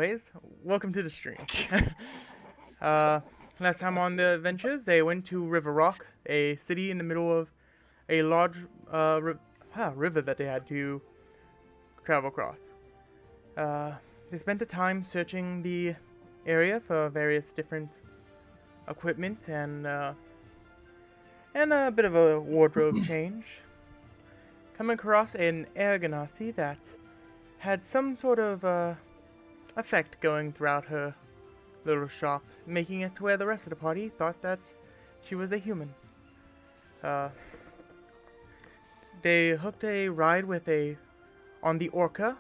anyways, welcome to the stream. uh, Last time on the adventures, they went to River Rock, a city in the middle of a large river that they had to travel across. They spent the time searching the area for various different equipment and a bit of a wardrobe change. Coming across an air ganassi that had some sort of effect going throughout her little shop, making it to where the rest of the party thought that she was a human. They hooked a ride on the Orca.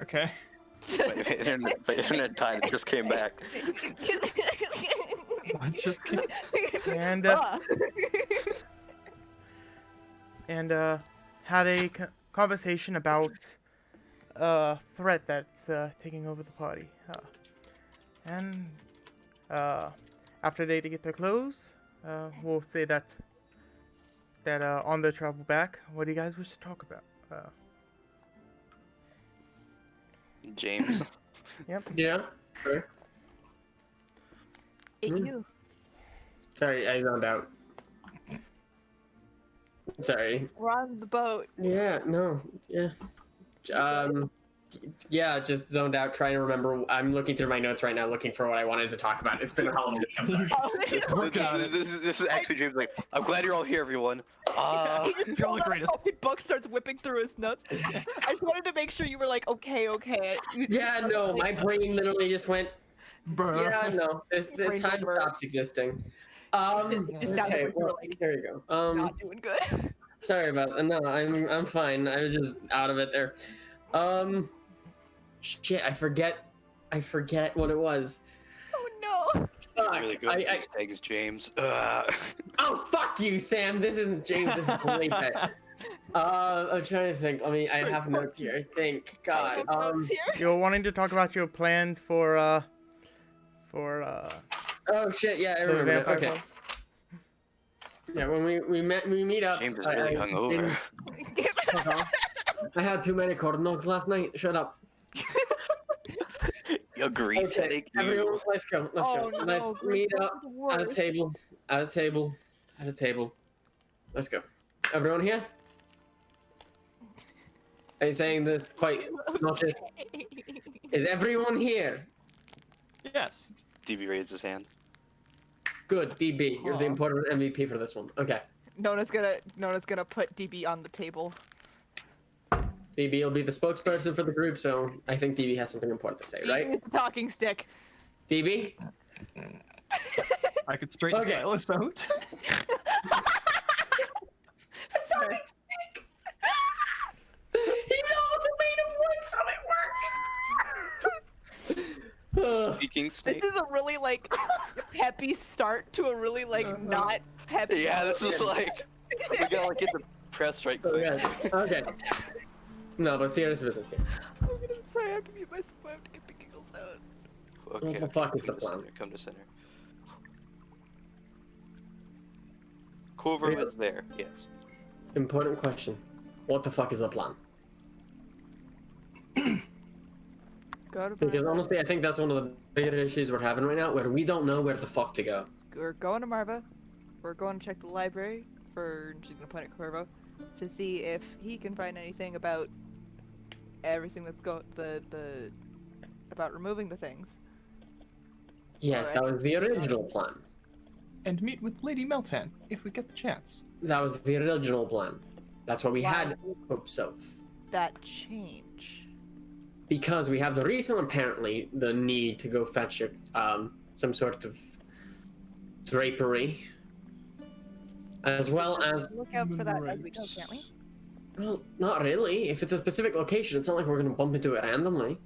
Okay. My internet time just came back. What just came? And had a conversation about a threat that's taking over the party. After they get their clothes, we'll say that on the travel back, what do you guys wish to talk about? James. Yep. Yeah. Sure. You. Sorry, I zoned out. Sorry. We're on the boat. Yeah. No. Yeah. Yeah, just zoned out, trying to remember. I'm looking through my notes right now, looking for what I wanted to talk about. It's been a hell of a week. I'm sorry. This is actually James. Like, I'm glad you're all here, everyone. He just You're all the pulled out greatest. a fucking book, starts whipping through his notes. I just wanted to make sure you were like, okay. Yeah, no, my brain literally just went. Bro. Yeah, no, the Brain time number. stops existing. It just sounded Okay, like you were well, like, there you go. not doing good. Sorry about that. No, I'm fine. I was just out of it there. Shit, I forget what it was. Oh no. Fuck. Really good at these things, James. Oh, fuck you, Sam. This isn't James. This is Felipe. I'm trying to think. I have notes here. I think. God. Notes here. You're wanting to talk about your plans for Oh shit. Yeah, I the remember. vampire Okay. club? Yeah, when we meet up. James is really hungover. I had too many corn dogs last night. Shut up. Agreed. Okay, Thank everyone, you. let's go. Let's Oh, go. no, Let's Greg, meet that's up the at a worst. table. At a table. At a table. Let's go. Everyone here? Are you saying this quite not just? Is everyone here? Yes. DB raised his hand. Good, DB. You're the Aw. important MVP for this one. Okay. Nona's gonna put DB on the table. DB will be the spokesperson for the group, so I think DB has something important to say, right? DB is the talking stick. DB? I could straighten Okay. Silas out. Sorry. He's also made of wood, so it works! Speaking This snake. is a really like peppy start to a really like not peppy. Yeah, this is like we gotta like get the press right quick. Okay. Okay. No, but serious business here. I'm gonna try. I have to mute myself. I have to get the giggles out. Okay. What the fuck is come the to plan? center, come to center. Culver is there. Yes. Important question. What the fuck is the plan? Go to Because Marva. honestly, I think that's one of the bigger issues we're having right now, where we don't know where the fuck to go. We're going to Marva. We're going to check the library for. She's gonna point at Corvo to see if he can find anything about everything that's about removing the things. Yes, that was the original plan. And meet with Lady Meltan if we get the chance. That was the original plan. That's what we Why had would hopes of. that change? Because we have the reason, apparently, the need to go fetch some sort of drapery. As well as, Look out for that as we go, can't we? well, not really. If it's a specific location, it's not like we're going to bump into it randomly.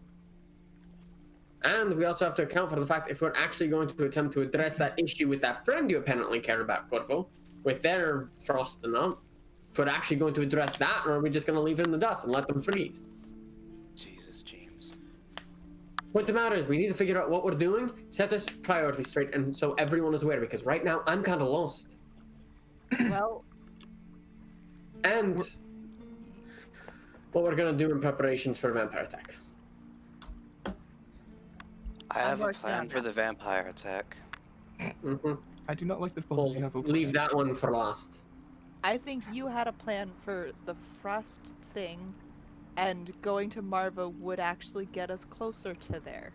And we also have to account for the fact if we're actually going to attempt to address that issue with that friend you apparently care about, Corvo, with their frosting up, if we're actually going to address that, or are we just going to leave it in the dust and let them freeze? Jesus, James. What the matter is, we need to figure out what we're doing, set this priority straight, and so everyone is aware, because right now I'm kind of lost. Well, And what we're gonna do in preparations for a vampire attack. I have a working plan on for that. the vampire attack. Mm-hmm. I do not like that both We'll of you have a leave that one for last. I think you had a plan for the frost thing, and going to Marva would actually get us closer to there.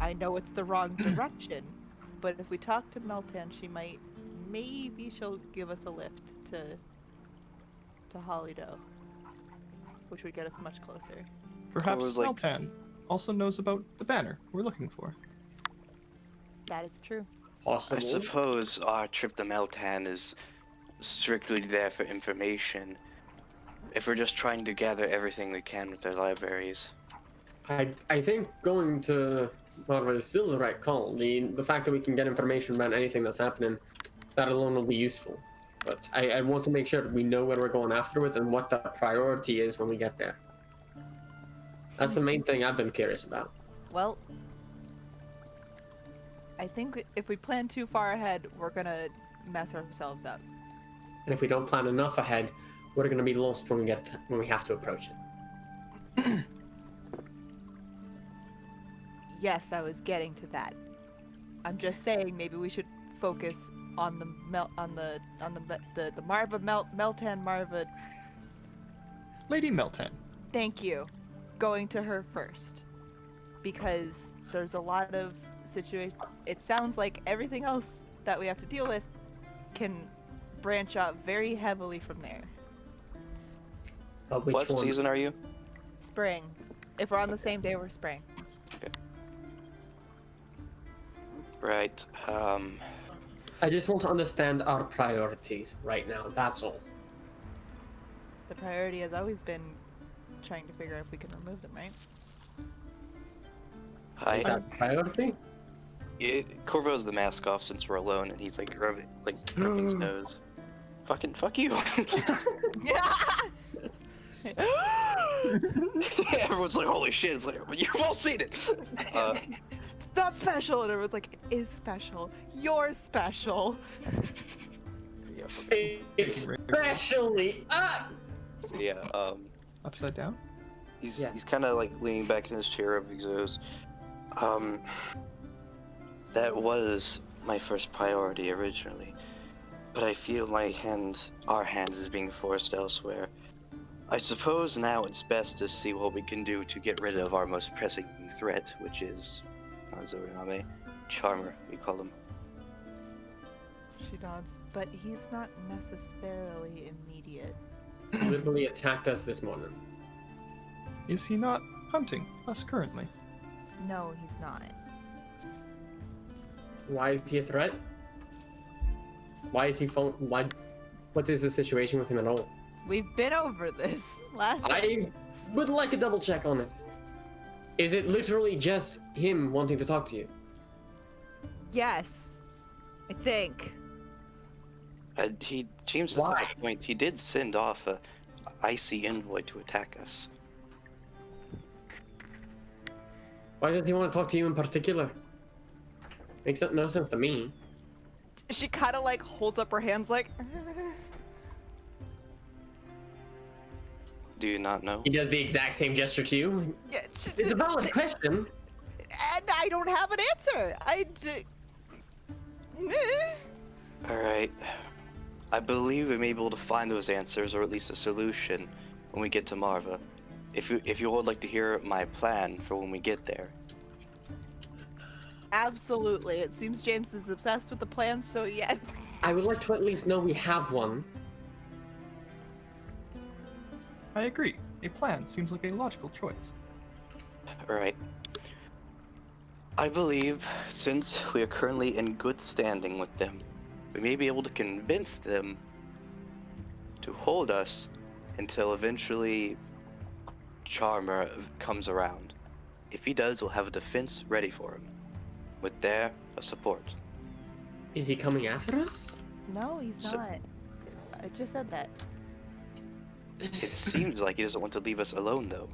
I know it's the wrong direction, but if we talk to Meltan, maybe she'll give us a lift to Hollywell, which would get us much closer. Perhaps was like- Meltan also knows about the banner we're looking for. That is true. Possible. I suppose our trip to Meltan is strictly there for information. If we're just trying to gather everything we can with our libraries. I think going to Marva is still the right call. The fact that we can get information about anything that's happening, that alone will be useful. But I want to make sure that we know where we're going afterwards and what the priority is when we get there. That's the main thing I've been curious about. Well, I think if we plan too far ahead, we're gonna mess ourselves up. And if we don't plan enough ahead, we're going to be lost when we have to approach it. Yes, I was getting to that. I'm just saying maybe we should focus on the Marva Meltan Marva. Lady Meltan. Thank you. Going to her first, because there's a lot of situation. It sounds like everything else that we have to deal with can branch out very heavily from there. Which What one? season are you? Spring. If we're on the same day, we're spring. Right. I just want to understand our priorities right now. That's all. The priority has always been trying to figure out if we can remove them, right? Is that priority? Corvo's the mask off since we're alone, and he's like rubbing his nose. Fucking fuck you. Everyone's like, holy shit! It's like, you've all seen it. It's not special, and everyone's like, it is special. You're special. Yeah. Fucking, Especially. so yeah. Upside down? He's Yeah. he's kind of like leaning back in his chair of exos. That was my first priority originally, but I feel our hands is being forced elsewhere. I suppose now it's best to see what we can do to get rid of our most pressing threat, which is Zoriname, Charmer, we call him. She nods, but he's not necessarily immediate. Literally attacked us this morning. Is he not hunting us currently? No, he's not. Why is he a threat? Why is he Why? What is the situation with him at all? We've been over this last. I would like a double check on it. Is it literally just him wanting to talk to you? Yes, I think. James does have a point. He did send off a icy envoy to attack us. Why does he want to talk to you in particular? Makes no sense to me. She kind of like holds up her hands, like. Do you not know? He does the exact same gesture to you. Yeah, It's a valid question. and I don't have an answer. All right. I believe we may be able to find those answers, or at least a solution, when we get to Marva. If you would like to hear my plan for when we get there. Absolutely. It seems James is obsessed with the plan, so yeah. I would like to at least know we have one. I agree. A plan seems like a logical choice. All right. I believe since we are currently in good standing with them, we may be able to convince them to hold us until eventually Charmer comes around. If he does, we'll have a defense ready for him, with their support. Is he coming after us? No, he's So- not. I just said that. It seems like he doesn't want to leave us alone, though.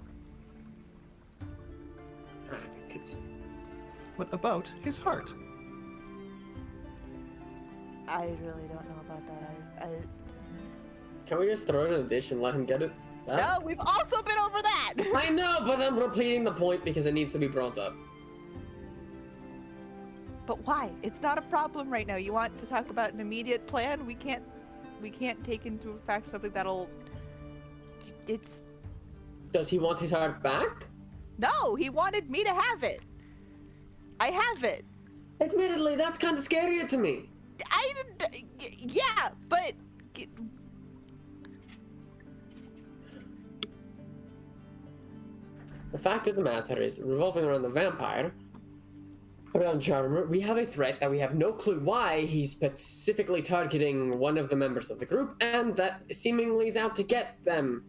What about his heart? I really don't know about that. Can we just throw it in a dish and let him get it? No, we've also been over that. I know, but I'm repeating the point because it needs to be brought up. But why? It's not a problem right now. You want to talk about an immediate plan? We can't take into effect something that'll. It's. Does he want his heart back? No, he wanted me to have it. I have it. Admittedly, that's kind of scarier to me. Yeah, but. The fact of the matter is, revolving around the vampire, around Charmer, we have a threat that we have no clue why he's specifically targeting one of the members of the group, and that seemingly is out to get them.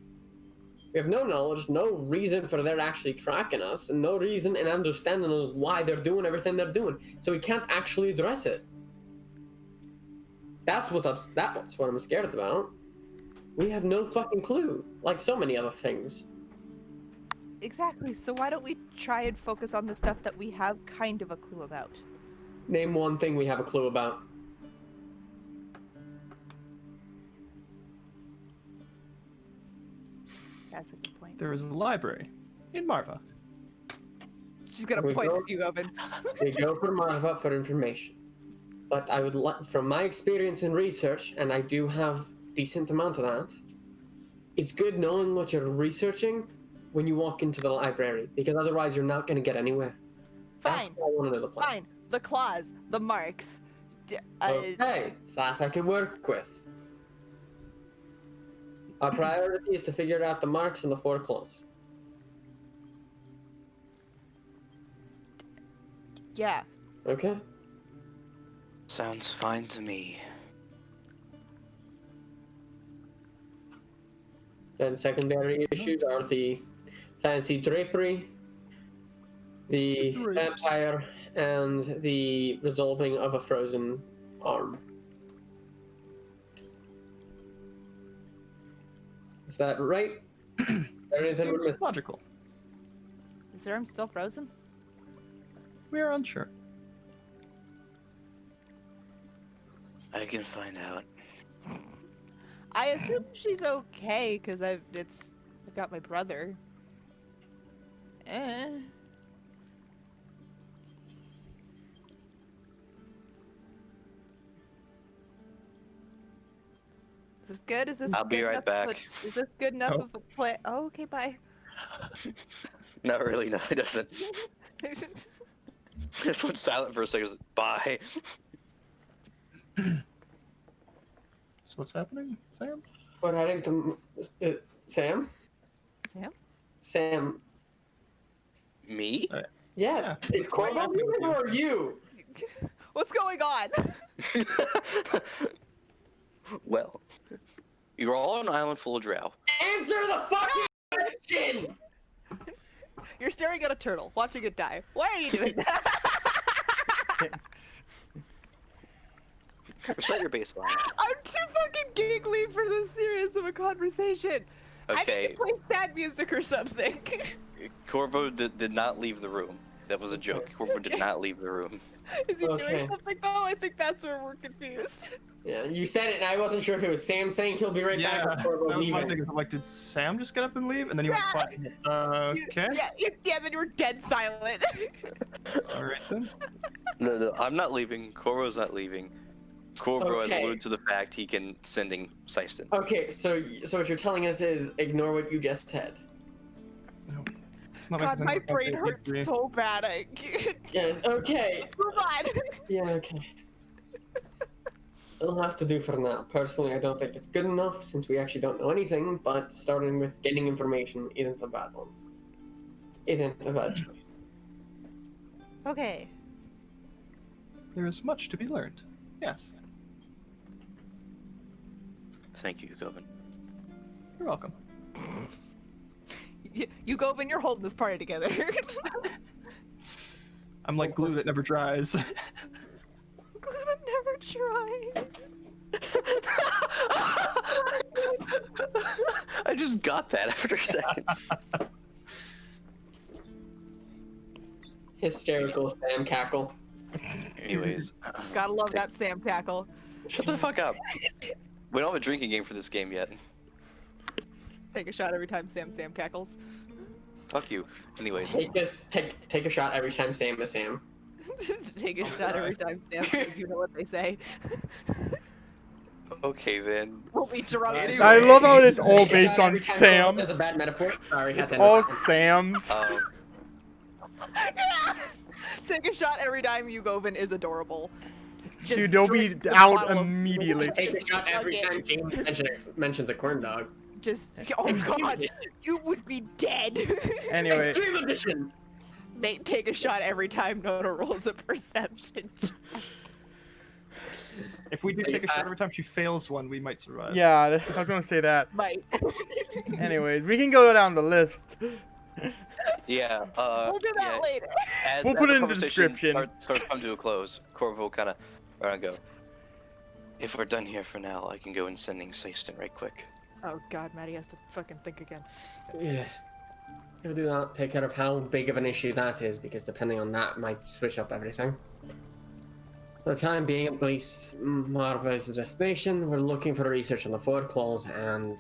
We have no knowledge, no reason for they're actually tracking us, and no reason and understanding of why they're doing everything they're doing. So we can't actually address it. That's what I'm scared about. We have no fucking clue, like so many other things. Exactly. So why don't we try and focus on the stuff that we have kind of a clue about? Name one thing we have a clue about. That's a good point. There is a library in Marva. She's gonna We point go- at you, Oven. We go for Marva for information. But I would like, from my experience in research, and I do have decent amount of that, it's good knowing what you're researching when you walk into the library, because otherwise you're not going to get anywhere. That's Fine. what I want to know the plan. Fine. The claws, the marks. Okay, that I can work with. Our priority is to figure out the marks and the 4 claws. Yeah. Okay? Sounds fine to me. Then secondary issues are the fancy drapery, the vampire, and the resolving of a frozen arm. Is that right? There isn't Seems missing. logical. Is Zerm still frozen? We are unsure. I can find out. I assume she's okay because I've got my brother. Is this good? Is this? I'll be good right enough of a- back. Is this good enough Oh. of a plan? Oh, okay, bye. Not really, no, it doesn't. Just went silent for a second. Bye. So what's happening, Sam? We're heading to Sam. Sam? Sam. Me? Yes. Yeah. Is Corvo here or you? What's going on? Well, you're all on an island full of drow. Answer the fucking question. You're staring at a turtle, watching it die. Why are you doing that? Set your baseline. I'm too fucking giggly for this serious of a conversation. I need Okay, to play sad music or something. Corvo did not leave the room. That was a joke. Corvo did not leave the room. Is he Okay. doing something though? I think that's where we're confused. Yeah, you said it, and I wasn't sure if it was Sam saying he'll be right back or that Corvo was my leaving. thing. I'm like, did Sam just get up and leave? And then he went quiet. Okay. Yeah, then you were dead silent. All right then. No, I'm not leaving. Corvo's not leaving. Corvo has Okay. alluded to the fact he can sending Syston. Okay, so what you're telling us is ignore what you just said. No. It's not God, making my sense. brain Okay, hurts agree. so bad. Yes. Okay. Move on. Yeah. Okay. It'll have to do for now. Personally, I don't think it's good enough since we actually don't know anything. But starting with getting information isn't a bad one. Isn't a bad choice. Okay. There is much to be learned. Yes. Thank you, Govan. You're welcome. You go and you're holding this party together. I'm like glue that never dries. Glue that never dries. I just got that after a second. Hysterical Sam cackle. Anyways, Gotta love that Sam tackle. shut the fuck up. We don't have a drinking game for this game yet. Take a shot every time Sam cackles. Fuck you. Anyways, Take a shot every time Sam is Sam. Take a shot every time Sam says, you know what they say. okay then. We'll be drunk. Anyway. I love how it's all Take a based shot on every time Sam. That's a bad metaphor. Sorry, had It's to end all with that. Sam's. Take a shot every time Yugovin is adorable. Just Dude, they'll be drink the out bottle of- immediately. Take a shot every Fucking- time James mentions a corn dog. Just, oh Extreme god, edition. you would be dead. Anyway, Extreme edition. Nate, take a shot every time Nona rolls a perception. If we do take a shot every time she fails one, we might survive. yeah, I was gonna say that. Might. Anyways, we can go down the list. Yeah. We'll do that yeah, later. As, We'll as put it in the conversation description. Starts come to a close. Corvo kind of go. If we're done here for now, I can go and sending Seiston right quick. Oh god, Maddie has to fucking think again. Yeah. We'll do that. Take care of how big of an issue that is, because depending on that, might switch up everything. For the time being, at least, Marva is the destination. We're looking for research on the Four Claws and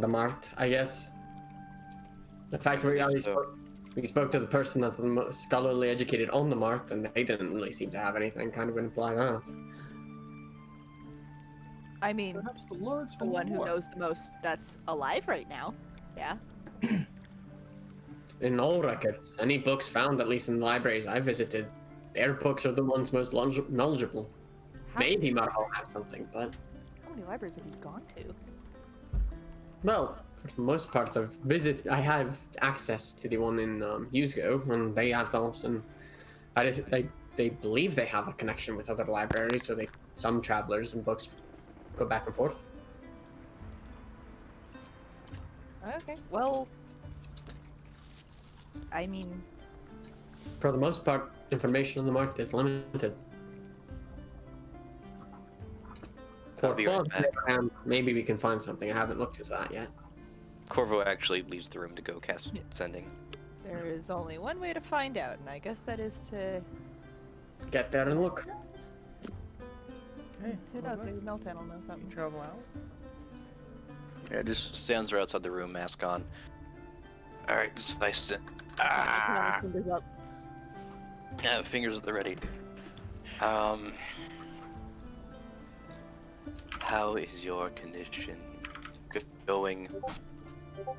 the Mart, I guess. The fact we spoke to the person that's the most scholarly educated on the Mart, and they didn't really seem to have anything. Kind of imply that. I mean, Perhaps the Lords the will one who war. knows the most that's alive right now. Yeah. In all records, any books found, at least in the libraries I visited, their books are the ones most knowledgeable. How, Maybe Marva will have something, but how many libraries have you gone to? well, for the most part, I have access to the one in Usgo, and they have those, and they believe they have a connection with other libraries, so some travelers and books go back and forth. Okay. Well, I mean, For the most part, information on the market is limited. I'll For be right Claude, back. maybe we can find something. I haven't looked into that yet. Corvo actually leaves the room to go cast sending. there is only one way to find out, and I guess that is to. Get there and look. Hey, Who knows? Maybe Meltan will know something. travel out. Yeah, just stands there outside the room, mask on. All right, Seiston. Ah! Fingers up. Yeah, fingers at the ready. How is your condition going?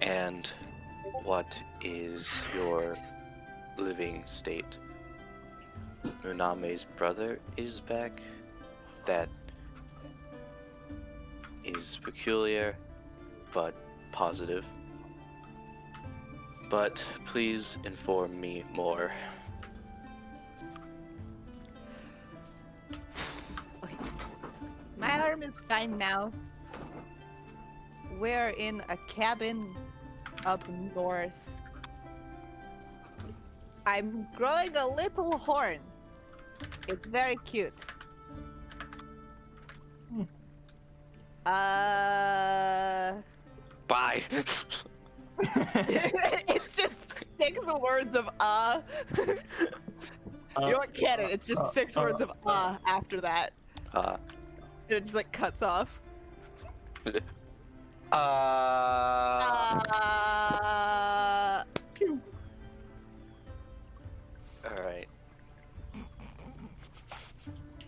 And what is your living state? Uname's brother is back. That is peculiar, but positive. But please inform me more. My arm is fine now. We're in a cabin up north. I'm growing a little horn. It's very cute. Bye. It's just 6 words of You don't get it. It's just 6 words of after that. Uh, And it just like cuts off. Alright.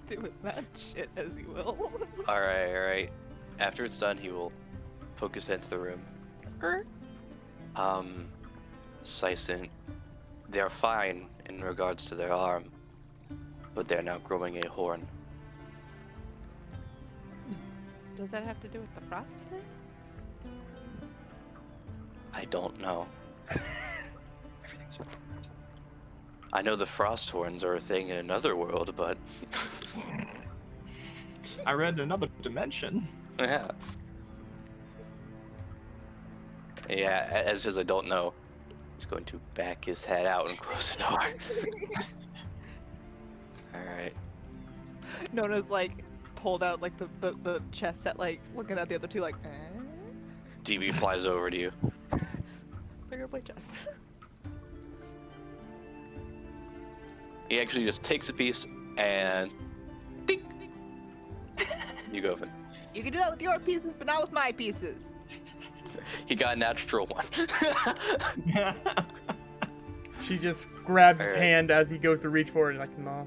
Do with that shit as you will. Alright. After it's done, he will poke his head into the room. Seisson, they're fine in regards to their arm, but they're now growing a horn. Does that have to do with the frost thing? I don't know. Everything's I know the frost horns are a thing in another world, but I read another dimension. yeah. Yeah, as his I don't know, he's going to back his head out and close the door. Alright. Nona's like pulled out like the chess set, like looking at the other two like, DB flies over to you. They're gonna play chess. He actually just takes a piece and ding! You go, Finn. You can do that with your pieces, but not with my pieces. He got a natural one. She just grabs his Alright. hand as he goes to reach for it, like, no.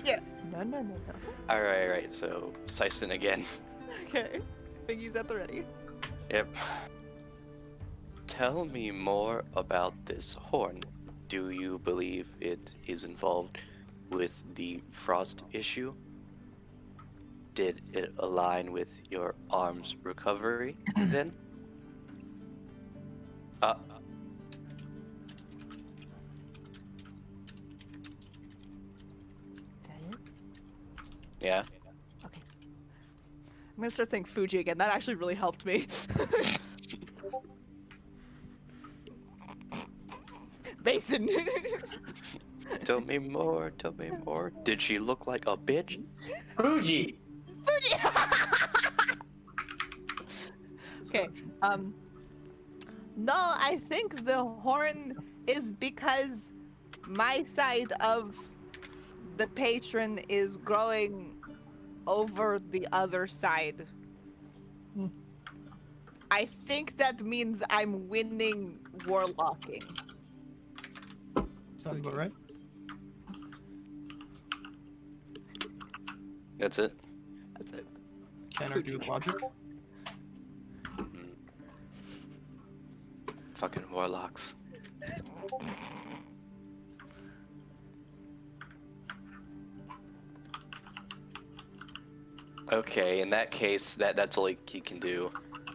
Yeah. No. Alright, so Syson again. Okay. Figgy's at the ready. Yep. Tell me more about this horn. Do you believe it is involved with the frost issue? Did it align with your arm's recovery then? Is that it? Yeah. Okay. I'm gonna start saying Fuji again. That actually really helped me. Basin. Tell me more, tell me more. Did she look like a bitch? Fuji. Fuji. Okay. No, I think the horn is because my side of the patron is growing over the other side. I think that means I'm winning warlocking. Sounds about right. That's it? That's it. Can't argue with logic. Fucking warlocks. Okay, in that case, that's all he can do.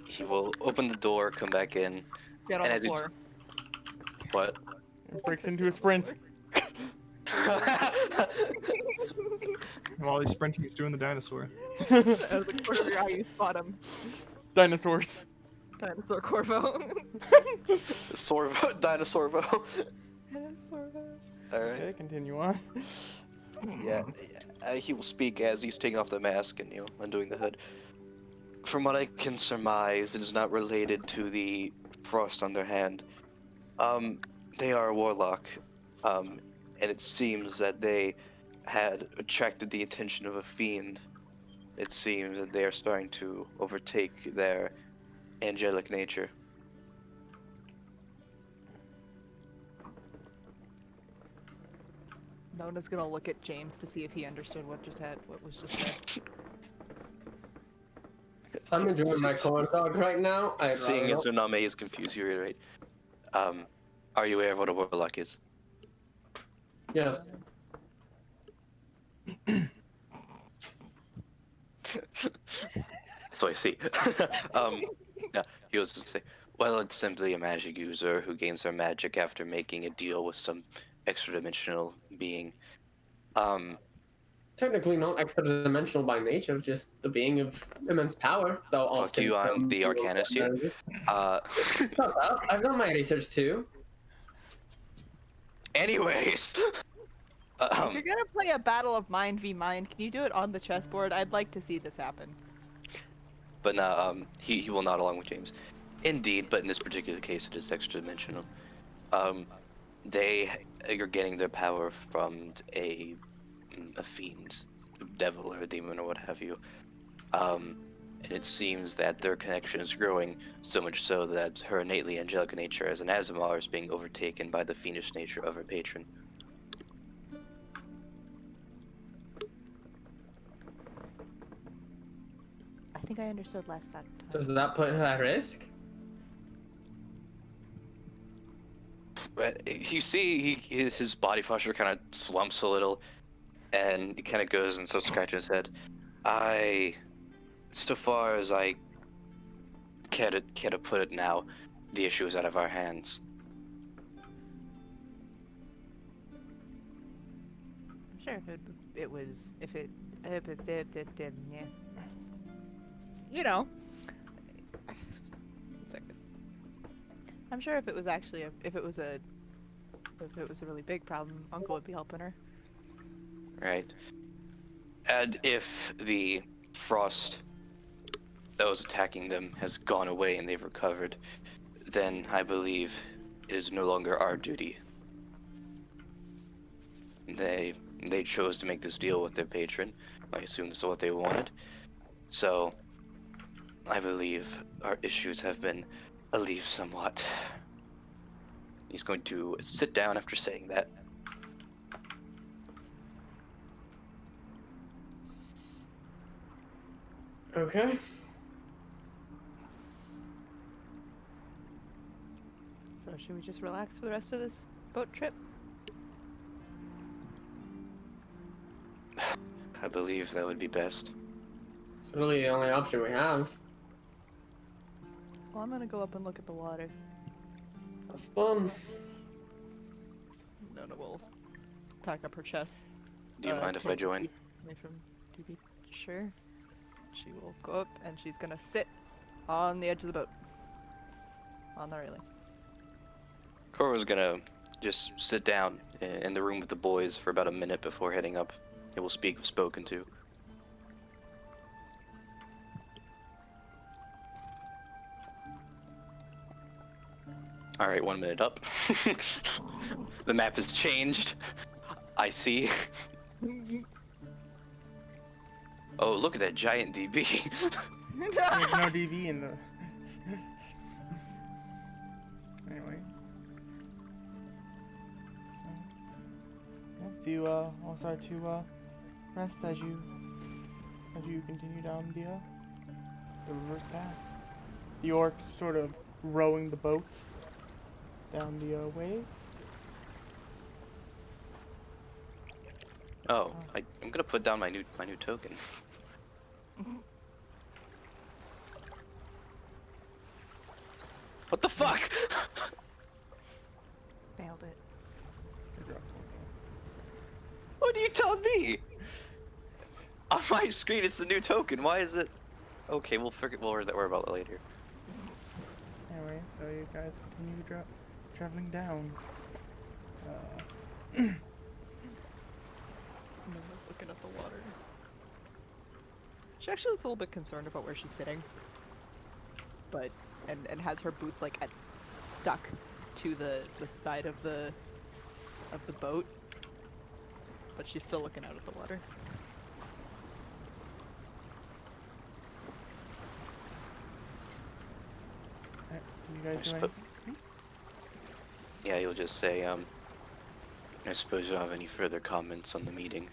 He will open the door, come back in. Get on And the as he- floor. What? It breaks into a sprint. While he's sprinting, he's doing the dinosaur. Out of the corner of your eye, you spot him. Dinosaurs. Dinosaur Corvo. Sorvo, Dinosaurvo. Dinosaur. Alright. Okay, continue on. Yeah, he will speak as he's taking off the mask and, undoing the hood. From what I can surmise, it is not related to the frost on their hand. They are a warlock, and it seems that they had attracted the attention of a fiend. It seems that they are starting to overtake their angelic nature. Nona's gonna look at James to see if he understood what was just said. I'm enjoying my corn dog right now. Seeing as Uname is confused, you reiterate. Are you aware of what a warlock is? Yes. So I see. Yeah, he was to say, well, it's simply a magic user who gains their magic after making a deal with some extra-dimensional being. Technically not extra-dimensional by nature, just the being of immense power. Though Fuck often you, I'm from the arcanist here. Shut up. I've done my research too. Anyways, If you're gonna play a battle of mind v mind, can you do it on the chessboard? I'd like to see this happen. but no, he will not along with James. Indeed, but in this particular case, it is extra-dimensional. They are getting their power from a fiend, devil or a demon or what have you. And it seems that their connection is growing, so much so that her innately angelic nature as an Azamar is being overtaken by the fiendish nature of her patron. I think I understood last that time. Does that put her at risk? But you see, his body posture kind of slumps a little, and he kind of goes and starts scratching his head. So far as I care to put it now, the issue is out of our hands. I'm sure if it yeah. You know. Second. I'm sure if it was actually if it was a really big problem, Uncle would be helping her. Right. And if the frost that was attacking them has gone away and they've recovered, then I believe it is no longer our duty. They chose to make this deal with their patron. I assume this is what they wanted. So I believe our issues have been alleviated somewhat. He's going to sit down after saying that. Okay. So should we just relax for the rest of this boat trip? I believe that would be best. It's really the only option we have. Well, I'm gonna go up and look at the water. Have fun. Nona will pack up her chest. Do you mind if I take a join? piece away from DB. Sure. She will go up and she's gonna sit on the edge of the boat. On the railing. Cora's gonna just sit down in the room with the boys for about a minute before heading up. It will speak if spoken to. Alright, 1 minute up. The map has changed. I see. Oh, look at that giant DB. There's no DB in the. Anyway. Yeah, do all start to rest as you continue down the reverse path. The orcs sort of rowing the boat down the ways. Oh, I'm gonna put down my new token. What the fuck? Nailed it. What are you telling me? On my screen, it's the new token. Why is it? Okay, we'll worry about that later. Anyway, so you guys continue traveling down. Nona's looking at the water. She actually looks a little bit concerned about where she's sitting. But and has her boots like stuck to the side of the boat. But she's still looking out at the water. Alright, you guys I doing? Yeah, you'll just say, I suppose you don't have any further comments on the meeting.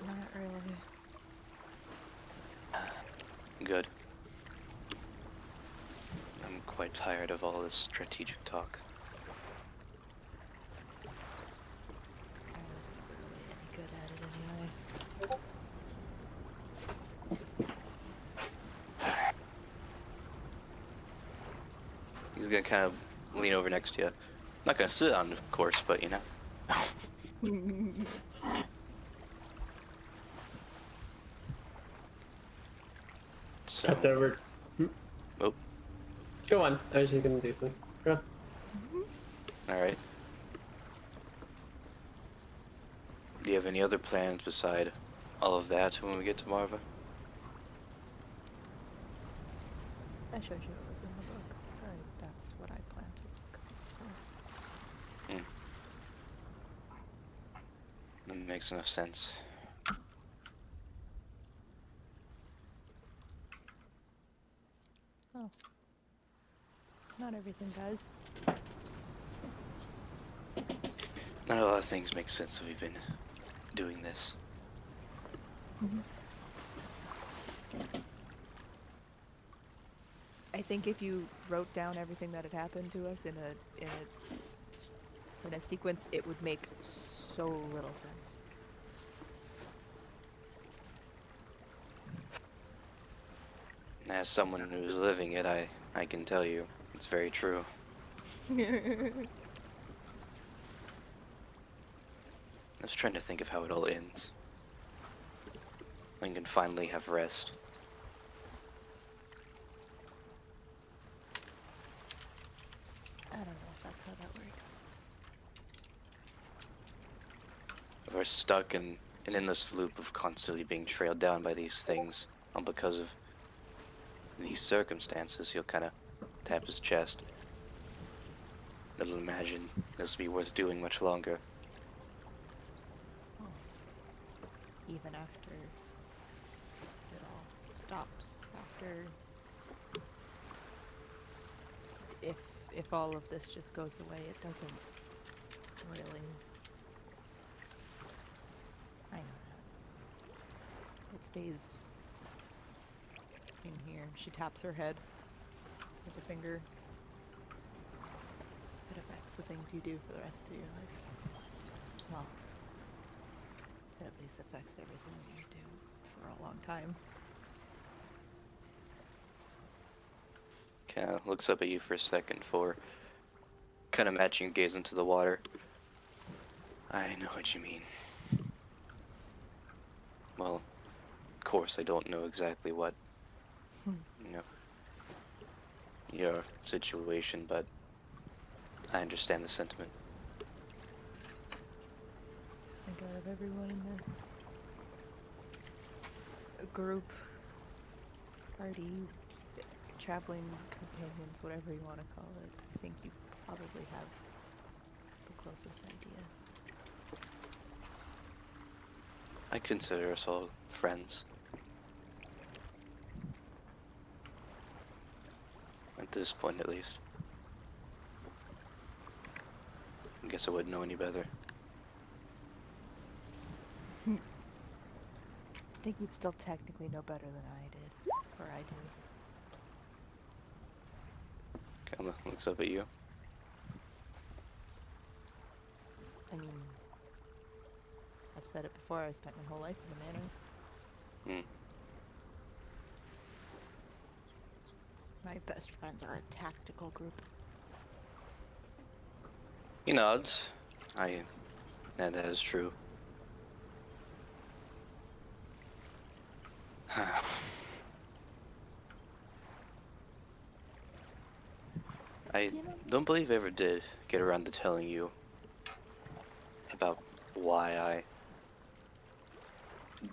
Not really. Good. I'm quite tired of all this strategic talk. Good at it anyway. He's gonna kind of lean over next to you. Not gonna sit on, of course, but you know. So, That's over. oh, Go on. I was just gonna do something. Go on. all right. Do you have any other plans beside all of that when we get to Marva? I showed you what was in the book. That's what I plan to look for. That makes enough sense. Oh. Not everything does. Not a lot of things make sense if we've been doing this. I think if you wrote down everything that had happened to us in a sequence, it would make so little sense. As someone who's living it, I can tell you, it's very true. I was trying to think of how it all ends. I can finally have rest. I don't know if that's how that works. If we're stuck in an endless loop of constantly being trailed down by these things, all because of these circumstances, he'll kind of tap his chest. I don't imagine this will be worth doing much longer. Even after the stops after if all of this just goes away, it doesn't really. I know that. It stays in here. She taps her head with her finger. It affects the things you do for the rest of your life. Well, it at least affects everything you do for a long time. Kind of looks up at you for a second for kind of matching your gaze into the water. I know what you mean. Well, of course I don't know exactly what, you know, your situation, but I understand the sentiment. I think out of everyone in this group, party, traveling companions, whatever you want to call it, I think you probably have the closest idea. I consider us all friends. At this point, at least. I guess I wouldn't know any better. I think you'd still technically know better than I did, or I do. Kind of looks up at you. I mean, I've said it before, I spent my whole life in the manor. Hmm. My best friends are a tactical group. He nods. And that is true. I don't believe I ever did get around to telling you about why I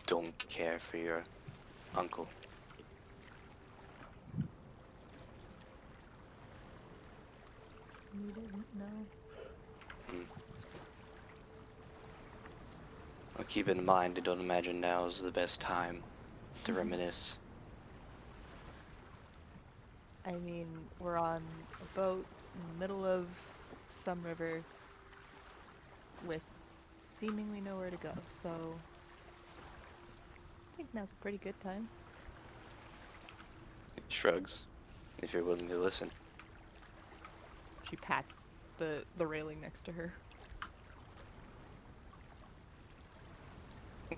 don't care for your uncle. You didn't know. Well, keep in mind, I don't imagine now is the best time to reminisce. I mean, we're on a boat in the middle of some river with seemingly nowhere to go, so I think now's a pretty good time. Shrugs, if you're willing to listen. She pats the railing next to her.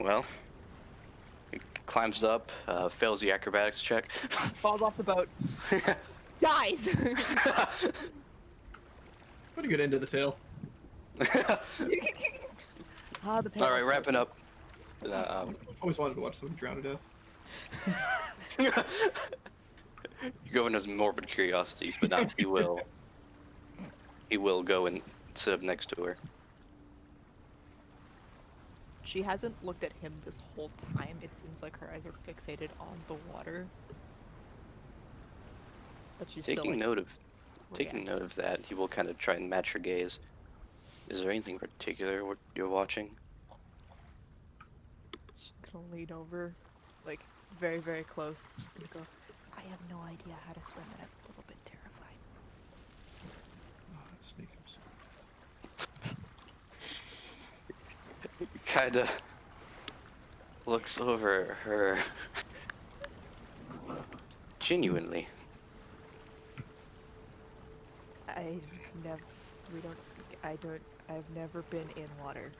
Well, he climbs up, fails the acrobatics check. Falls off the boat. Dies! Pretty good end of the tale. Ah, the All right, wrapping up. Always wanted to watch somebody drown to death. You go in his morbid curiosities, but not he will. He will go and sit up next to her. She hasn't looked at him this whole time. It seems like her eyes are fixated on the water. But she's Taking still, note of that, he will kind of try and match her gaze. Is there anything particular what you're watching? She's gonna lean over, like, very, very close. She's gonna go, I have no idea how to swim and I'm a little bit terrified. Oh, sneak him. Kinda looks over her genuinely. I've never been in water.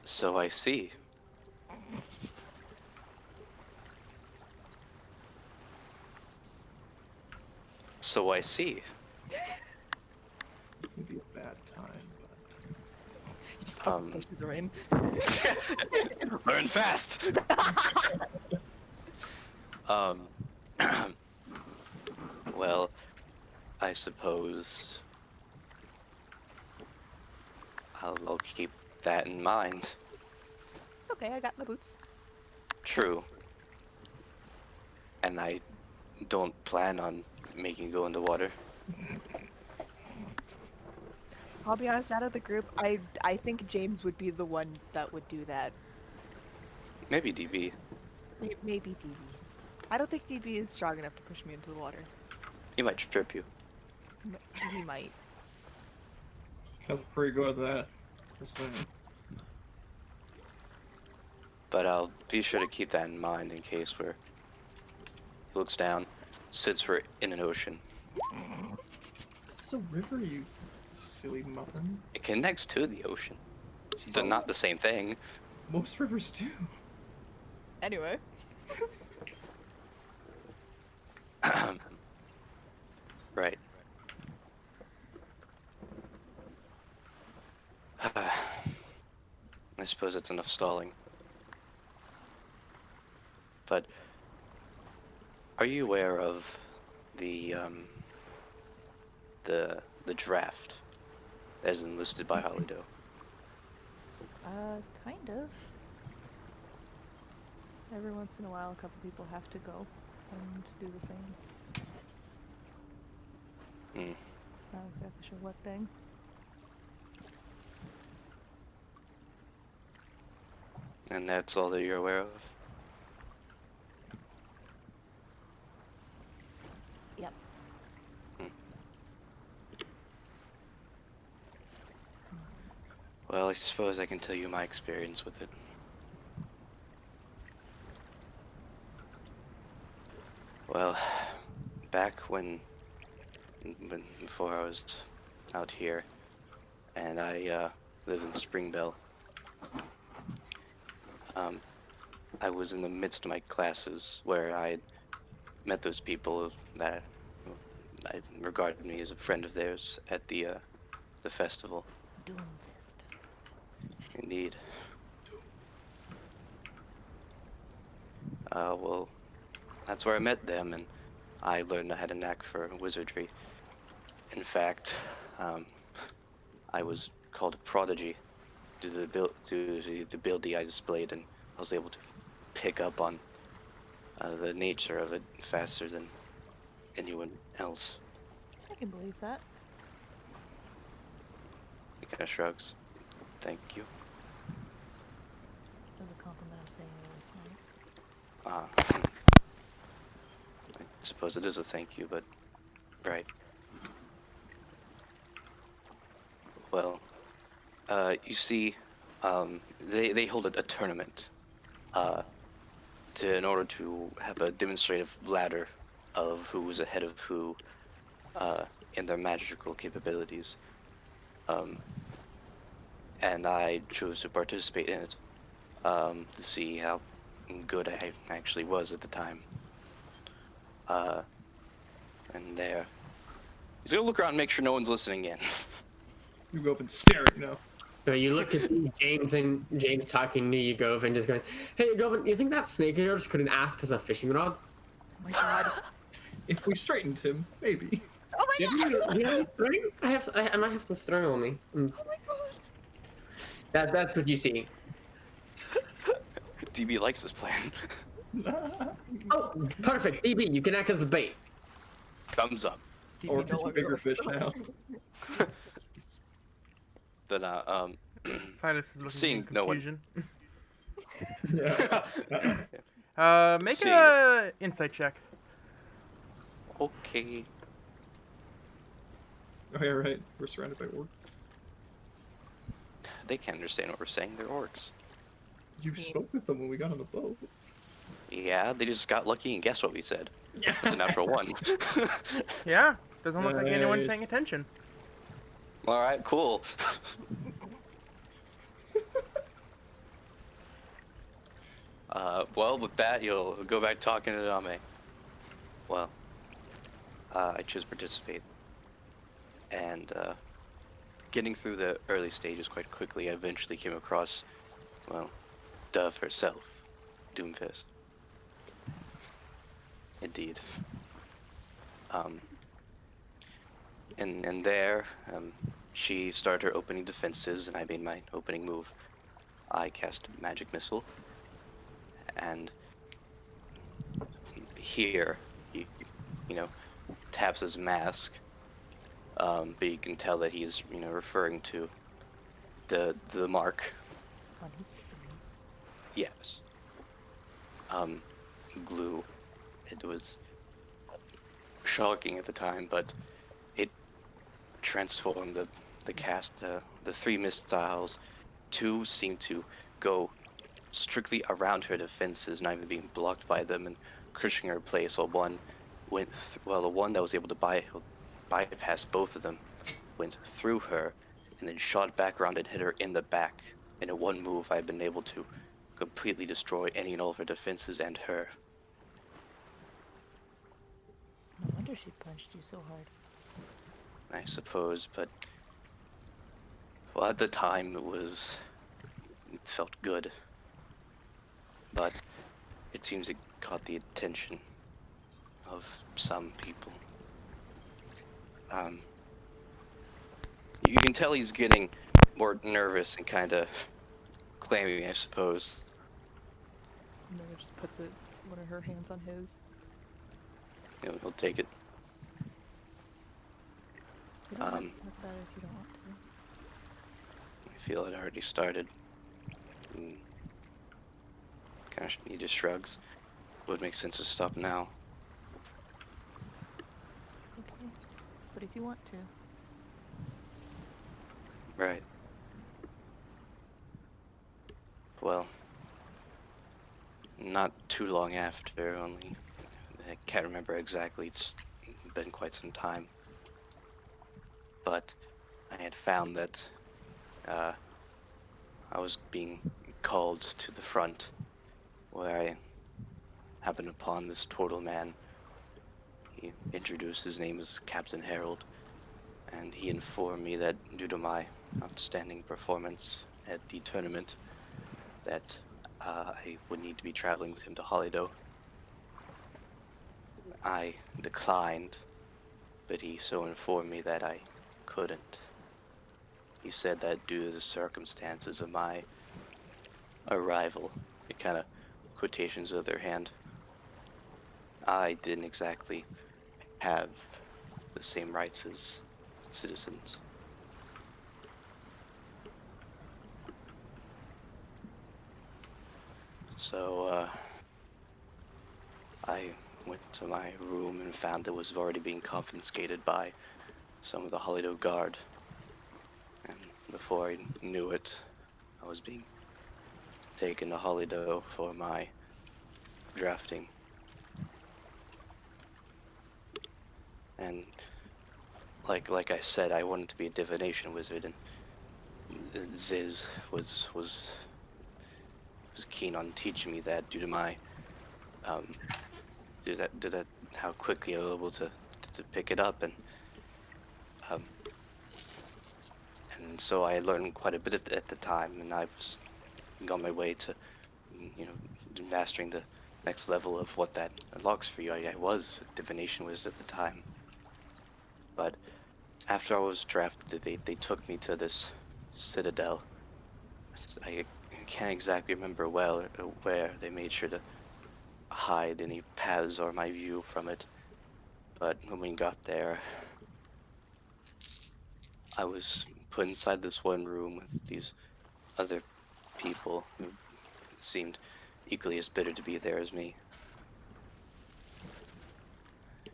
So I see. So I see. Maybe a bad time, You just fucking pushes her in. Learn fast. Well, I suppose I'll keep that in mind. It's okay, I got the boots. True. And I don't plan on making you go into water. I'll be honest, out of the group, I think James would be the one that would do that. Maybe DB. Maybe DB. I don't think DB is strong enough to push me into the water. He might trip you. He might. That's pretty good at that. Just saying. But I'll be sure to keep that in mind in case we're looks down, since we're in an ocean. This is a river, you silly muffin. It connects to the ocean. They're not the same thing. Most rivers do. Anyway. Right. I suppose that's enough stalling. But are you aware of the draft as enlisted by Holido? Kind of. Every once in a while, a couple people have to go and do the same. Not exactly sure what thing. And that's all that you're aware of? Yep. Well, I suppose I can tell you my experience with it. Well, back before I was out here, and I lived in Springbell, I was in the midst of my classes where I had met those people that I regarded me as a friend of theirs at the festival. Doomfist. Indeed. Well, that's where I met them, and I learned I had a knack for wizardry. In fact, I was called a prodigy due to the ability I displayed, and I was able to pick up on the nature of it faster than anyone else. I can believe that. He kind of shrugs. Thank you. As a compliment, I'm saying you're really smart. I suppose it is a thank you, but right. Well, you see, they hold a tournament in order to have a demonstrative ladder of who was ahead of who in their magical capabilities. And I chose to participate in it to see how good I actually was at the time. And there. He's gonna look around and make sure no one's listening in. You go up and stare at you now. So you look to see James talking to you, Govin, just going, "Hey, Govin, you think that snake of yours couldn't act as a fishing rod?" Oh my god. If we straightened him, maybe. Oh my god! Do you have any string? I might have some string on me. Oh my god! That's what you see. DB likes this plan. Oh, perfect. DB, you can act as the bait. Thumbs up. Or catch a bigger fish now. But Silas is looking Seeing in no one. confusion. Yeah. Make Seeing- a insight check. Okay. Oh yeah, right. We're surrounded by orcs. They can't understand what we're saying. They're orcs. You spoke with them when we got on the boat. Yeah, they just got lucky and guessed what we said. It's a natural one. Yeah, doesn't look like anyone's Nice. paying attention. All right, cool. Well, with that, you'll go back talking to Dame. Well, I chose to participate. And getting through the early stages quite quickly, I eventually came across, well, Dove herself, Doomfist. Indeed. And there, she started her opening defenses, and I made my opening move. I cast Magic Missile, and here, you know, taps his mask, but you can tell that he's, referring to the mark. On his face. Yes. Glue. It was shocking at the time, but it transformed the cast. The 3 missiles, 2 seemed to go strictly around her defenses, not even being blocked by them and crushing her place, while one went. The one that was able to bypass both of them went through her, and then shot back around and hit her in the back. And in one move, I've been able to completely destroy any and all of her defenses and her. No wonder she punched you so hard. I suppose, but at the time it felt good. But it seems it caught the attention of some people. You can tell he's getting more nervous and kind of clammy, I suppose. Miller just puts one of her hands on his. He'll take it. You don't have to look better if you don't want to. I feel it already started. Gosh, he just shrugs. Would make sense to stop now. Okay. But if you want to. Right. Well, not too long after, only. I can't remember exactly, it's been quite some time. But I had found that I was being called to the front, where I happened upon this turtle man. He introduced his name as Captain Harold, and he informed me that due to my outstanding performance at the tournament, that I would need to be traveling with him to Hollyoaks. I declined, but he so informed me that I couldn't. He said that due to the circumstances of my arrival, it kind of quotations of their hand, I didn't exactly have the same rights as citizens. So, I went to my room and found it was already being confiscated by some of the Hollyoaks guard. And before I knew it, I was being taken to Hollyoaks for my drafting. And like I said, I wanted to be a divination wizard, and Ziz was keen on teaching me that due to my due to that how quickly I was able to pick it up, and so I learned quite a bit at the time, and I was on my way to mastering the next level of what that unlocks for you. I was a divination wizard at the time, but after I was drafted, they took me to this citadel. I can't exactly remember where. They made sure to hide any paths or my view from it. But when we got there, I was put inside this one room with these other people who seemed equally as bitter to be there as me.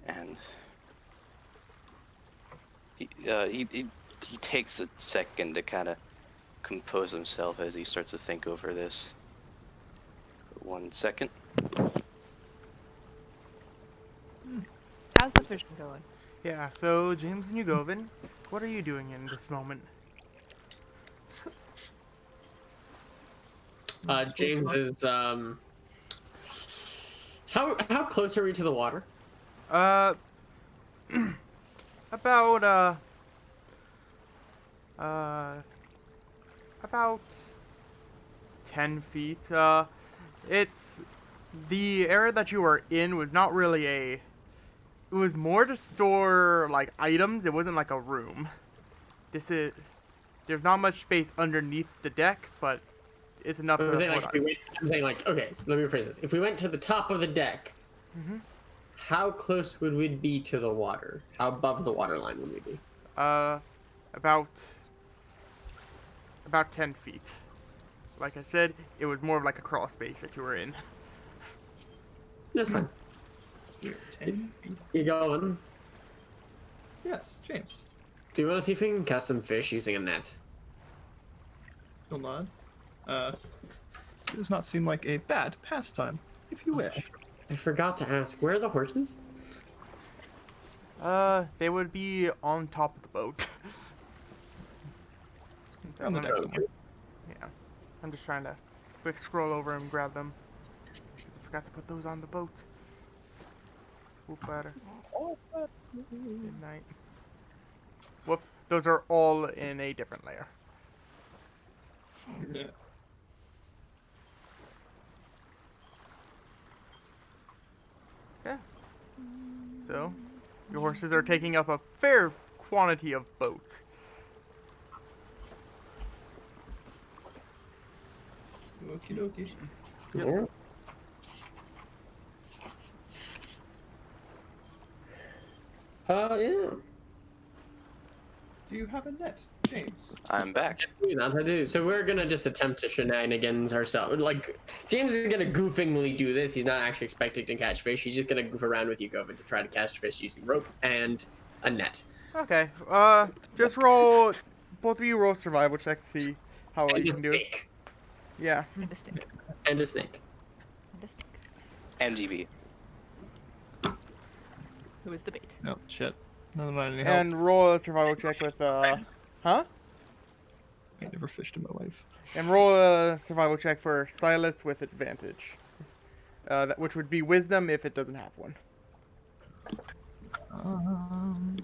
And he takes a second to kind of compose himself as he starts to think over this. 1 second. How's the fishing going? Yeah, so James and Yugovin, what are you doing in this moment? James is how close are we to the water? About 10 feet. It's the area that you were in was not really it was more to store like items. It wasn't like a room. There's not much space underneath the deck, but it's enough to I'm saying like, okay, so let me rephrase this. If we went to the top of the deck, how close would we be to the water? How above the water line would we be? About 10 feet. Like I said, it was more of like a crawl space that you were in. That's fine. 10 feet. You going? Yes, James. Do you want to see if we can catch some fish using a net? He'll nod. It does not seem like a bad pastime, if you wish. I forgot to ask, where are the horses? They would be on top of the boat. On the deck somewhere. Yeah. I'm just trying to quick scroll over and grab them. 'Cause I forgot to put those on the boat. Whoop batter. Midnight. Whoops. Those are all in a different layer. Yeah. Yeah. So, your horses are taking up a fair quantity of boat. Okie dokie. Yep. Yeah. Yeah. Do you have a net, James? I'm back. That I do. So we're gonna just attempt to shenanigans ourselves. Like, James is gonna goofingly do this. He's not actually expecting to catch fish. He's just gonna goof around with you, Govin, to try to catch fish using rope and a net. Okay. Just roll. Both of you roll survival check to see how well And you a can do it. snake. Yeah. And a stick. And a snake. And a stick. MDB. Who is the bait? No, shit. None of mine any help. And roll a survival check with huh? I never fished in my life. And roll a survival check for Silas with advantage. Which would be wisdom if it doesn't have one.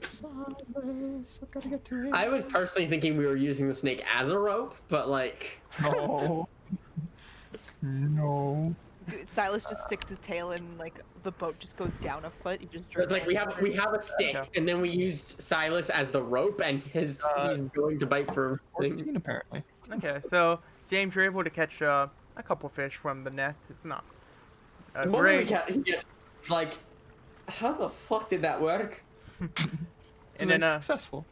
Silas, I've got to get to it. I was personally thinking we were using the snake as a rope, but like, No. No. Silas just sticks his tail in, like, the boat just goes down a foot. He just it's like we have a stick, Okay. and then we used Silas as the rope, and he's going to bite for things. 14 apparently. Okay, so James, you're able to catch a couple fish from the net. It's not The moment we great. he gets, it's like, how the fuck did that work? And then successful.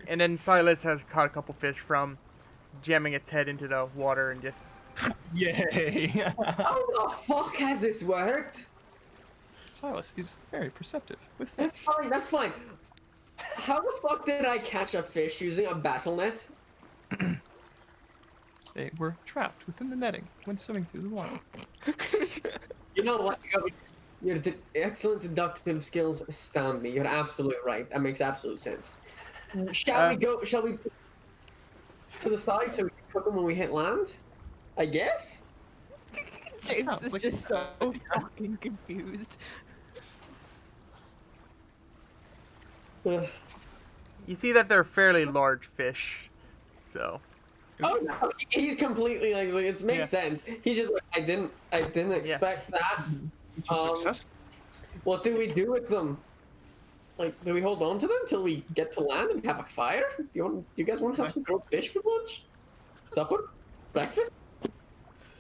and then Silas has caught a couple fish from jamming its head into the water and just. Yay! How the fuck has this worked? Silas is very perceptive with fish. That's fine. That's fine. How the fuck did I catch a fish using a battle net? They were trapped within the netting when swimming through the water. You know what? Your excellent deductive skills astound me. You're absolutely right. That makes absolute sense. Shall we go? Shall we to the side so we can cook them when we hit land? I guess. James Oh, is like- just so fucking confused. Ugh. You see that they're fairly large fish, so. Oh no, he's completely like it makes Yeah. sense. He's just like I didn't expect that. It's a Um, success. What do we do with them? Like, do we hold on to them till we get to land and have a fire? Do you guys want to have some grilled fish for lunch? Supper? Breakfast?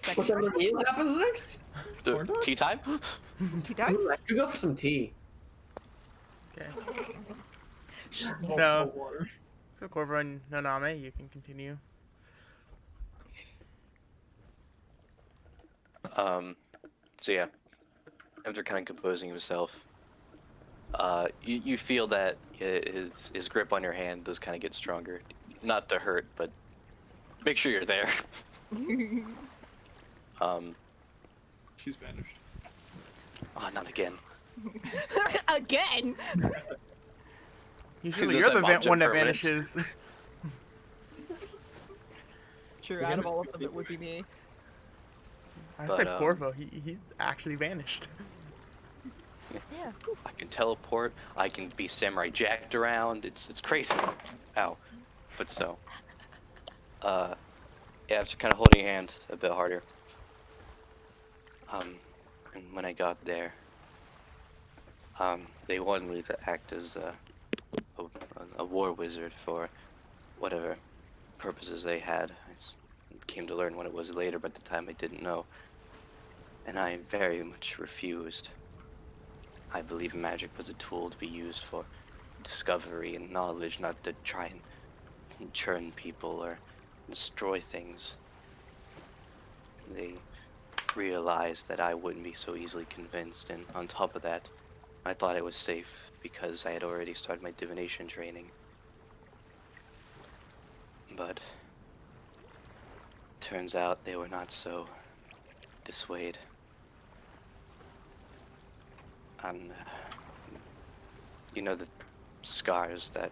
Second Whatever meal happens next? Or not. Tea time? Tea time? Ooh, I could go for some tea. Okay. Multiple water. So Corvo and Naname, you can continue. So yeah, after kind of composing himself, you feel that his grip on your hand does kind of get stronger. Not to hurt, but make sure you're there. She's vanished. Oh, not again. Again? Usually Does you're the have object one that permanence? vanishes. True, out of all of them, it would be me. I But, said Corvo, he's actually vanished. Yeah. I can teleport. I can be samurai jacked around. It's crazy. Ow. But so. Yeah, after kind of holding your hand a bit harder. And when I got there, they wanted me to act as a war wizard for whatever purposes they had. Came to learn what it was later, but at the time I didn't know. And I very much refused. I believe magic was a tool to be used for discovery and knowledge, not to try and churn people or destroy things. They realized that I wouldn't be so easily convinced, and on top of that, I thought I was safe because I had already started my divination training. But turns out they were not so dissuade. And you know, the scars that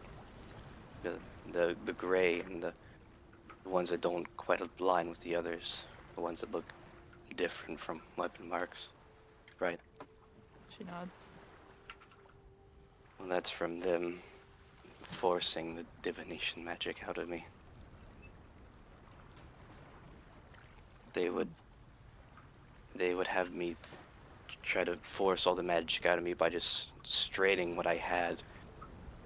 the gray and the ones that don't quite align with the others, the ones that look different from weapon marks, right? She nods. Well, that's from them forcing the divination magic out of me. They would have me try to force all the magic out of me by just straining what I had,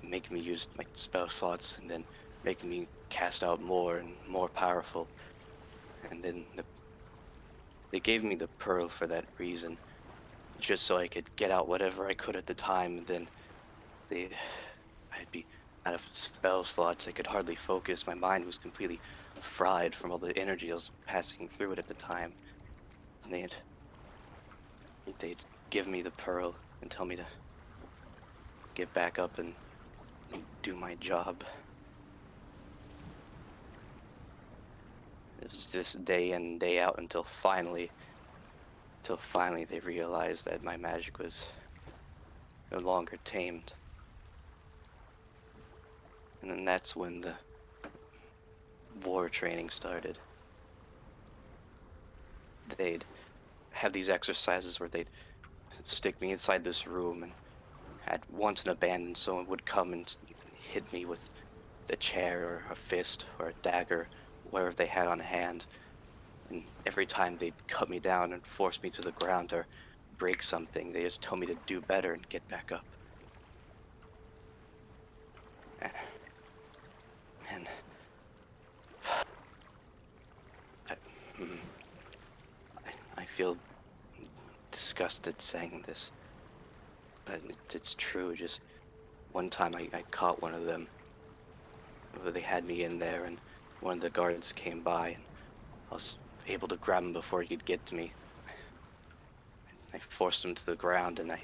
making me use my spell slots, and then making me cast out more and more powerful. And then they gave me the pearl for that reason, just so I could get out whatever I could at the time. And then I'd be out of spell slots. I could hardly focus. My mind was completely fried from all the energy I was passing through it at the time. And they'd give me the pearl and tell me to get back up and do my job. It was just day in, day out until finally they realized that my magic was no longer tamed. And then that's when the war training started. They'd have these exercises where they'd stick me inside this room, and at once an abandoned someone would come and hit me with a chair or a fist or a dagger, whatever they had on hand. And every time they'd cut me down and force me to the ground or break something, they just told me to do better and get back up. And I feel disgusted saying this, but it's true. Just one time I caught one of them. They had me in there, and one of the guards came by, and I was able to grab him before he'd get to me. I forced him to the ground, and I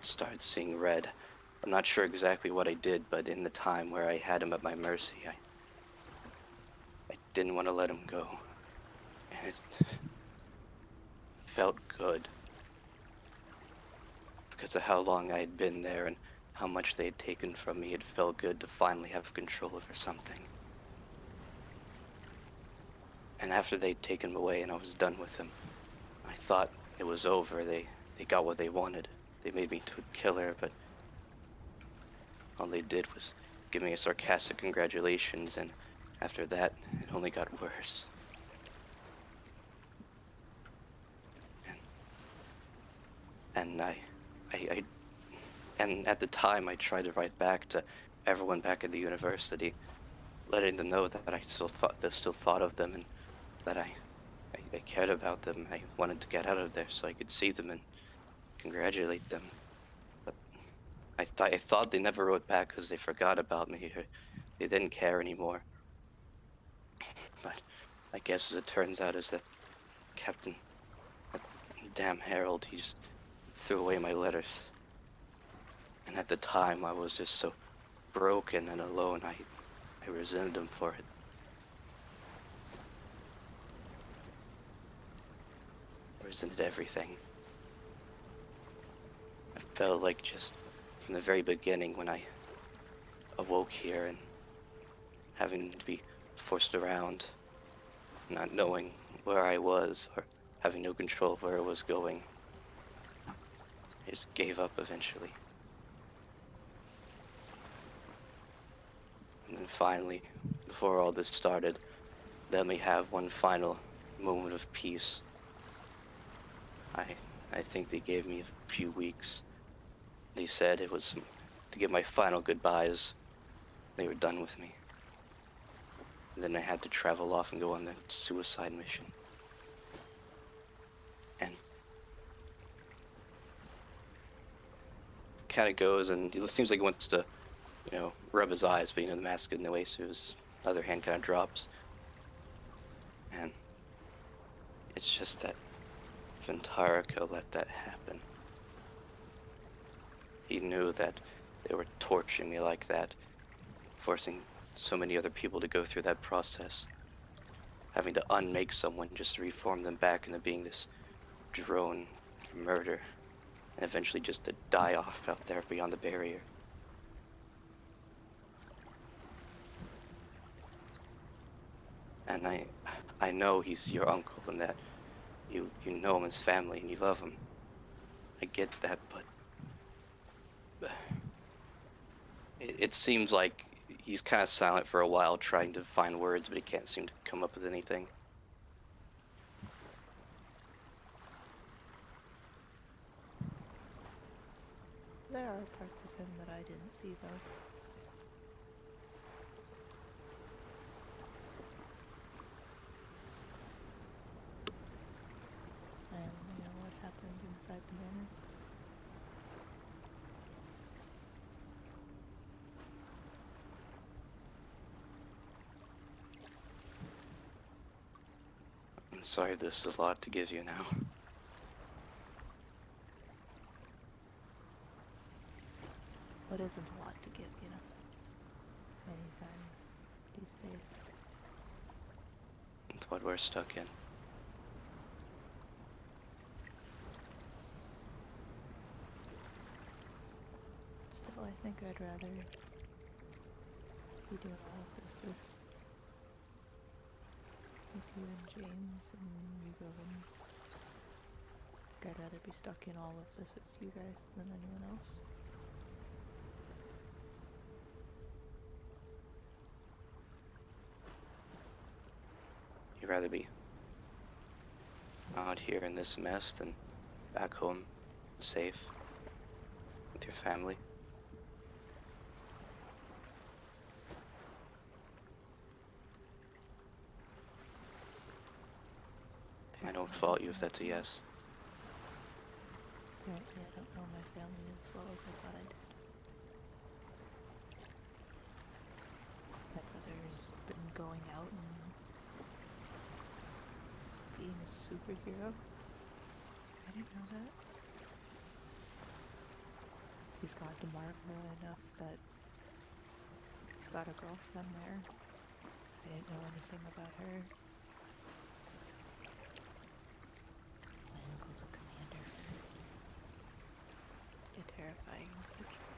started seeing red. I'm not sure exactly what I did, but in the time where I had him at my mercy, I didn't want to let him go. And it felt good. Because of how long I had been there and how much they had taken from me, it felt good to finally have control over something. And after they'd taken him away and I was done with him, I thought it was over. They got what they wanted. They made me into a killer, but all they did was give me a sarcastic congratulations, and after that, it only got worse. And and at the time, I tried to write back to everyone back at the university, letting them know that I still thought of them and that I cared about them. I wanted to get out of there so I could see them and congratulate them. But I thought they never wrote back because they forgot about me, or they didn't care anymore. But I guess as it turns out is that Captain, that damn Harold, he just threw away my letters. And at the time I was just so broken and alone, I resented him for it. I resented everything. I felt like just from the very beginning when I awoke here and having to be forced around, not knowing where I was or having no control of where I was going, I just gave up eventually. And then finally, before all this started, let me have one final moment of peace. I think they gave me a few weeks. They said it was to give my final goodbyes. They were done with me. And then I had to travel off and go on that suicide mission. And kind of goes, and it seems like he wants to, rub his eyes, but the mask in the way, so his other hand kind of drops. And it's just that Ventarica let that happen. He knew that they were torturing me like that, forcing so many other people to go through that process, having to unmake someone just to reform them back into being this drone for murder, and eventually just to die off out there beyond the barrier. And I know he's your uncle and that you know him as family and you love him. I get that, but it seems like he's kind of silent for a while, trying to find words, but he can't seem to come up with anything. There are parts of him that I didn't see, though. I only know what happened inside the manor. I'm sorry this is a lot to give you now. What isn't a lot to give, anytime these days. It's what we're stuck in. Still, I think I'd rather be doing all of this with you and James and Rigo, and I think I'd rather be stuck in all of this with you guys than anyone else. You'd rather be out here in this mess than back home, safe, with your family? I don't fault you if that's a yes. Apparently, I don't know my family as well as I thought I did. My brother's been going out and being a superhero. I didn't know that. He's gone to Marvel enough that he's got a girlfriend there. I didn't know anything about her. My uncle's a commander for a terrifying creature.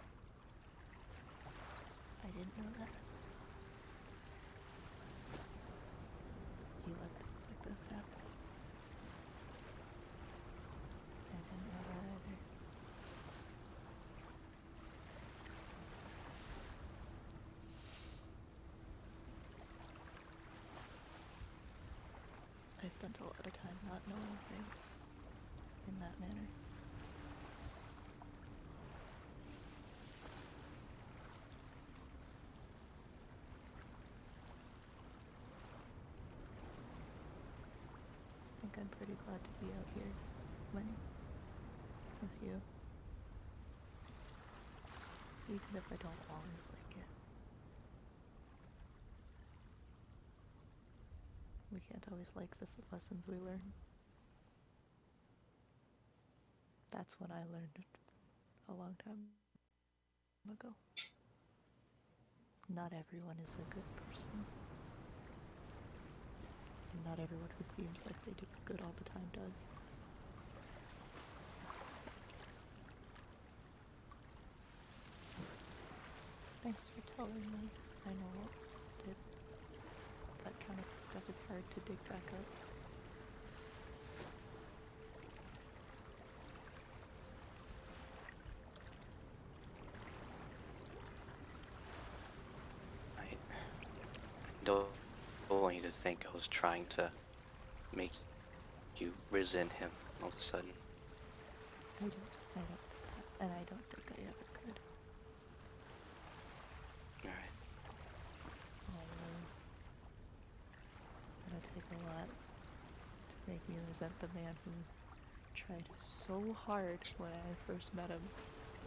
I didn't know that. He let things like this happen. I didn't know that either. I spent a lot of time not knowing things in that manner. I think I'm pretty glad to be out here, Lenny, with you. Even if I don't always like it. We can't always like the lessons we learn. That's what I learned a long time ago. Not everyone is a good person. And not everyone who seems like they do good all the time does. Thanks for telling me. I know that kind of stuff is hard to dig back up. I don't want you to think I was trying to make you resent him all of a sudden. I don't think that, and I don't think I ever could. Alright. It's gonna take a lot to make me resent the man who tried so hard when I first met him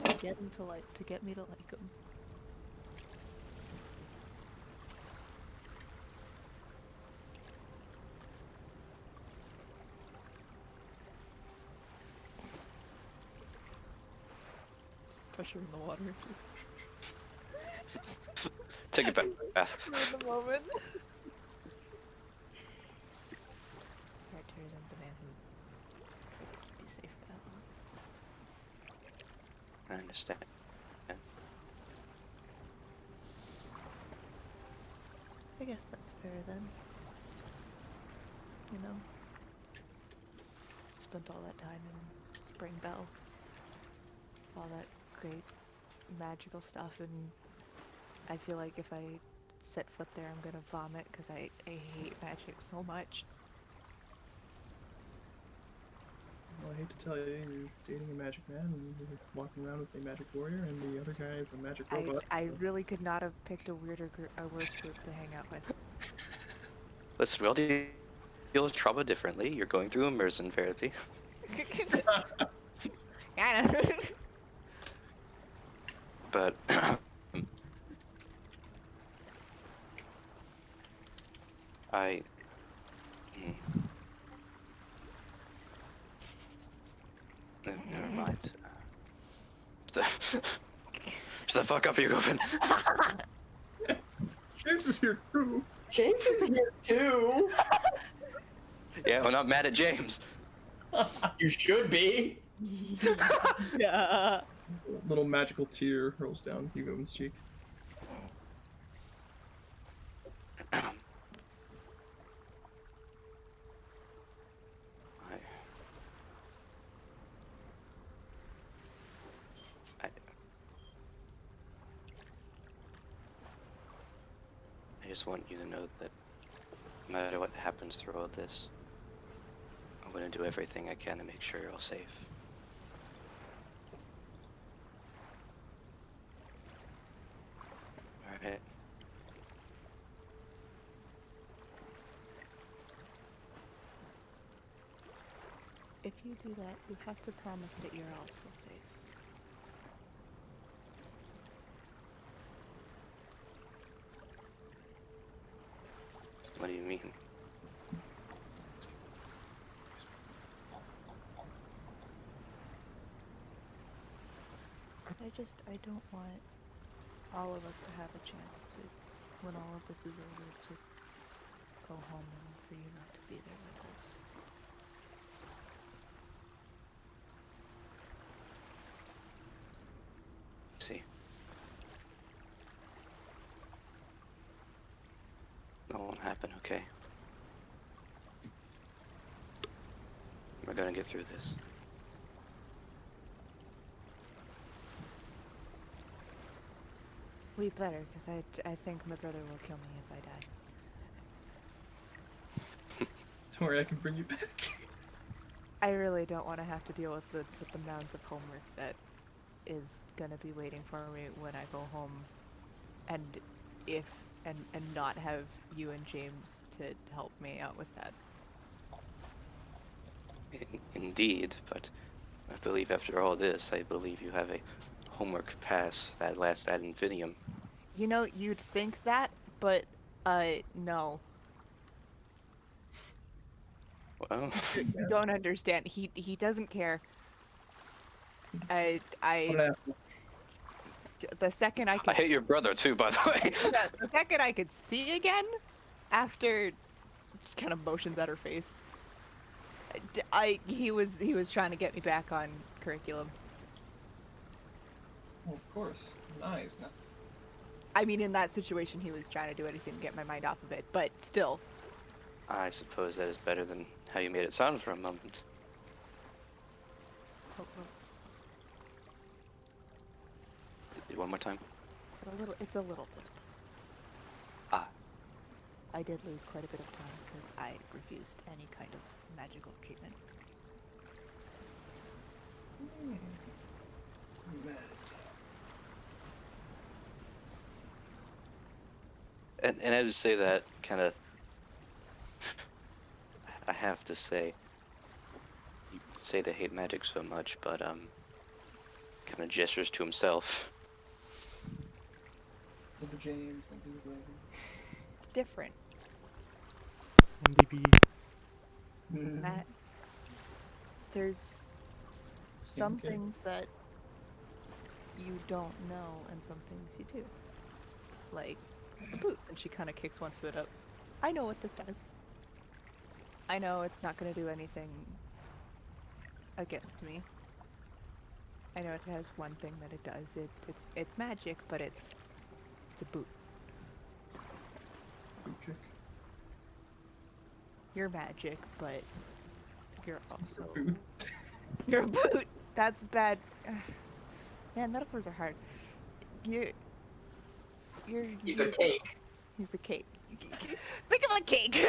To get him to like, to get me to like him. Push her in the water. Take a bath. For the moment. Smart turns on the man who tried to keep you safe for that long. I understand. I guess that's fair then. You know? Spent all that time in Springbell. All that great magical stuff, and I feel like if I set foot there I'm gonna vomit because I hate magic so much. Well, I hate to tell you, you're dating a magic man, and you're walking around with a magic warrior, and the other guy is a magic robot. I really could not have picked a weirder a worse group to hang out with. Listen, we all deal with trauma differently. You're going through immersion therapy. Kinda. But I never mind. Shut the fuck up, you Goffin. James is here too. James is here too. Yeah, we're not mad at James. You should be. Yeah. A little magical tear rolls down Hugo's cheek. I just want you to know that no matter what happens through all this, I'm going to do everything I can to make sure you're all safe. Alright? If you do that, you have to promise that you're also safe. What do you mean? I don't want all of us to have a chance to, when all of this is over, to go home and for you not to be there with us. See? That won't happen, okay? We're gonna get through this. We better, because I think my brother will kill me if I die. Don't worry, I can bring you back. I really don't want to have to deal with the mounds of homework that is gonna be waiting for me when I go home, and not have you and James to help me out with that. Indeed, but I believe after all this, I believe you have a homework pass that lasts ad infinitum. You know, you'd think that, but no. Well, You don't understand. He doesn't care. The second I I could hate your brother too, by the way. the second I could see again, after kind of motions at her face, he was trying to get me back on curriculum. Well, of course. Nice. Now, I mean, in that situation, he was trying to do anything to get my mind off of it, but still. I suppose that is better than how you made it sound for a moment. One more time. It's a little bit. Ah. I did lose quite a bit of time because I refused any kind of magical treatment. And as you say that, kind of, I have to say, you say they hate magic so much, but kind of gestures to himself. Uncle James, Uncle Dragon. It's different. NDP. Matt, there's some Okay. things that you don't know and some things you do. Like the boots, and she kind of kicks one foot up. I know what this does. I know it's not going to do anything against me. I know it has one thing that it does. It's magic, but it's a boot. Boot chick. You're magic, but you're also Boot. you're a boot. That's bad. Man, metaphors are hard. You're He's a cake. He's a cake. Think of a cake.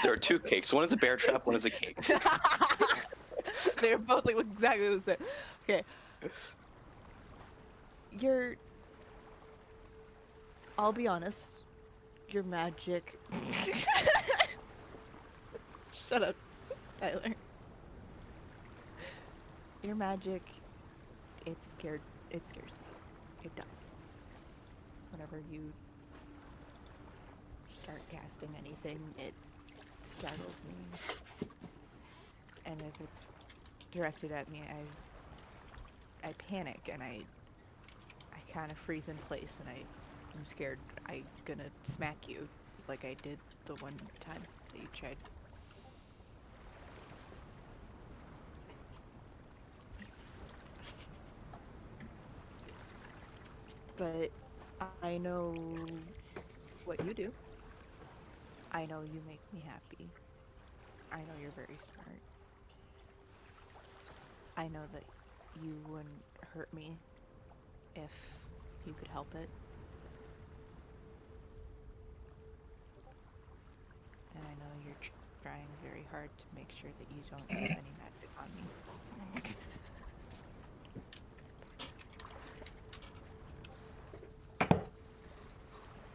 There are two cakes. One is a bear trap, one is a cake. They're both like look exactly the same. Okay. I'll be honest. Your magic. Shut up, Tyler. Your magic. It scares me. It does. Whenever you start casting anything, it startles me. And if it's directed at me, I panic and I kind of freeze in place and I'm scared I'm gonna smack you like I did the one time that you tried. But I know what you do. I know you make me happy. I know you're very smart. I know that you wouldn't hurt me if you could help it. And I know you're trying very hard to make sure that you don't use any magic on me.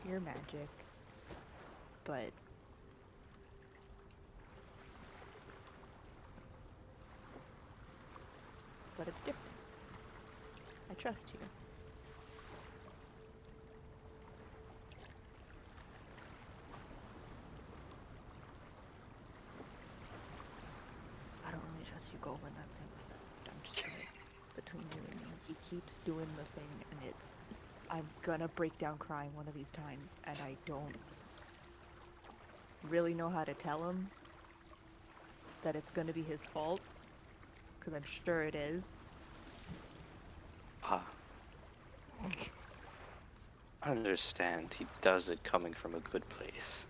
You're magic, but it's different. I trust you. I don't really trust you, Goldman. That's it. I'm just saying. Between you and me, he keeps doing the thing, and I'm gonna break down crying one of these times, and I don't really know how to tell him that it's gonna be his fault, because I'm sure it is. I understand. He does it coming from a good place.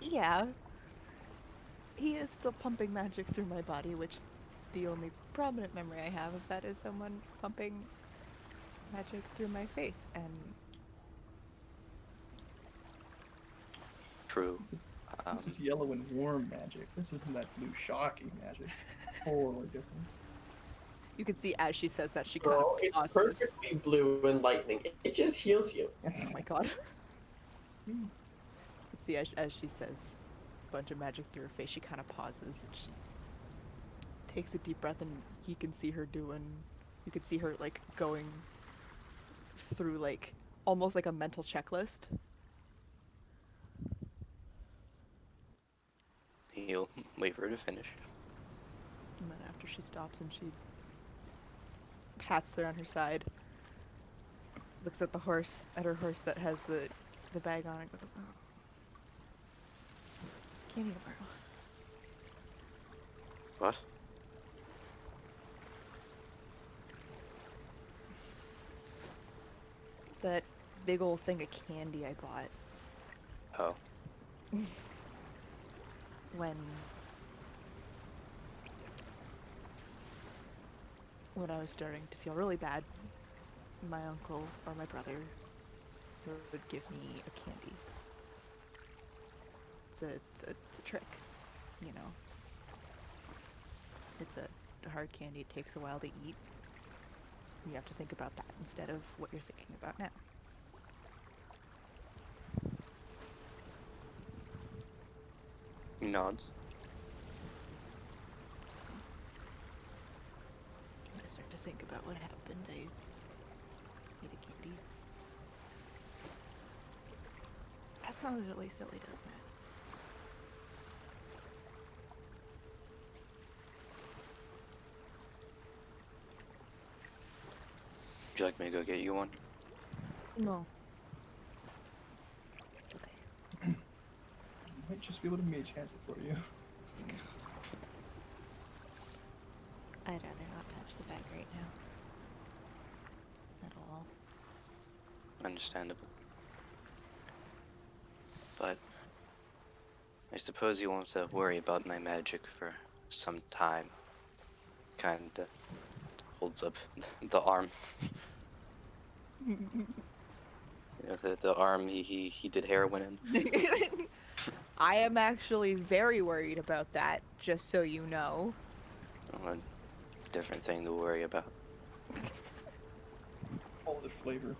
Yeah. He is still pumping magic through my body, which the only prominent memory I have of that is someone pumping magic through my face, and True. This is yellow and warm magic. This isn't that blue shocky magic. Totally different. you can see as she says that she kind Bro, of it's pauses. perfectly blue and lightning. It just heals you. Oh my god. See, as she says a bunch of magic through her face, she kind of pauses and she takes a deep breath, and you can see her like going through like almost like a mental checklist. He'll wait for her to finish. And then after she stops and she pats her on her side, looks at her horse that has the bag on it, goes, oh. Can't eat tomorrow. What? That big old thing of candy I bought Oh. when I was starting to feel really bad, my uncle or my brother would give me a candy. It's a trick, you know. It's a hard candy. It takes a while to eat. You have to think about that instead of what you're thinking about now. He nods. happened. I need a candy. That sounds really silly, doesn't it? Would you like me to go get you one? No. It's okay. Might just be able to mage hand it for you. I'd rather not touch the bag right now. At all. Understandable. But I suppose you won't have to worry about my magic for some time. Kinda holds up the arm. The arm he did heroin in. I am actually very worried about that, just so you know. Well, a different thing to worry about. All the flavor.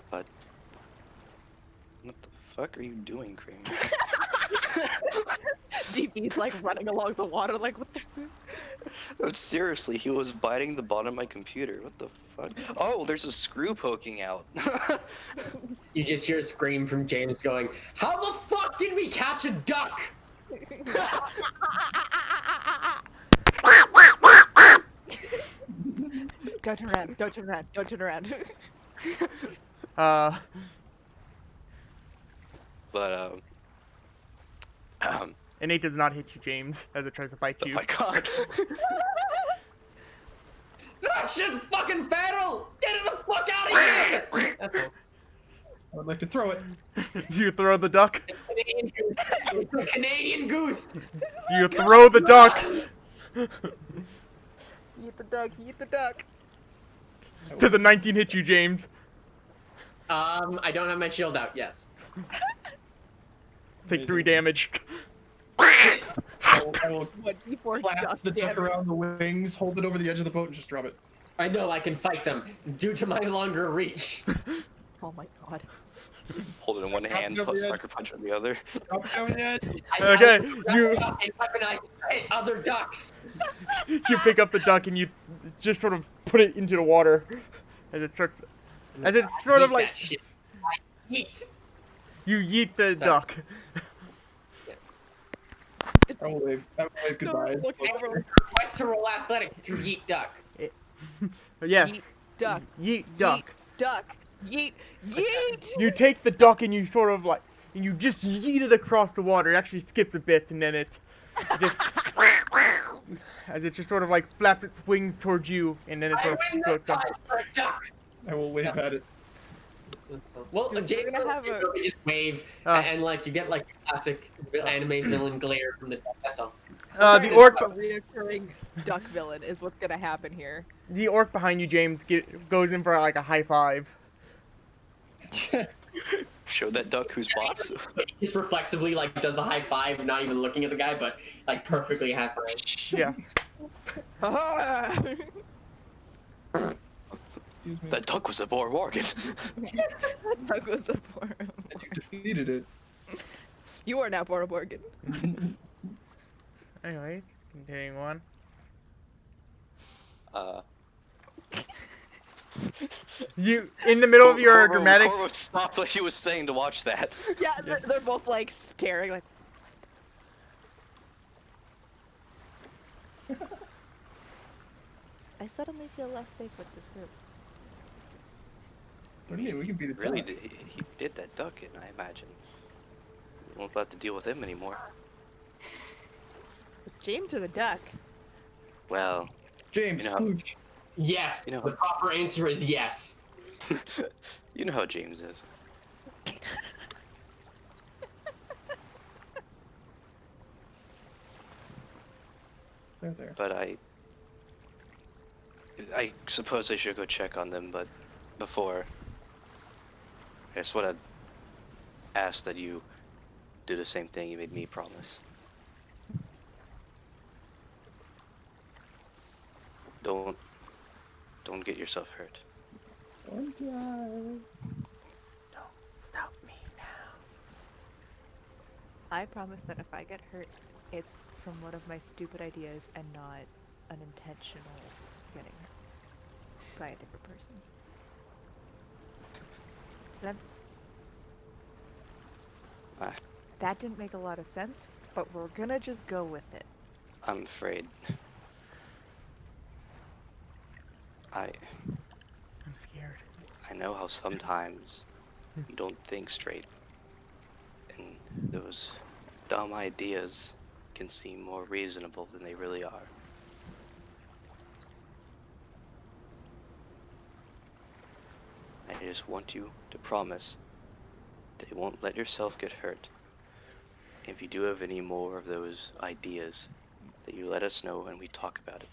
But what the fuck are you doing, Kramer? DB's like running along the water, like, what the No, seriously, he was biting the bottom of my computer. What the fuck? Oh, there's a screw poking out. You just hear a scream from James going, "How the fuck did we catch a duck?" Don't turn around, don't turn around, don't turn around. Uh, But an 8 does not hit you, James, as it tries to bite oh you. my god. That's just fucking fatal! Get it the fuck out of here! That's all. I would like to throw it. Do you throw the duck? Canadian goose. It's a Canadian goose. Do you throw the duck? Eat the duck, eat the duck. Does a 19 hit you, James? I don't have my shield out. Yes. Take 3 damage. I will What D4 clap duck the duck damage? around the wings, hold it over the edge of the boat, and just drop it. I know I can fight them due to my longer reach. Oh my god. Hold it in one hand, over plus the edge. sucker punch on the other. Drop it over the edge. Okay, you- And weaponize hit other ducks. You pick up the duck and you just sort of put it into the water. As it starts... As it's sort of Yeet like... that shit. I yeet. You yeet the Sorry. duck. I will wave goodbye. Look over. Western athletic. You yeet duck. Yes. Yeet duck. Yeet duck. Yeet duck. Yeet. Yeet! You take the duck and you sort of like... And you just yeet it across the water. It actually skips a bit and then it just... as it just sort of like flaps its wings towards you and then it I sort of win this floats up. time for a duck. I will wave at it. Well, Dude, James we're gonna have a- will just wave, and like you get like classic anime villain glare from the duck. That's all. The orc... A reoccurring duck villain is what's gonna happen here. The orc behind you, James, goes in for like a high five. Show that duck who's boss. Just reflexively like does the high five, not even looking at the guy, but like perfectly high five. Yeah. Excuse me. That duck was a Boar Morgan. Duck was a poor. You defeated it. You are now Bora Morgan. Anyway, continuing on. You, in the middle of your dramatic... Corvo stopped like he was saying to watch that. Yeah, they're both like staring like. I suddenly feel less safe with this group. What do you mean? We can beat it. Really, down. he did that duck in, I imagine. We won't have to deal with him anymore. With James or the duck? Well, James, You know- Scrooge. Yes. You know- The proper answer is yes. you know how James is. There. But I suppose I should go check on them, but before, I just want to ask that you do the same thing you made me promise. Don't get yourself hurt. Don't die. Stop me I promise that if I get hurt, it's from one of my stupid ideas and not an intentional getting hurt by a different person. So that didn't make a lot of sense, but we're gonna just go with it. I'm afraid. I'm scared. I know how sometimes you don't think straight, and those dumb ideas can seem more reasonable than they really are. I just want you to promise that you won't let yourself get hurt. If you do have any more of those ideas, that you let us know and we talk about it.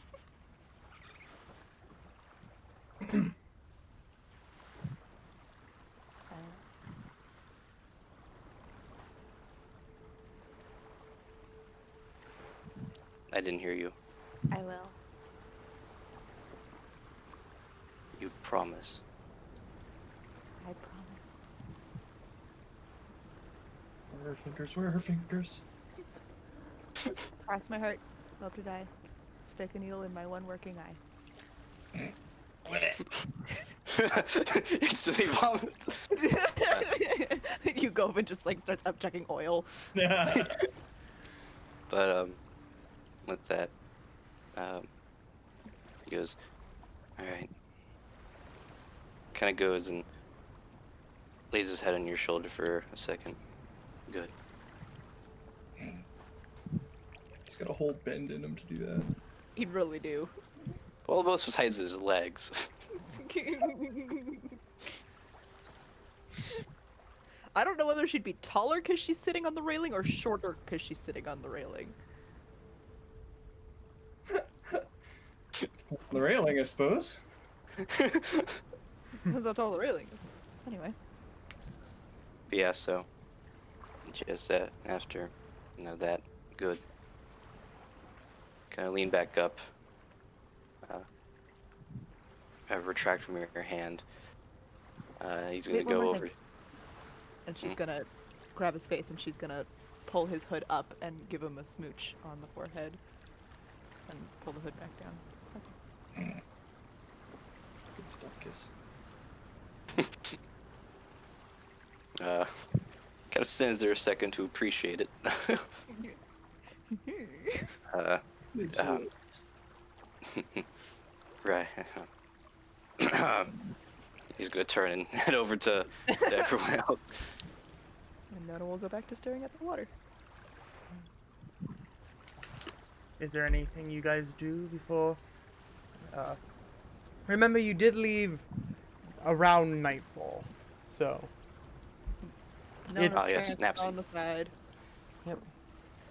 I didn't hear you. I will. You promise. I promise. Where are her fingers? Where are her fingers? Cross my heart. Hope to die. Stick a needle in my one working eye. Instantly vomit. You go and just like starts upchucking oil. But with that, he goes, all right. Kind of goes and lays his head on your shoulder for a second. Good. He's got a whole bend in him to do that. He'd really do. Well, most besides his legs. I don't know whether she'd be taller because she's sitting on the railing or shorter because she's sitting on the railing. The railing, I suppose. That's how tall the railing is. Anyway. But yeah, so just that after, that, good. Kind of lean back up. Retract from your hand. He's gonna Wait, one go more over. thing. And she's gonna grab his face and she's gonna pull his hood up and give him a smooch on the forehead. And pull the hood back down. Good stuff, kiss. Kind of stands there a second to appreciate it. Right. He's gonna turn and head over to everyone else. And Nona will go back to staring at the water. Is there anything you guys do before? Remember, you did leave around nightfall, so. Nona's Oh, yes, parents Napsy. on the side.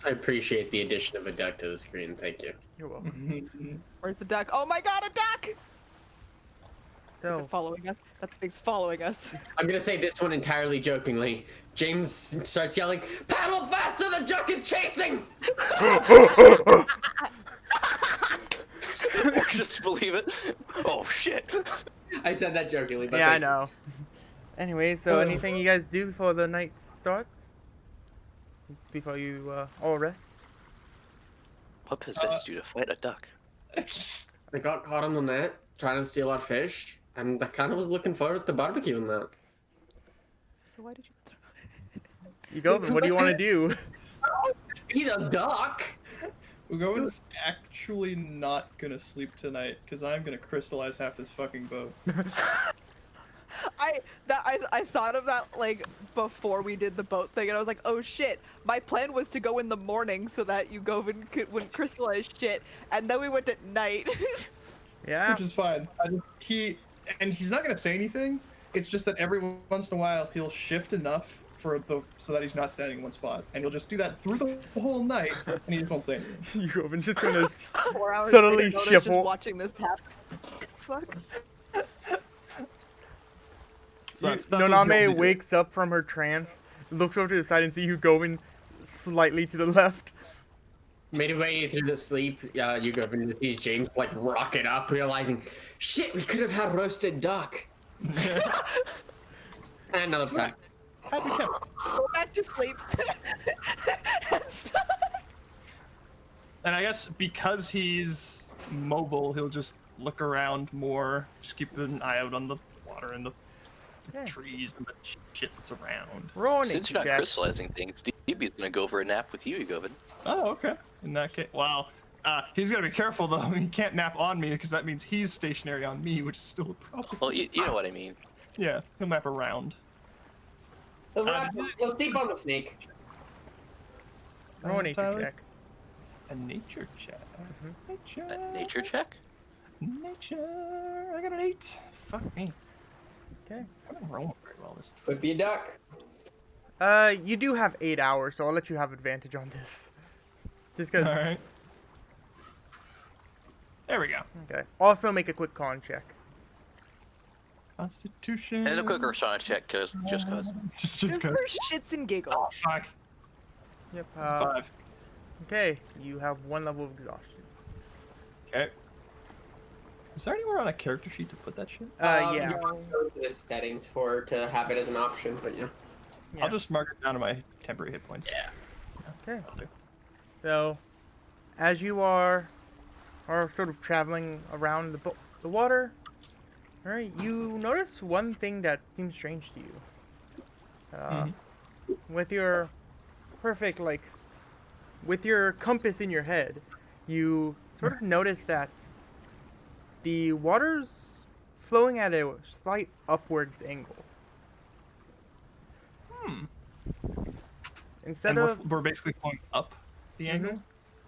I appreciate the addition of a duck to the screen. Thank you. You're welcome. Where's the duck? Oh my god, a duck! Is So, it following us? That thing's following us. I'm gonna say this one entirely jokingly. James starts yelling, "Paddle faster! The duck is chasing!" Just believe it. Oh shit. I said that jokingly, but yeah, I thank you. know. Anyway, so anything you guys do before the night starts? Before you all rest? What possessed you to fight a duck? I got caught on the net trying to steal our fish, and I kind of was looking forward to barbecuing that. So why did you You go, what do you want to do? Eat a duck! Ugo actually not gonna sleep tonight because I'm gonna crystallize half this fucking boat. I thought of that like before we did the boat thing, and I was like, oh shit, my plan was to go in the morning so that you go and wouldn't crystallize shit, and then we went at night. Yeah. Which is fine. He's not gonna say anything. It's just that every once in a while he'll shift enough so that he's not standing in one spot, and he'll just do that through the whole night, and he just won't say anything. You go and just gonna 4 hours Suddenly later, Nona's shuffle. just watching this happen. Fuck. So that's what he'll be Noname doing. wakes up from her trance, looks over to the side and sees you going slightly to the left. Midway through the sleep, you go and sees James like rocket up, realizing, shit, we could have had roasted duck. And another fact. Happy camp. Go back to sleep. And I guess because he's mobile, he'll just look around more. Just keep an eye out on the water and the Yeah. trees and the shit that's around. Roll an Since nature you're not check. crystallizing things, DB's gonna go for a nap with you, Govin. Oh, okay. In that case, wow. He's gotta be careful though. He can't nap on me because that means he's stationary on me, which is still a problem. Well, you know what I mean. Yeah, he'll nap around. Let's sleep on the snake. Roll a nature Tyler? check. A nature check. Nature. A nature check? Nature. I got an 8. Fuck me. Okay. I haven't rolled very well this. Could be a duck. You do have 8 hours, so I'll let you have advantage on this. Just because. All right. There we go. Okay. Also, make a quick con check. Constitution. And a quick Rashana check, just cause. Just Just go. for shits and giggles. Oh, fuck. Yep. That's a 5. Okay. You have 1 level of exhaustion. Okay. Is there anywhere on a character sheet to put that shit? Yeah. You have to go to the settings to have it as an option, but yeah. Yeah. I'll just mark it down to my temporary hit points. Yeah. Okay. I'll do. So, as you are sort of traveling around the water, all right, you notice one thing that seems strange to you. With your perfect, like, with your compass in your head, you sort of notice that the water's flowing at a slight upwards angle. Instead And of we're basically going up the angle.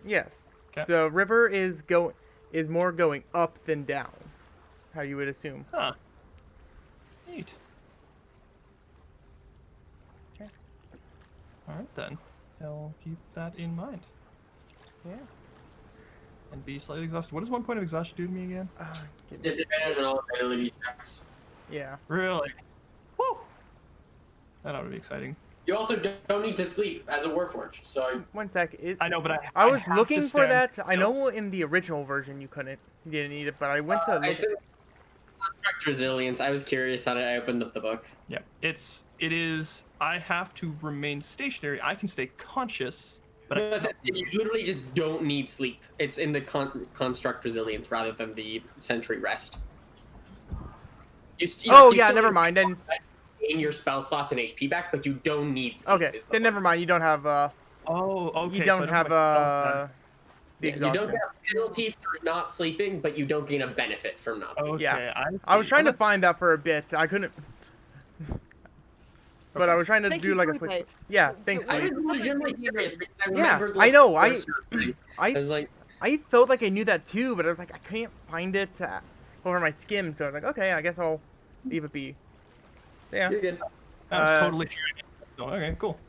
yes, 'Kay. the river is more going up than down. How you would assume. Huh. Neat. Okay. All right then. I'll keep that in mind Yeah. and be slightly exhausted. What does 1 point of exhaustion do to me again? Disadvantage on all ability checks. Yeah. Really? Woo! That ought to be exciting. You also don't need to sleep as a Warforged, so 1 sec. I know, but I was have looking to for stand that. I still. know in the original version you didn't need it, but I went to look. it's in Construct Resilience. I was curious how I opened up the book. Yeah, it is. I have to remain stationary. I can stay conscious, but I That's it. You literally just don't need sleep. It's in the Construct Resilience rather than the Sentry Rest. You Oh you yeah, still never can mind. Then gain your spell slots and HP back, but you don't need sleep. okay, is the then point. never mind. You don't have Oh, okay. you so I don't have my spell then. the Yeah, you don't exhaustion. get a penalty for not sleeping, but you don't gain a benefit from not sleeping. Okay, Yeah. I I was see. trying to Well, find that for a bit. I couldn't. But I was trying to Thank do you, like a Felipe. quick. Yeah, thanks. I I Felipe. was legitimately curious because I Yeah, remembered. I know, I- I I was like, I felt like I knew that too, but I was like, I can't find it over my skim, so I was like, okay, I guess I'll leave it be. Yeah. you're good. I was uh, totally sure. So, okay, cool.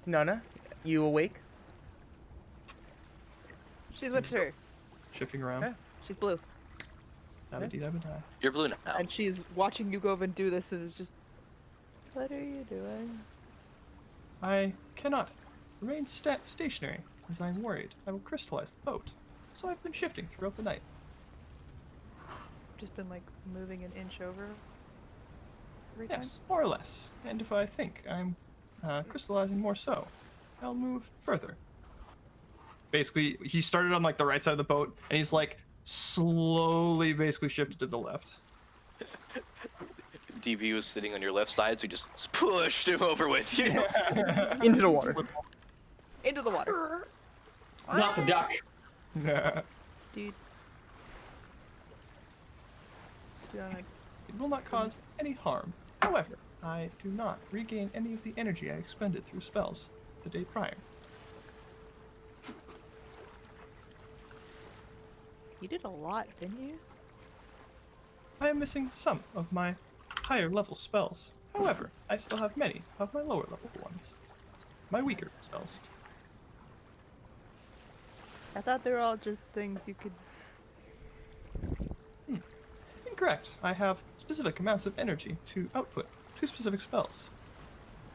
Nana, you awake? She's mature. Shifting around. Yeah. She's blue. Da-ba-dee-da-ba-da. You're blue now. And she's watching you go over and do this and is just, what are you doing? I cannot remain stationary as I'm worried I will crystallize the boat. So I've been shifting throughout the night. Just been like moving an inch over every time? Yes, more or less. And if I think I'm crystallizing more so, I'll move further. Basically, he started on like the right side of the boat, and he's like slowly basically shifted to the left. DB was sitting on your left side, so you just pushed him over with you. Into the water. Into the water. Not the duck. Dude. Like, It will not cause any harm. However, I do not regain any of the energy I expended through spells the day prior. you did a lot, didn't you? I am missing some of my higher level spells. However, I still have many of my lower level ones. My weaker spells. I thought they were all just things you could. Incorrect. I have specific amounts of energy to output to specific spells.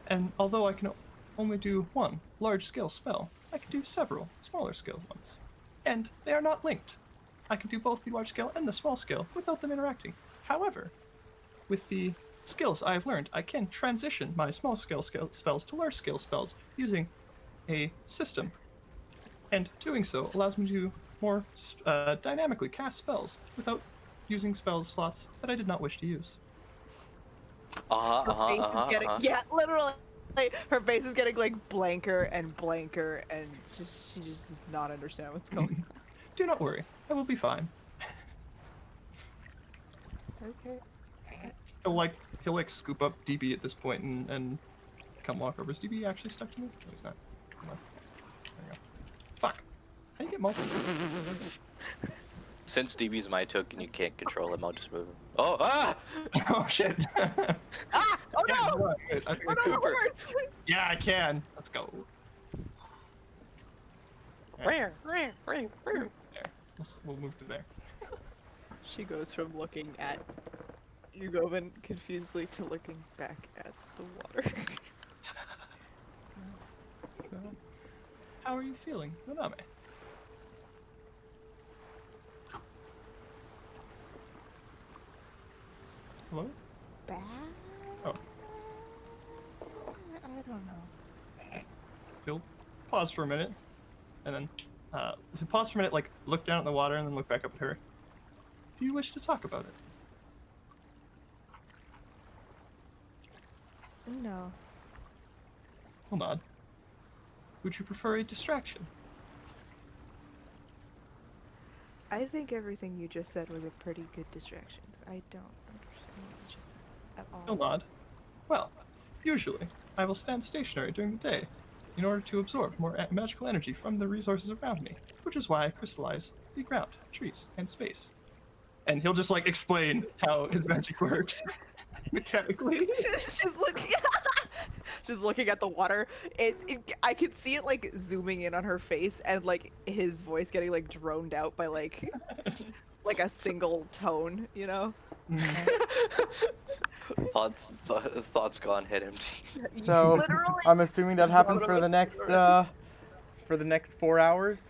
And although I can only do one large-scale spell, I can do several smaller-scale ones. And they are not linked. I can do both the large-scale and the small-scale without them interacting. However, with the skills I have learned, I can transition my small scale spells to large scale spells using a system. And doing so allows me to more dynamically cast spells without using spell slots that I did not wish to use. Her face is getting yeah, literally. Like, her face is getting like blanker and blanker, and she just does not understand what's going on. Do not worry, I will be fine. Okay. He'll like scoop up DB at this point and come walk over. Is DB actually stuck to me? No, he's not. Come on. There we go. Fuck. How do you get multiple? Since DB's my token, you can't control him. I'll just move him. Oh, ah! Oh shit. Ah! Oh Yeah, no! hold on, wait, I think Oh I no, can- it hurts! Yeah, I can. Let's go. Rare. There. We'll move to there. She goes from looking at Yugovin confusedly to looking back at the water. So, how are you feeling, Naname? Hello? Bad? Oh. I don't know. He'll pause for a minute, and then he'll pause for a minute, like look down at the water, and then look back up at her. Do you wish to talk about it? No. Hold on. Would you prefer a distraction? I think everything you just said was a pretty good distraction. I don't understand what you just said at all. He'll nod. Well, usually I will stand stationary during the day in order to absorb more magical energy from the resources around me, which is why I crystallize the ground, trees, and space. And he'll just like explain how his magic works mechanically. she's looking. She's looking at the water. I can see it like zooming in on her face, and like his voice getting like droned out by like a single tone, you know. Thoughts gone head empty. So Literally. I'm assuming that happens for the next 4 hours.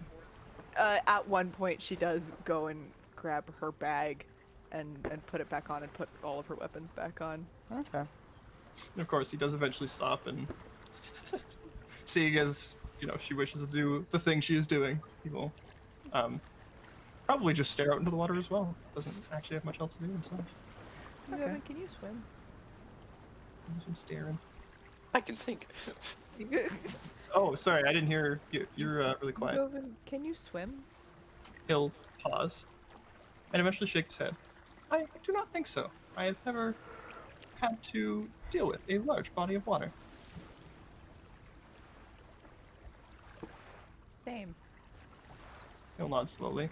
At one point, she does go and grab her bag, and put it back on, and put all of her weapons back on. Okay. And of course, he does eventually stop, and seeing as she wishes to do the thing she is doing, he will probably just stare out into the water as well. Doesn't actually have much else to do himself. Yugovin, can you swim? Some staring. I can sink. Oh, sorry, I didn't hear you. You're really quiet. Yugovin, can you swim? He'll pause and eventually shake his head. I do not think so. I have never had to deal with a large body of water. Same. He'll nod slowly.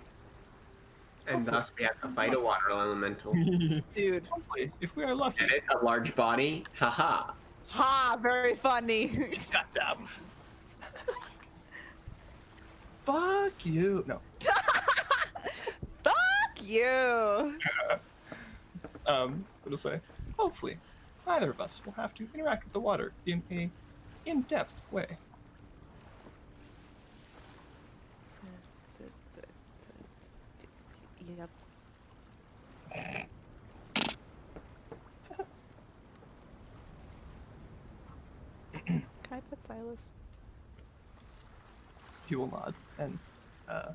And thus we have to fight a water elemental. Dude. Hopefully, if we are lucky. Get it? A large body? Haha. Ha! Very funny. Shut up. Fuck you. No. Fuck you. It'll say, hopefully, neither of us will have to interact with the water in a in-depth way. Yep. Can I put Silas? He will nod and I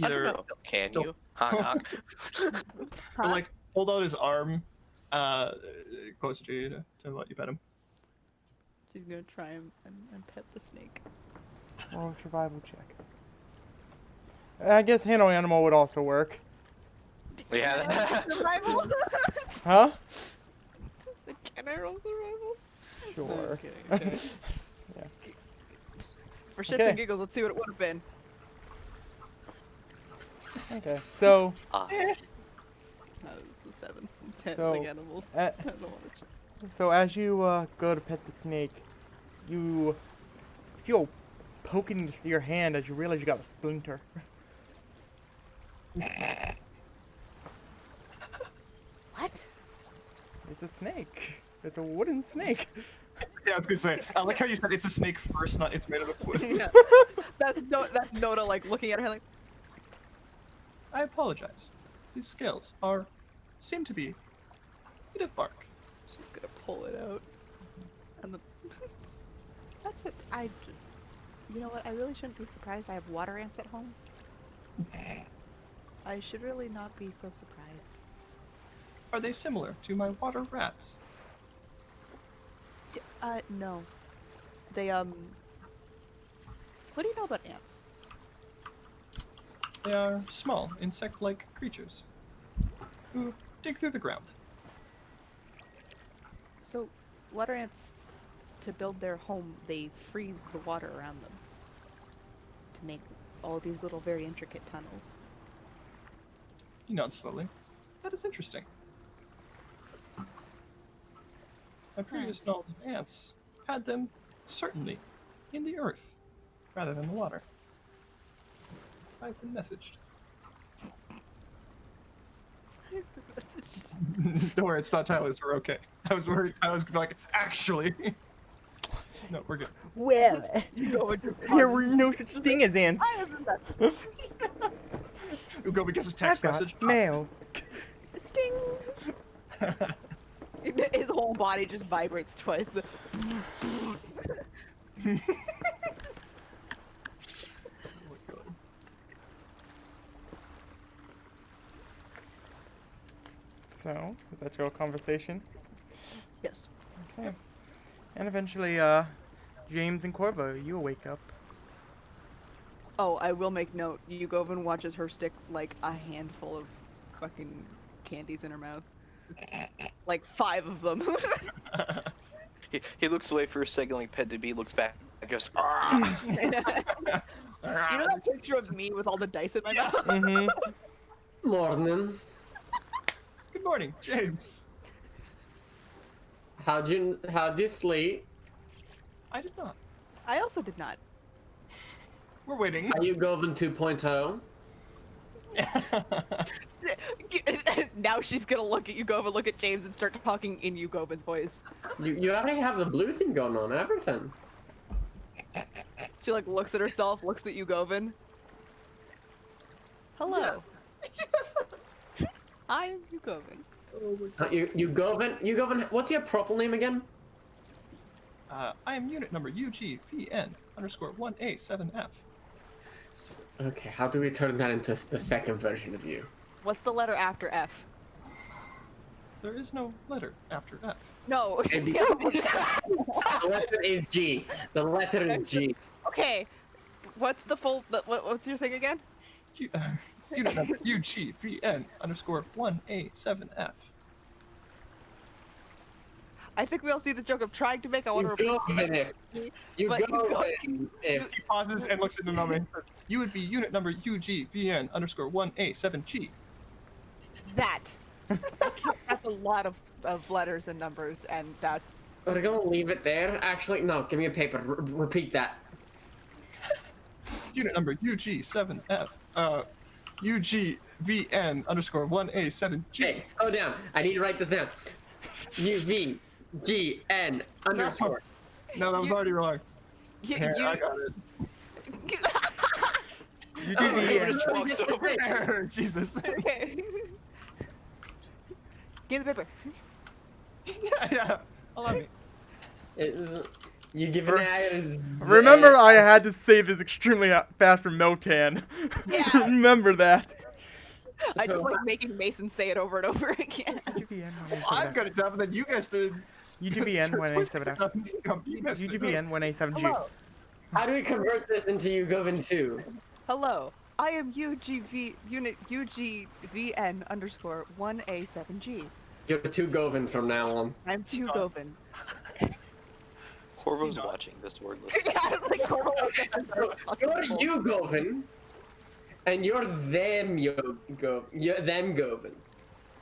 either don't know. Can don't- you? Honk, honk. he'll, like hold out his arm closer to you to let you pet him. She's gonna try and pet the snake. Well, survival check. I guess handling animal would also work. Yeah. Survival? Huh? Can I roll survival? Sure. Okay. Yeah. For shits Okay. and giggles, let's see what it would have been. Okay. So, Ah, That was the 7. So, Handling animals. uh, I don't wanna check. so as you go to pet the snake, you feel poking your hand as you realize you got a splinter. What? It's a snake. It's a wooden snake. Yeah, I was gonna say. I like how you said it's a snake first, not it's made out of wood. Yeah. That's Noda like looking at her like, I apologize. These scales seem to be made of bark. pull it out. And the that's it. You know what? I really shouldn't be surprised. I have water ants at home. I should really not be so surprised. Are they similar to my water rats? No. They What do you know about ants? They are small, insect-like creatures who dig through the ground. So, water ants, to build their home, they freeze the water around them to make all these little very intricate tunnels. You nod slowly. That is interesting. My previous knowledge of ants had them certainly in the earth rather than the water. I've been messaged. Don't worry, it's not Tyler's. We're okay. I was worried. I was like, actually. No, we're good. Well, You go into there were no such thing as ants. I haven't that. Ugobi gets his I've text got message. mail. Ding! His whole body just vibrates twice. So, is that your conversation? Yes. Okay. And eventually, James and Corvo, you wake up. Oh, I will make note. Yugovin watches her stick like a handful of fucking candies in her mouth. Like 5 of them. He looks away for a second, like Ped to be, looks back, and goes, "Ah!" You know that picture of me with all the dice in my mouth? Mm-hmm. Morning. Good morning, James. How'd you sleep? I did not. I also did not. We're waiting. Are you Govan 2.0? Now she's gonna look at Yugovin, look at James, and start talking in Yugovin's voice. You already have the blue thing going on, everything. She like looks at herself, looks at Yugovin. Hello. I am Yugovin. You Govan, what's your proper name again? I am unit number UGVN_1A7F. Okay, how do we turn that into the second version of you? What's the letter after F? There is no letter after F. No. The letter is G. The letter is G. Okay. What's the full? What's your thing again? Unit number UGVN_1A7F. I think we all see the joke of trying to make a You water. Govan if. You But you Govan if. He pauses and looks at the number. You would be unit number UGVN_1A7G. That. That's a lot of letters and numbers, and that's. We're gonna leave it there. Actually, no. Give me a paper. Repeat that. Unit number UG7F. UGVN_1A7G. Hey, slow down. I need to write this down. UVGN underscore. No, that was already wrong. Here, You, I got it. You Oh, do the He end. just walks over. There, Jesus. okay. Give the paper. yeah. Allow me. You give an hours. Remember, I had to say this extremely fast for Meltan. Yeah. Remember that. I just like making Mason say it over and over again. UGVN I've got it down, but then you guys did. UGVN 1A7F. UGVN 1A7G. Hello. How do we convert this into Ugovan 2? Hello. I am UGVN_1A7G. You're 2 Govan from now on. I'm 2 Govin. Corvo's watching this wordless. Yeah, I'm like, You're you Govan, and you're them You're them Govan.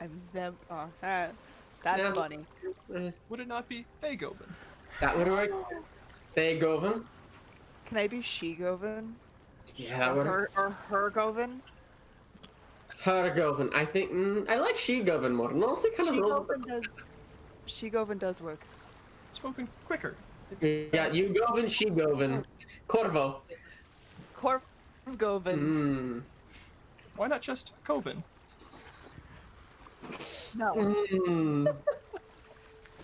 I'm them. Oh, that's Now, funny. Would it not be Beethoven? That would work. They Govan. Can I be she Govin? Yeah, that would work. Or her Govin? Her Govan. I think I like she Govan more. And also kind of She rolls. Govin does. She Govin does work. Spoken quicker. Yeah, you Govan, she Govan. Corvo. Corp Govin. Mmm. Why not just Coven? No. Mmm.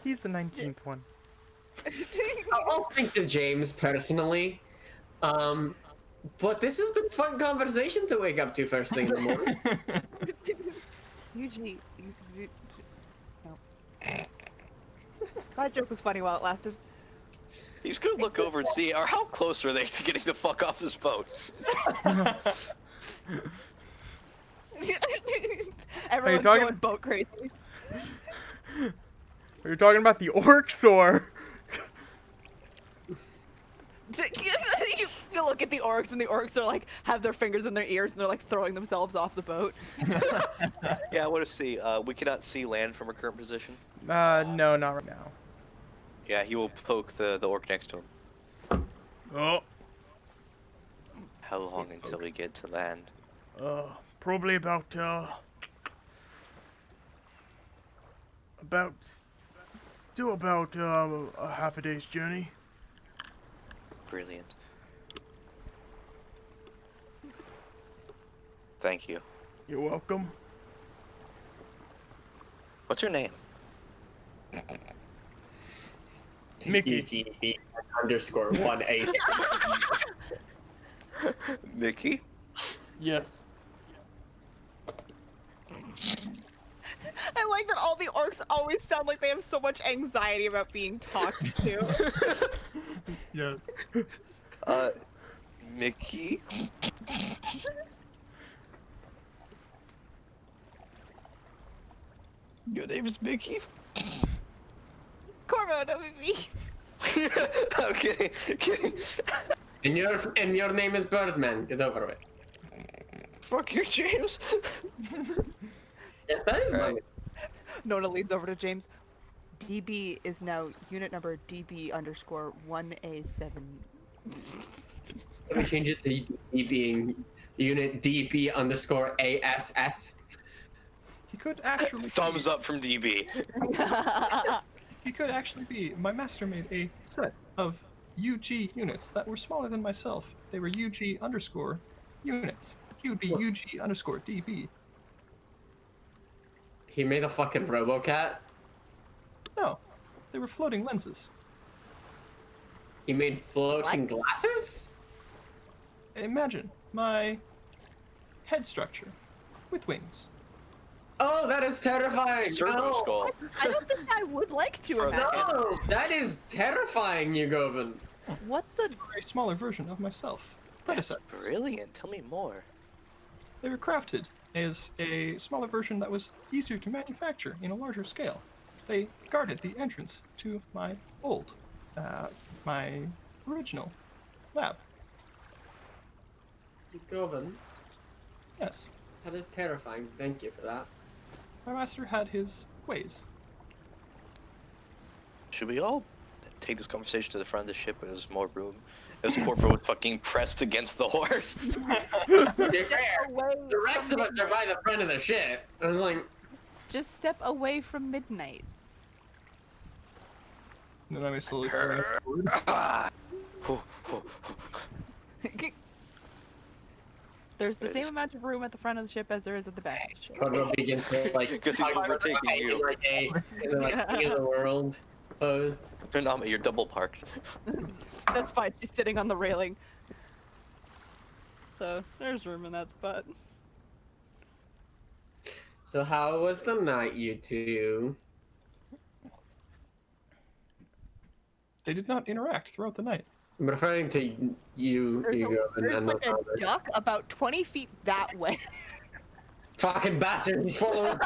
He's the 19th one. I'll speak to James personally. But this has been fun conversation to wake up to first thing in the morning. Usually, no. That joke was funny while it lasted. He's gonna look over and see, or how close are they to getting the fuck off this boat? Everyone's talking- going boat crazy. Are you talking about the orcs or? You look at the orcs, and the orcs are like have their fingers in their ears, and they're like throwing themselves off the boat. Yeah, I want to see. We cannot see land from our current position. No, not right now. Yeah, he will poke the orc next to him. Oh. How long until we get to land? Probably about still about a half a day's journey. Brilliant. Thank you. You're welcome. What's your name? Mickey. UGB_18. Mickey? Yes. I like that all the orcs always sound like they have so much anxiety about being talked to. Yes. Mickey? Your name is Mickey? Corvo, don't be me. Okay, okay. And your name is Birdman. Get over it. Fuck you, James. Yes, that is Right. mine. Nona leans over to James. DB is now unit number DB_1A7. Let me change it to D being unit DB_ASS. He could actually. Thumbs up from DB. He could actually be. My master made a set of UG units that were smaller than myself. They were UG_units. He would be UG_DB. He made a fucking RoboCat. No, they were floating lenses. He made floating glasses? Imagine my head structure with wings. Oh, that is terrifying. Servo No. skull. I don't think I would like to For imagine. No, that is terrifying, Yugovan. What the? A smaller version of myself. That's brilliant. Tell me more. They were crafted as a smaller version that was easier to manufacture in a larger scale. They guarded the entrance to my my original lab. Yugovan, Yes, that is terrifying. Thank you for that. my master had his ways. Should we all take this conversation to the front of the ship where there's more room? As Corvo was fucking pressed against the horse. To be fair, Away the rest from of us are by midnight. the front of the ship. I was like, Just step away from midnight. And then I was slowly There's the same amount of room at the front of the ship as there is at the back of the ship. Corvo begins to like, Because he's overtaking you. in like king of the world pose. No, you're double parked. That's fine. She's sitting on the railing. So there's room in that spot. So how was the night, you two? They did not interact throughout the night. I'm referring to you, There's, Yugovan, and like the a duck about 20 feet that way. fucking bastard. He's following.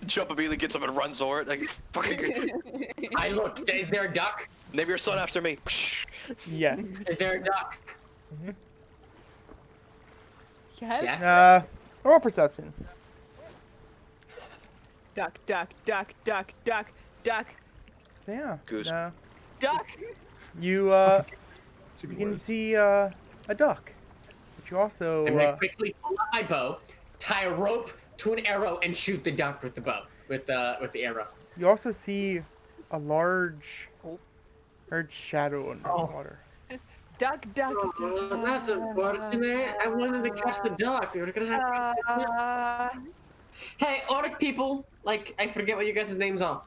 Jump immediately gets up and runs over it. Like, fucking. I look. Is there a duck? Name your son after me. Yes. Is there a duck? Yes? Yes. Roll perception. Duck, duck, duck, duck, duck, duck, So yeah. Goose. duck. You It's you even can worse. see a duck. But you also I'm gonna quickly pull out my bow, tie a rope to an arrow, and shoot the duck with the bow, with the arrow. you also see a large shadow in the water. Duck, duck, Oh, that's unfortunate. I wanted to catch the duck. We were gonna have. duck. Hey, orc people! Like, I forget what you guys' names are.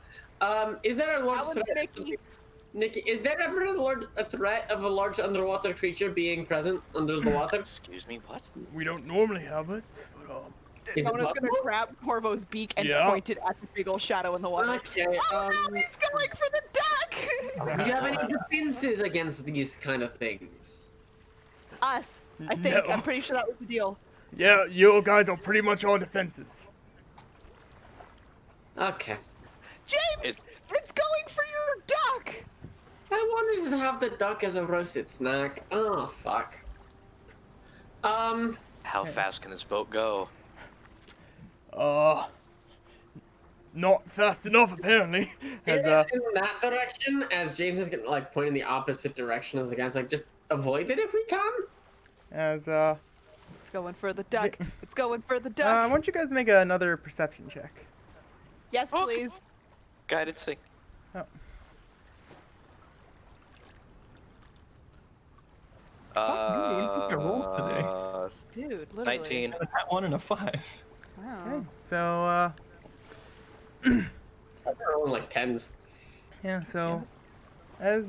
Is there a large That was threat? Mickey. Nikki, is there ever a threat of a large underwater creature being present under the water? Excuse me, what? We don't normally have it, but Is it Nona's gonna possible? grab Corvo's beak and Yeah. point it at the big old shadow in the water. Okay, Oh no, he's going for the duck! do you have any defenses against these kind of things? Us. I think. No. I'm pretty sure that was the deal. yeah, you guys are pretty much on defenses. Okay. James, Is- it's going for your duck. I wanted to have the duck as a roasted snack. Oh, fuck. How fast can this boat go? Not fast enough apparently. It As, is in that direction, as James is gonna, like, point in the opposite direction as the guy's like, just avoid it if we can. as It's going for the duck. It's going for the why duck. don't you guys make another perception check? Yes, please. Guided sync. Oh. Fuck me, what are my rolls today? Dude, literally. 19. I got 1 and a 5. Wow. Okay, so I'm rolling like 10s. yeah, so as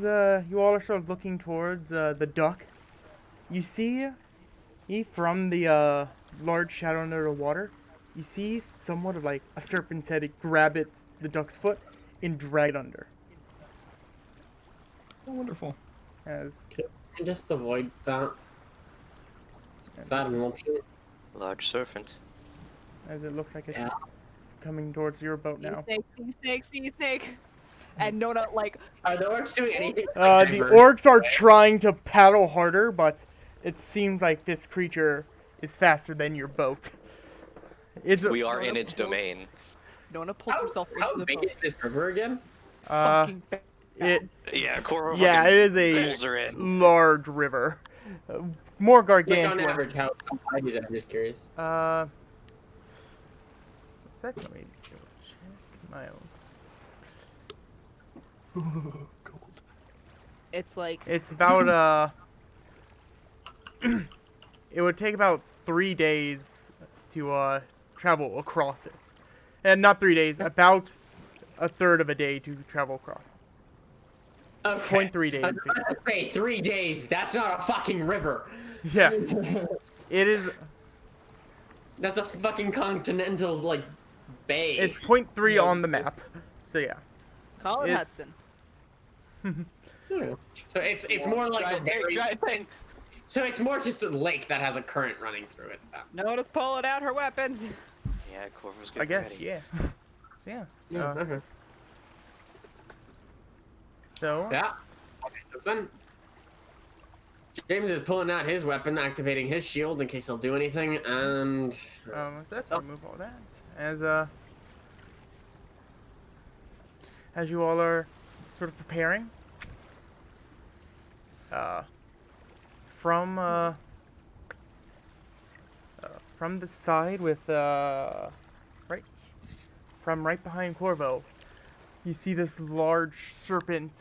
you all are sort of looking towards the duck, you see from the large shadow under the water, you see somewhat of like a serpent's head grab the duck's foot and drag it under. Oh, wonderful. As And just avoid that. Is that an option? Large serpent. it looks like it's Yeah. coming towards your boat See now. snake, see snake, see snake. And Nona, like, Are the orcs doing anything? to, The divert? orcs are trying to paddle harder, but it seems like this creature is faster than your boat. It's We are in its domain. Nona pulls How, herself how into the big boat. is this river again? Fucking fast. it Yeah, Corvo yeah, fucking it is pulls her a in. large river, more Like on gargantuan. average, how wide is it? I'm just curious. What's that? Let me check my own. Gold. It's like, It's about it would take about 3 days to travel across it, and not 3 days, about a third of a day to travel across. Okay. 0.3 days. I was about to say 3 days. That's not a fucking river. Yeah, it is. That's a fucking continental like bay. It's 0.3 on the map. So yeah. call it it- Hudson. Yeah. So it's more like a very, thing. so it's more just a lake that has a current running through it. Nona's pulling out her weapons. Yeah, Corvo's I getting guess, ready. yeah. Yeah. Yeah. Uh, Okay. so, Yeah. Okay, so then James is pulling out his weapon, activating his shield in case he'll do anything, and let's up? remove all that. As you all are sort of preparing, from the side with, right behind Corvo, you see this large serpent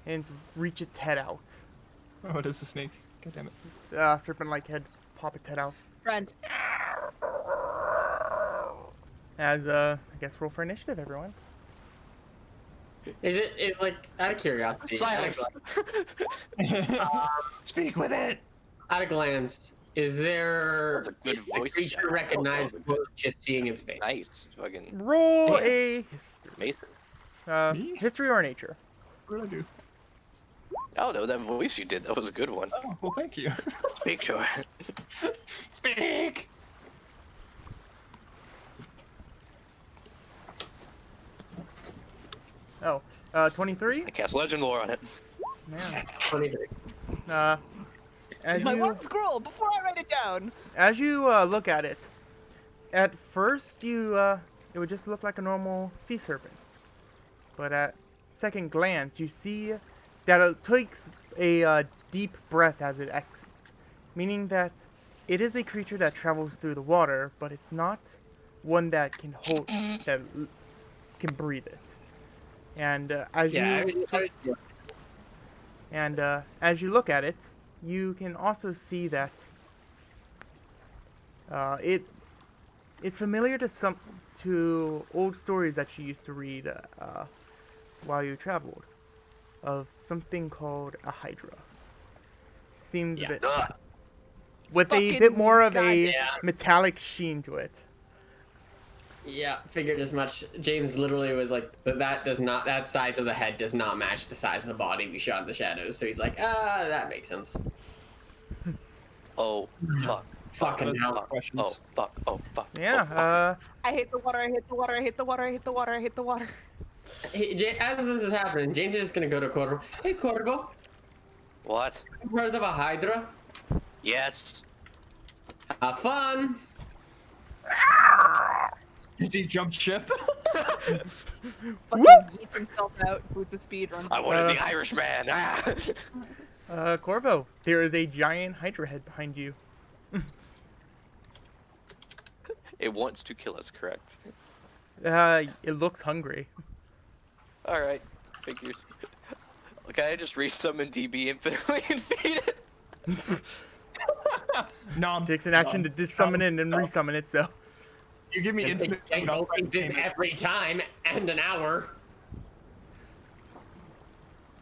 and reach its head out. Oh, it is a snake. God damn it. Serpent-like head pop its head out. Friend. As, I guess roll for initiative, everyone. is like out of curiosity. Silence. Speak with it! At a glance, is there That's a good is the voice creature chat. recognizable just seeing its face? Nice. Fucking Roll Damn. a Mason. Me? history or nature. What did I do? Oh no, that voice you did, that was a good one. Oh, well, thank you. Speak to her. Speak! Oh, 23? I cast legend lore on it. Man. 23. As My you, one scroll before I write it down. as you look at it, at first it would just look like a normal sea serpent. But at second glance, you see that it takes a deep breath as it exits, meaning that it is a creature that travels through the water, but it's not one that can can breathe it. And as as you look at it, you can also see that it's familiar to old stories that you used to read while you traveled of something called a hydra. Seemed Yeah. a bit Ugh. with a Fucking bit more of a goddamn. metallic sheen to it. Yeah, figured as much. James literally was like, that size of the head does not match the size of the body we shot in the shadows. So he's like, that makes sense. Oh, fuck. Fucking hell. Fuck. Oh, fuck. Oh, fuck. Yeah. Oh, fuck. I hate the water, I hate the water, I hate the water, I hate the water, I hate the water. Hey, as this is happening, James is gonna go to Corvo. Hey, Corvo, What? you heard of a Hydra? Yes. Have fun. Does he jump ship? Fucking eats himself out, boots at speed, runs. I wanted Uh, the Irishman. Ah. Corvo, there is a giant hydra head behind you. It wants to kill us, correct? It looks hungry. All right. Figures. Can I just resummon DB infinitely and feed it? No, Takes an action to dissummon it and then resummon it, so. You give me It infinite. takes it every time and an hour.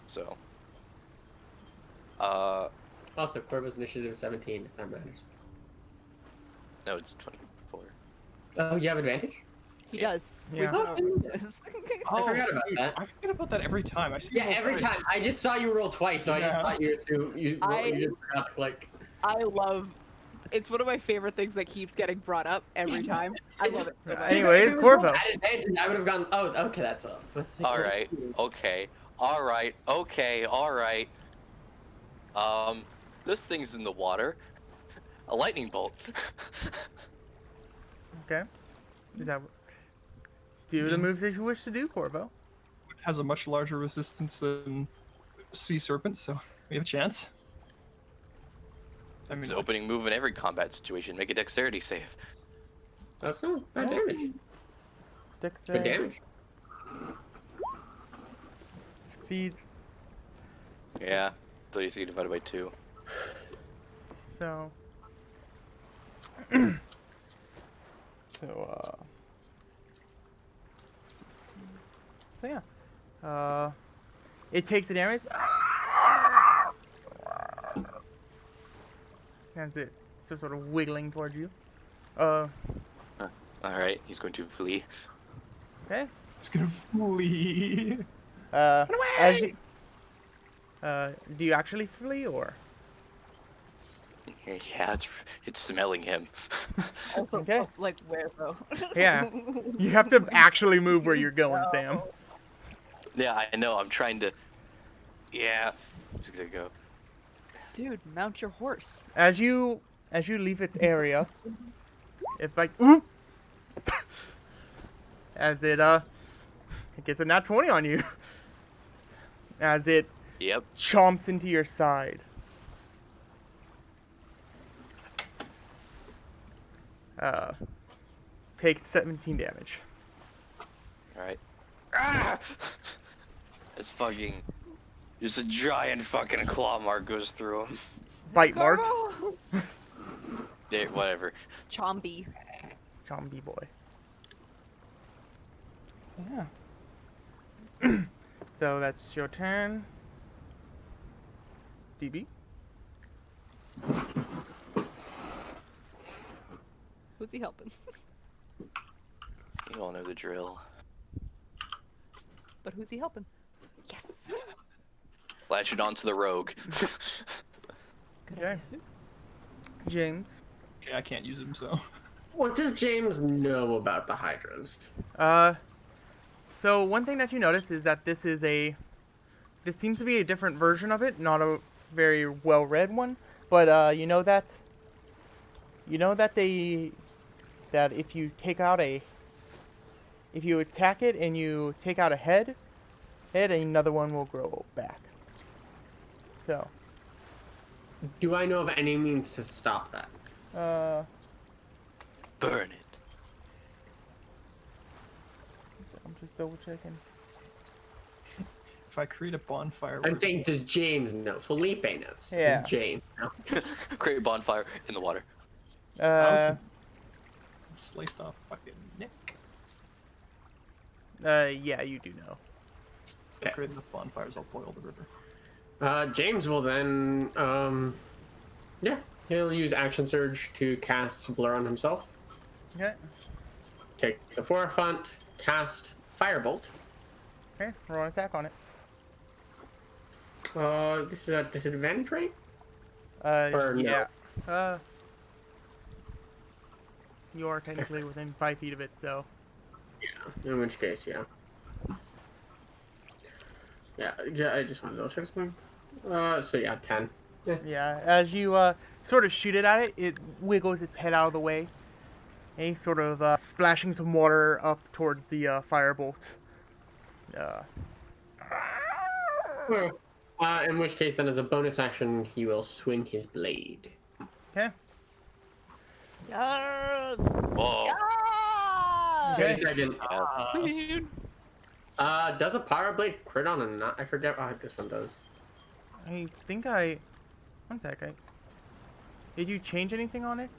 So. Also, Corvo's initiative is 17, if that matters. No, it's 24. Oh, you have advantage? He Yeah. does. Yeah. We've gone over this. I forgot about that. I forget about that every time. I see you Yeah, roll every twice. time. I just saw you roll twice, so I just Yeah. thought you just forgot to click. I love. It's one of my favorite things that keeps getting brought up every time. I love it. So much. Anyways, If it was rolled Corvo. at advantage, I would have gone. Oh, okay, that's well. All right. Okay. All right. Okay. All right. This thing's in the water. A lightning bolt. Okay. Is that do the moves that you wish to do, Corvo? It has a much larger resistance than sea serpent, so we have a chance. I It's mean, an opening move in every combat situation. Make a dexterity save. That's not bad damage. Good Dexterity damage. succeeds. Yeah. 33 divided by 2. So. So yeah. It takes the damage. And it's just sort of wiggling towards you. All right. He's going to flee. Okay. it's gonna flee. As you, do you actually flee or? Yeah, it's smelling him. Also, Okay. like where though? Yeah. You have to actually move where you're going, Sam. Yeah, I know. I'm trying to. Yeah. Just gonna go. Dude, mount your horse. As you leave its area, it's like oop, as it gets a nat 20 on you. As it Yep. chomps into your side. Takes 17 damage. All right. Ah! It's fucking. Just a giant fucking claw mark goes through him. Bite mark. Girl! Yeah, whatever. Chomby. Zombie boy. So yeah. So that's your turn. DB. Who's he helping? You all know the drill. But who's he helping? Yes. Latch it onto the rogue. Okay. James. Okay, I can't use him, so. What does James know about the Hydras? So one thing that you notice is that this seems to be a different version of it, not a very well-read one, but you know that if you attack it and you take out a head, another one will grow back. So, Do I know of any means to stop that? Burn it. I'm just double checking. If I create a bonfire. I'm saying, does James know? Felipe knows. Yeah. Does James know? Create a bonfire in the water. Sliced off fucking neck. Yeah, you do know. Okay. Create enough bonfires, I'll boil the river. James will then, yeah, he'll use Action Surge to cast Blur on himself. Okay. Take the forefront, cast Firebolt. Okay. Roll an attack on it. This is a disadvantage, right? Or no. Yeah. You are technically within 5 feet of it, so. Yeah, in which case, yeah. Yeah, I just wanted to double check something. So yeah, 10. Yeah. As you sort of shoot it at it, it wiggles its head out of the way. And he's sort of splashing some water up towards the firebolt. In which case, then as a bonus action, he will swing his blade. Okay. Yes! Whoa. Yes! Wait a second. Yeah. Does a power blade crit on a nut? I forget. Oh, this one does. I think one sec. Did you change anything on it?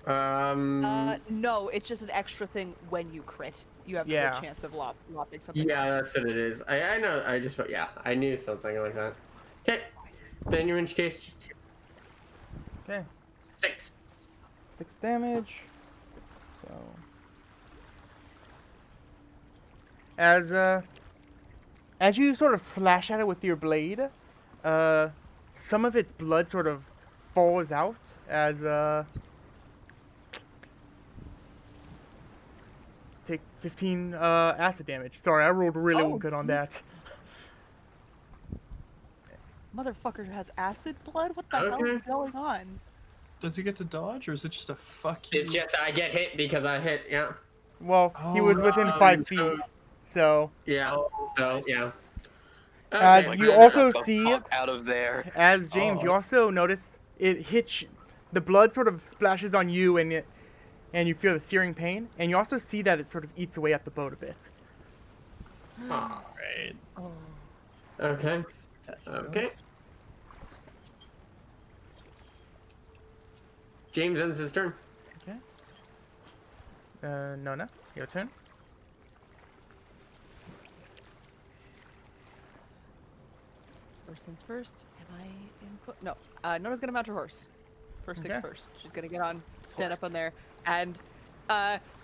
No, it's just an extra thing when you crit. You have Yeah. a chance of lopping something. Yeah, that's what it is. I know. Yeah, I knew something like that. Okay. Then in which case, just Okay. 6. 6 damage. So. As you sort of slash at it with your blade, some of its blood sort of falls out as take 15 acid damage. Sorry, I rolled really good on that. Motherfucker has acid blood? What the hell is going on? Does he get to dodge, or is it just a fuck you? It's just I get hit because I hit. Yeah. Well, he was within Oh, 5 feet, so- so Yeah. So yeah. you Man, also got the see- fuck out of there. as James, you also notice it hits. The blood sort of splashes on you, and you feel the searing pain. And you also see that it sort of eats away at the boat a bit. Right. Okay. Okay. James ends his turn. Okay. Nona, your turn. First things first. Am I in? No. Nona's gonna mount her horse. First things Okay. first. She's gonna get on, stand up on there, and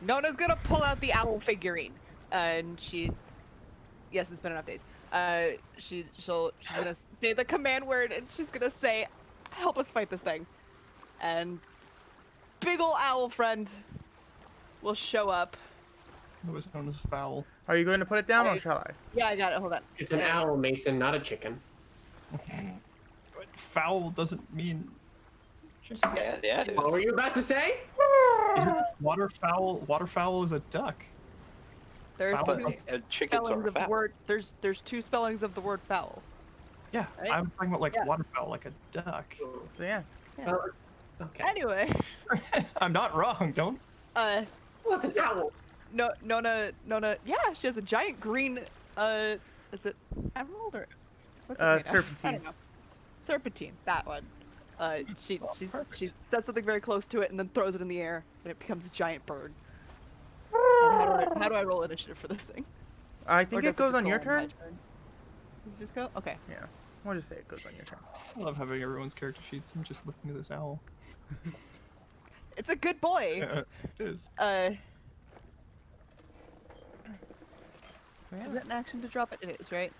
Nona's gonna pull out the owl figurine, and she. Yes, it's been enough days. She's gonna say the command word, and she's gonna say, "Help us fight this thing," and big ol' owl friend will show up. It was known as foul. Are you going to put it down, or shall I? Yeah, I got it. Hold on. It's an owl, Mason, not a chicken. But foul doesn't mean. Yeah, it is. What were you about to say? Is it waterfowl? Waterfowl is a duck. There's Fowl. two Chickens spellings are of the fat. word. There's two spellings of the word fowl. Yeah, Right? I'm talking about like Yeah. waterfowl, like a duck. So yeah. Okay. Anyway, I'm not wrong. Don't. What's an owl? Nona, yeah, she has a giant green, is it emerald or what's it made of? I serpentine. don't know. Serpentine, that one. She says something very close to it and then throws it in the air and it becomes a giant bird. And how do I roll initiative for this thing? I Or think does it goes just on your my turn. Does it just go? Okay. Yeah. We'll just say it goes on your turn. I love having everyone's character sheets. I'm just looking at this owl. It's a good boy. It is. Is it an action to drop it? It is, right?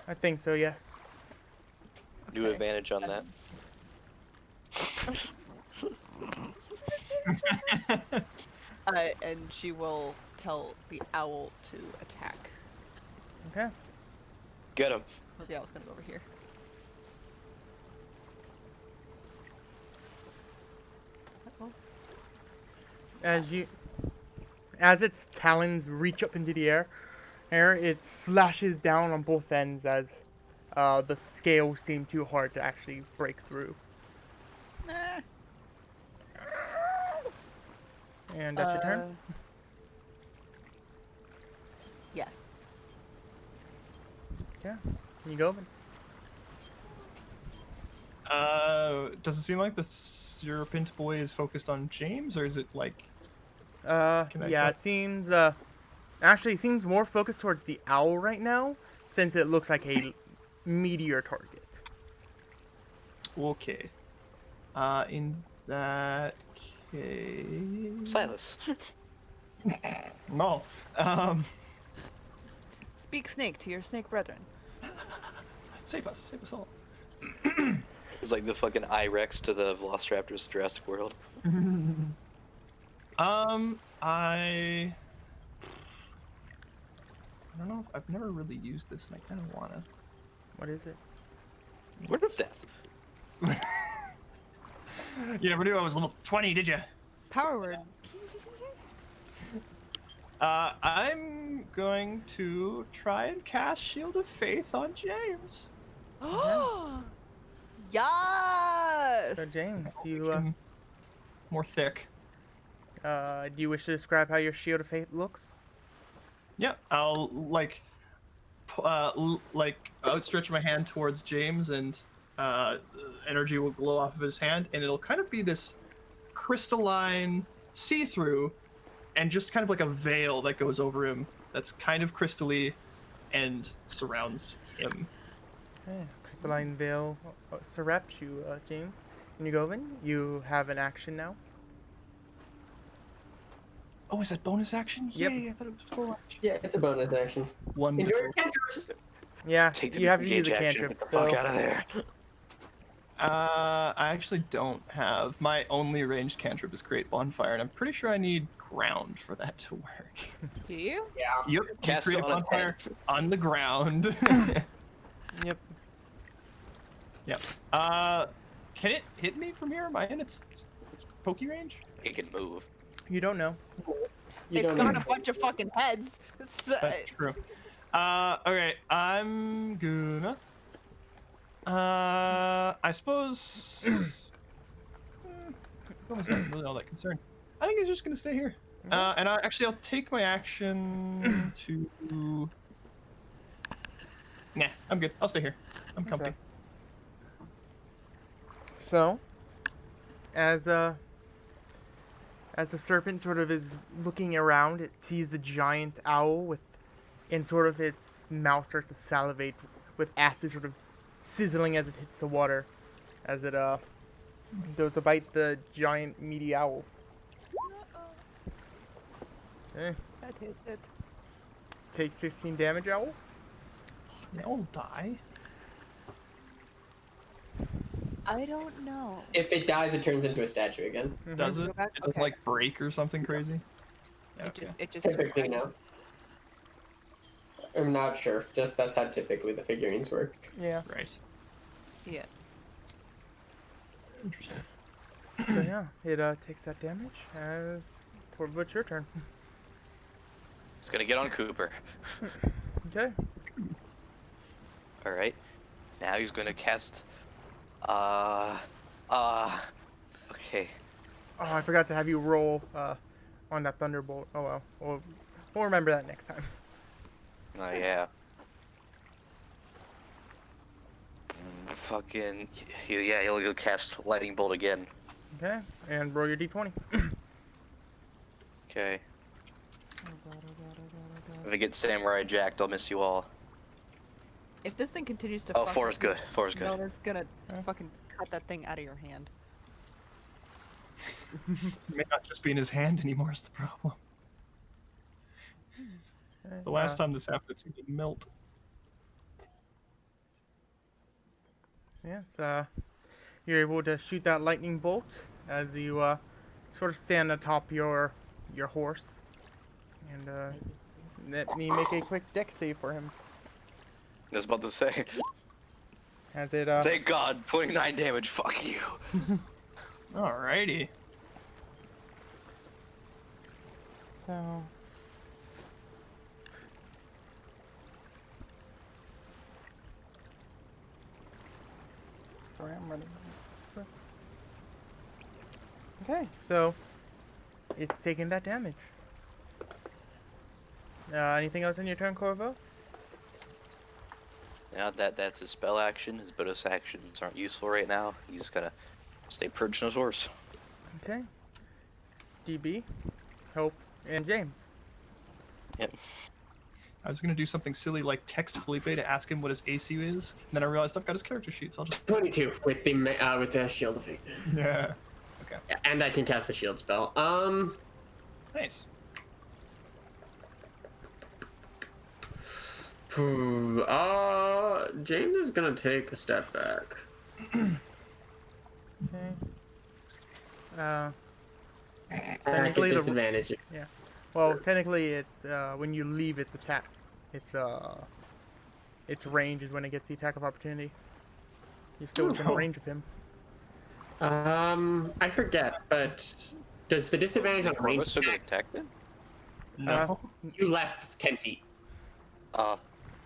I think so. Yes. Do advantage on that. And she will tell the owl to attack. Okay. Get him. Or the owl's gonna go over here. As its talons reach up into the air, it slashes down on both ends as the scales seem too hard to actually break through. Nah. And that's your turn. Yes. Yeah. You go. Does it seem like the serpent boy is focused on James, or is it like? Can I Yeah, tell? it seems actually it seems more focused towards the owl right now, since it looks like a meteor target. Okay. In that case. Silas. No. Speak snake to your snake brethren. Save us all. It's like the fucking I-Rex to the Velociraptors Jurassic World. I don't know if I've never really used this, and I kind of wanna. What is it? Word of death. You never knew I was level 20, did you? Power word. I'm going to try and cast Shield of Faith on James. Yes. So James, you Make him more thick. do you wish to describe how your shield of faith looks? Yeah, I'll like outstretch my hand towards James, and energy will glow off of his hand, and it'll kind of be this crystalline see-through, and just kind of like a veil that goes over him that's kind of crystally and surrounds him. Okay. Crystalline veil surrounds you, James. When you go in, you have an action now. Oh, is that bonus action? Yep. Yay, I thought it was full action. Yeah, it's a bonus action. Enjoy Wonderful. your cantrips. Yeah, Take the you have to use engage a action. cantrip. Get the fuck so- out of there. I actually don't have. My only ranged cantrip is Create Bonfire, and I'm pretty sure I need ground for that to work. Do you? Yeah. Yep. You Cast create it a on its bonfire head. on the ground. Yep. Yep. Can it hit me from here? Am I in its pokey range? It can move. You don't know. You It's don't got know. a bunch of fucking heads. That's true. Okay. I'm gonna. I suppose. Almost not really all that concerned. I think he's just gonna stay here. And I'll take my action to. Nah, I'm good. I'll stay here. I'm comfy. Okay. So, as the serpent sort of is looking around, it sees the giant owl with, in sort of its mouth starts to salivate with acid sort of sizzling as it hits the water, as it goes to bite the giant meaty owl. Okay. That hit it. Take 16 damage, owl. They'll die. I don't know. If it dies, it turns into a statue again. Does Go it? back? It doesn't Okay. like break or something crazy. Yeah, okay. It just Typically, no. I'm not sure. Just that's how typically the figurines work. Yeah. Right. Yeah. Interesting. So yeah, it takes that damage. As Torb, it's your turn. It's gonna get on Cooper. Okay. All right. Now he's gonna cast. Okay. Oh, I forgot to have you roll on that thunderbolt. Oh well. We'll remember that next time. Oh yeah. Fucking. Yeah, he'll go cast lightning bolt again. Okay. And roll your d20. Okay. If I get Samurai Jacked, I'll miss you all. If this thing continues to Oh, fuck 4 with is good. 4 is you, good. Melner's gonna fucking cut that thing out of your hand. It may not just be in his hand anymore is the problem. Okay, The last time this happened, it seemed to melt. Yes. You're able to shoot that lightning bolt as you sort of stand atop your horse, and let me make a quick dex save for him. I was about to say. As it Thank God, 29 damage. Fuck you. Alrighty. so. Sorry, I'm running. Okay, so it's taking that damage. Anything else on your turn, Corvo? Now that's his spell action. His bonus actions aren't useful right now. He's gotta stay perched on his horse. Okay. DB, Hope, and James. Yep. I was gonna do something silly like text Felipe to ask him what his AC is, and then I realized I've got his character sheet, so I'll just 22 with the shield effect. yeah. Yeah, and I can cast the shield spell. Nice. James is gonna take a step back. Okay. I get Technically, disadvantage. well, technically, it's when you leave its attack, its range is when it gets the attack of opportunity. You're still within Oh. range of him. I forget, but does the disadvantage on Am I range still gonna attacks? attack then? No. You left 10 feet.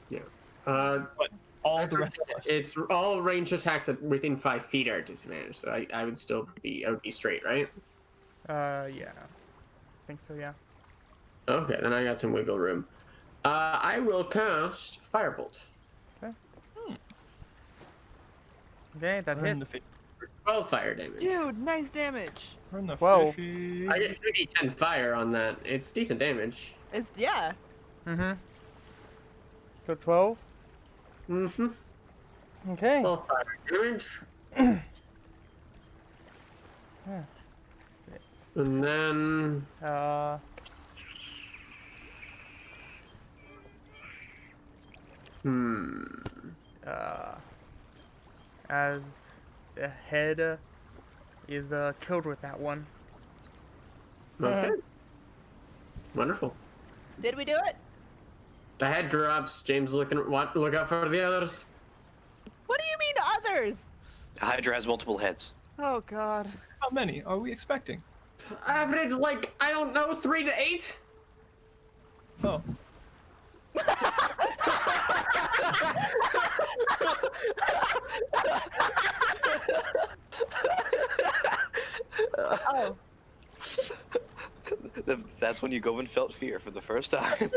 Yeah. But all the rest of us. It's all ranged attacks within 5 feet are at disadvantage, so I would still be straight, right? Yeah. I think so, yeah. Okay, then I got some wiggle room. I will cast Firebolt. Okay, that We're in hits. the 12 fire damage. Dude, nice damage. We're in the Whoa. 50. I get 2d10 fire on that. It's decent damage. It's yeah. Mm-hmm. So 12? Mm-hmm. Okay. 12 fire damage. Yeah. And then... Uh, as the head is killed with that one. Okay. Wonderful. Did we do it? The head drops. James look out for the others. What do you mean others? Hydra has multiple heads. Oh god. How many are we expecting? Average, like, I don't know, 3 to 8? Oh. Oh. That's when you go and felt fear for the first time.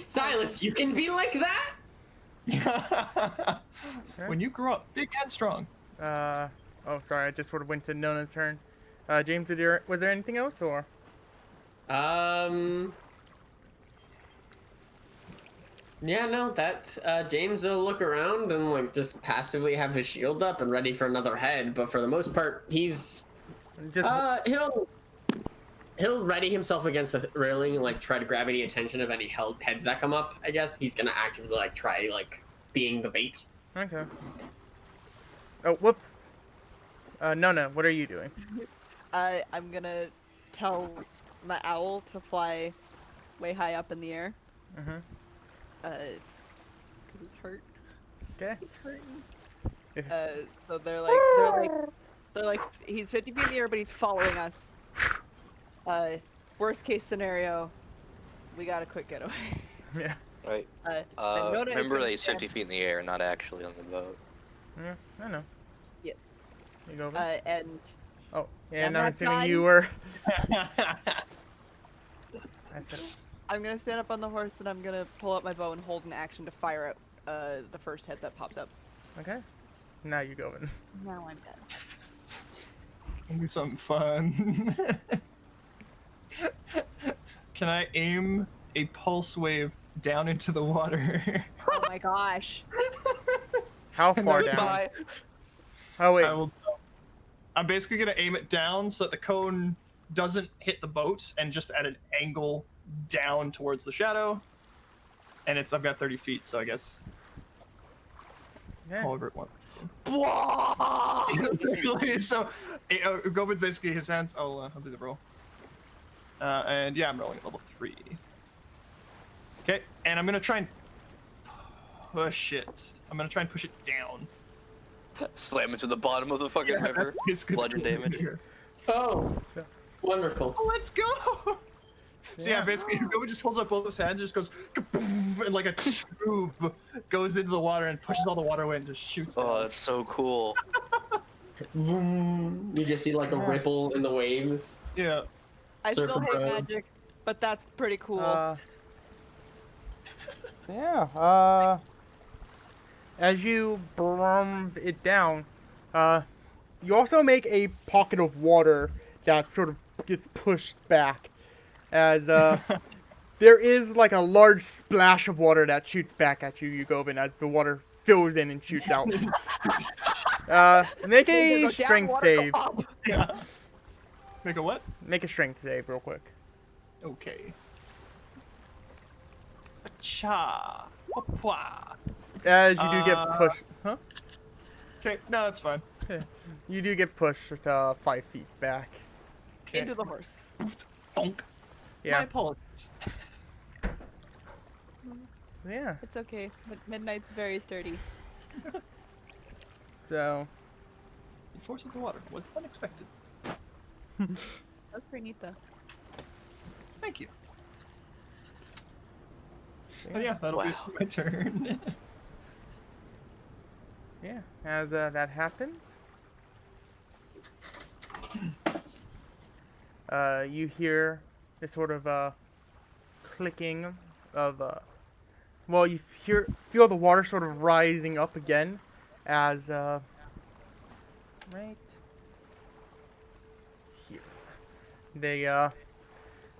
Silas, you can be like that? When you grow up big and strong. Oh, sorry, I just sort of went to Nona's turn. James, was there anything else, or? Yeah, no, James will look around and, like, just passively have his shield up and ready for another head, but for the most part, he's... Just He'll ready himself against the railing and, like, try to grab any attention of any heads that come up, I guess. He's gonna actively, like, try, like, being the bait. okay. Oh, whoops. Nona, what are you doing? I'm gonna tell my owl to fly way high up in the air. Mhm. 'Cause it's hurt. Okay. It's hurting. Yeah. So they're like, he's 50 feet in the air, but he's following us. Worst case scenario, we got a quick getaway. Yeah. Right. And Nona is Remember gonna that he's stand- 50 feet in the air, not actually on the boat. Yeah, I know. Yes. You go over. And Oh, and I'm I'm not assuming done. you were. I said, I'm gonna stand up on the horse and I'm gonna pull out my bow and hold an action to fire at the first head that pops up. okay. Now you go in. Now I'm done. Do something fun. Can I aim a pulse wave down into the water? Oh my gosh. How far down? Goodbye. Oh wait. I'm basically gonna aim it down so that the cone doesn't hit the boat and just at an angle down towards the shadow. And I've got 30 feet, so I guess Yeah. however it wants. So go with basically his hands. I'll do the roll. And yeah, I'm rolling at level 3. Okay, and I'm gonna try and push it. I'm gonna try and push it down. Slam into the bottom of the fucking river. It's good. Bludgeon damage. Oh, wonderful. Let's go! So yeah, basically, Gobi just holds up both his hands, just goes kaboof, and like a tube goes into the water and pushes all the water away and just shoots. Oh, down. that's so cool. You just see, like, a ripple in the waves. Yeah. I still Surfer hate bro. magic, but that's pretty cool. Yeah. As you brum it down, you also make a pocket of water that sort of gets pushed back as there is like a large splash of water that shoots back at you, Govin, as the water fills in and shoots out. Make a Go down, strength water, go save. up. Yeah. Make a what? Make a strength save real quick. Okay. Cha. Hopwa. As you do get pushed. Huh? Okay, no, that's fine. You do get pushed 5 feet back. Okay. Into the horse. Bonk. My Yeah. apologies. Yeah. It's okay. Midnight's very sturdy. So. The force of the water was unexpected. That's pretty neat though. Thank you. But yeah, that'll be Wow. my turn. Yeah. As that happens. You hear this sort of clicking of well, you feel the water sort of rising up again as right here.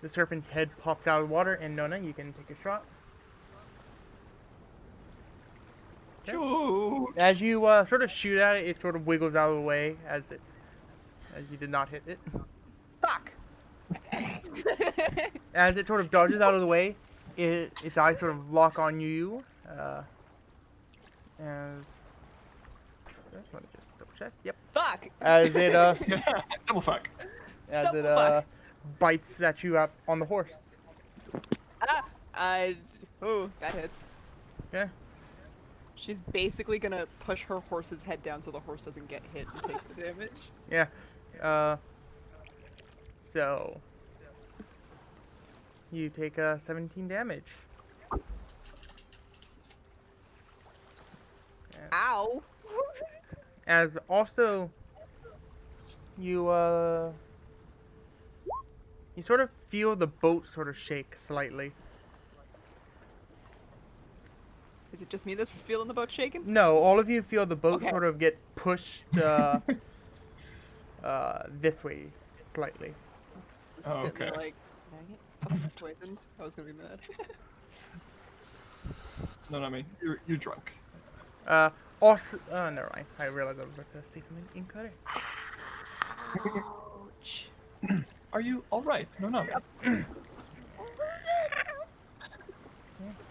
The serpent's head pops out of the water, and Nona, you can take a shot. Shoot. As you sort of shoot at it, it sort of wiggles out of the way as you did not hit it. Fuck. As it sort of dodges out of the way, its eyes sort of lock on you. As let me just double check. Yep. Fuck. As it Double fuck. Double fuck. bites at you up on the horse. Oh, that hits. Okay. She's basically gonna push her horse's head down so the horse doesn't get hit and take the damage. Yeah. So you take 17 damage. Ow. As also you sort of feel the boat sort of shake slightly. Is it just me that's feeling the boat shaking? No, all of you feel the boat Okay. sort of get pushed this way slightly. Oh, Sitting there okay. like, dang it, fucking poisoned. I was gonna be mad. No, not me. You're drunk. Also, never mind. I realized I was about to say something incorrect. Ouch. Are you all right? No, no.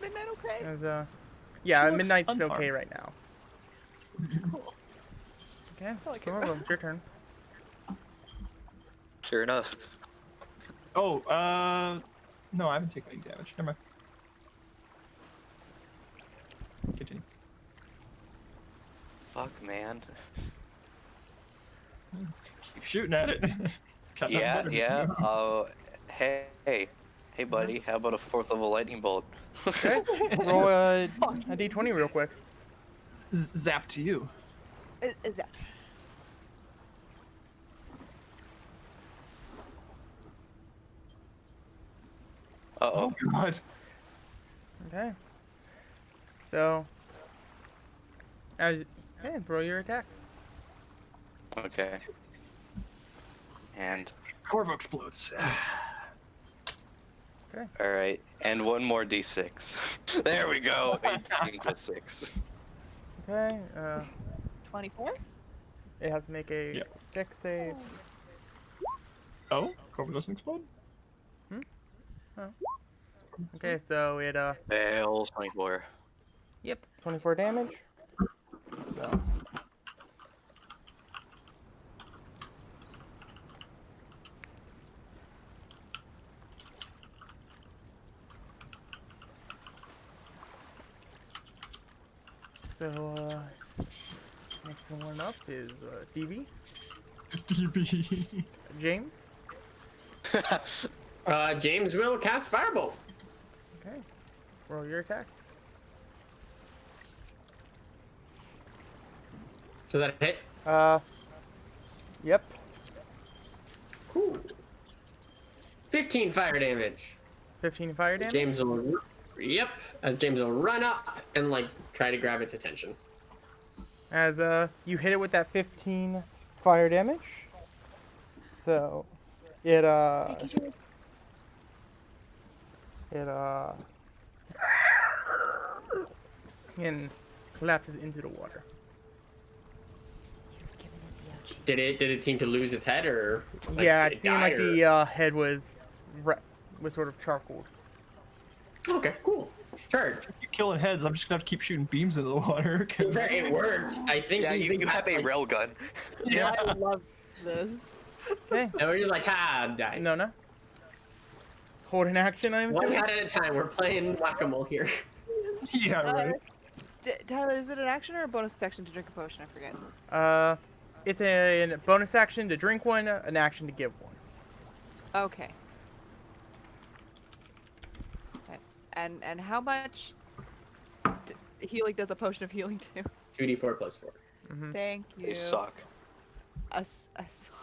Midnight okay? As yeah, She looks Midnight's unharmed. okay right now. Cool. Okay, I like it. Corvo, it's your turn. Sure enough. Oh, no, I haven't taken any damage. Never mind. Continue. Fuck, man. Keep shooting at it. Got nothing Yeah, better. yeah. Hey, buddy. How about a 4th level lightning bolt? Okay, roll a d20 real quick. Zap to you. Is that? Uh-oh. Oh God. Okay. So, okay, roll your attack. Okay. And Corvo explodes. all right, and one more d6. There we go. 18 plus 6. Okay, 24? it has to make a Yeah. dex save. Oh, Corvo doesn't explode. Okay, so it Fails 24. yep, 24 damage. So. So, next one up is DB. DB. James. James will cast Firebolt. Okay, roll your attack. Does that hit? Yep. Cool. 15 fire damage. 15 fire damage. James will. Yep. As James will run up and like try to grab its attention. As you hit it with that 15 fire damage. So it Thank you, James. It and collapses into the water. You've given it the ouchie. Did it seem to lose its head or? Like, Yeah, did it seemed like die, or- the head was sort of charcoaled. Okay, cool. Charge. Keep killing heads. I'm just gonna have to keep shooting beams into the water. 'cause- It worked. I think. Yeah, these you things have a like- railgun. Yeah. I love this. Okay, And we're just like, die. no. Hold an action, I'm One assuming? head at a time. We're playing whack-a-mole here. Yeah, right. Tyler, is it an action or a bonus action to drink a potion? I forget. It's a bonus action to drink one, an action to give one. Okay. Okay. And how much healing does a potion of healing do? 2d4 plus 4. Mm-hmm. Thank you. They suck. A sock.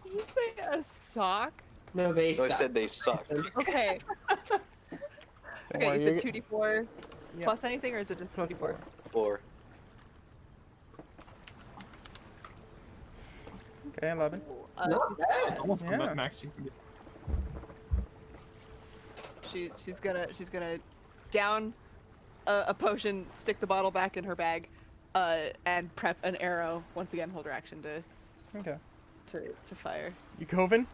Did you say a sock? No, they No, I suck. said they suck. Okay. Okay, worry, you you're said 2d4 Yeah. plus anything, or is it just Plus 2d4? 4. Or Okay, 11. Not bad. Almost Yeah. the max you can get. She's gonna down a potion, stick the bottle back in her bag, and prep an arrow. Once again, hold her action Okay. to fire. You Coven?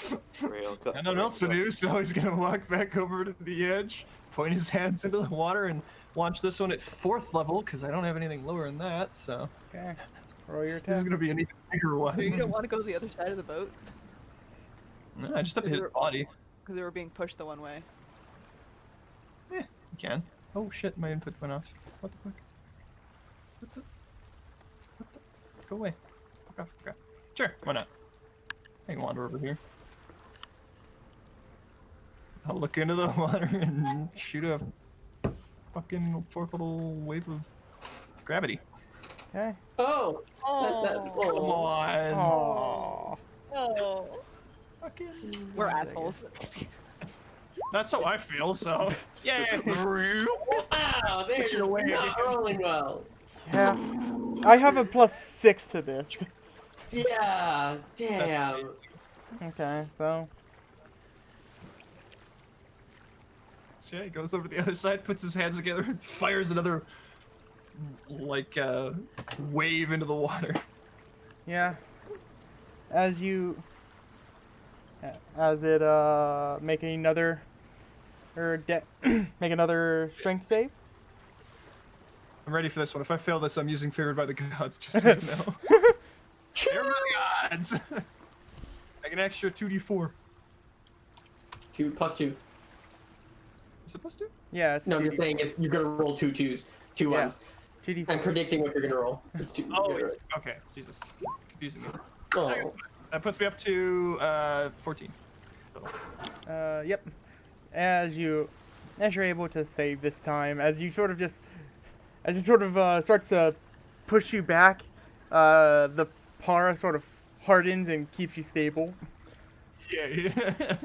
railgun. And nothing else to do, so he's gonna walk back over to the edge, point his hands into the water, and launch this one at 4th level, because I don't have anything lower than that, so Okay. Roll your this is attack. gonna be an even bigger one. So you don't want to go to the other side of the boat No, I just have to hit his body. because they were being pushed the one way. You can. Oh shit, my input went off. What the fuck? What the? Go away. Fuck off. Okay. Sure, why not? I can wander over here. I'll look into the water and shoot a fucking 4th level wave of gravity. Okay. Oh. Come Oh, on. Oh. oh. Fucking. We're assholes. That's how I feel, so. Yeah. Wow, they're Push it just away. not rolling well. Yeah. I have a +6 to this. Yeah, damn. Okay, so. So yeah, he goes over to the other side, puts his hands together, and fires another, like, wave into the water. Yeah. As it make another make another strength save. I'm ready for this one. If I fail this, I'm using Favored by the Gods, just so you know. Favored by the Gods! I get an extra 2d4. 2 plus 2. Is it supposed to? Yeah, it's No, you're saying it's you're gonna roll 2 2s, 2 Yeah. 1s. 2d4. I'm predicting what you're gonna roll. It's 2. Oh, okay. Jesus. Confusing me. Oh. That puts me up to 14. So, Yep. As you're able to save this time, as it sort of starts to push you back, the para sort of hardens and keeps you stable. yeah.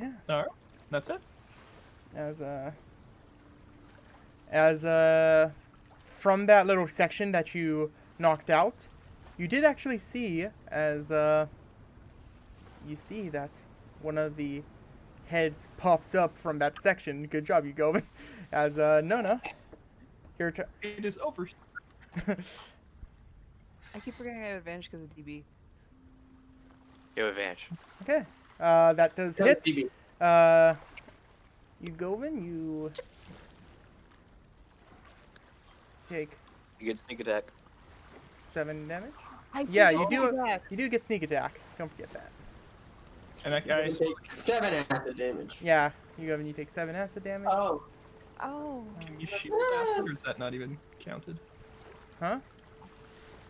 Yeah. Alright. That's it. As from that little section that you knocked out, you did actually see you see that one of the heads pops up from that section. Good job, you Govin. As Nona, your turn. It is over. I keep forgetting I have advantage because of DB. You have advantage. Okay. That does hit. TV. You Govin, you take You get sneak attack. 7 damage. I Yeah, get you do. that. You do get sneak attack. Don't forget that. And I You take 7 acid damage. Yeah, you Govin, you take 7 acid damage. Oh. Oh. can you shield after, or is that not even counted? Huh?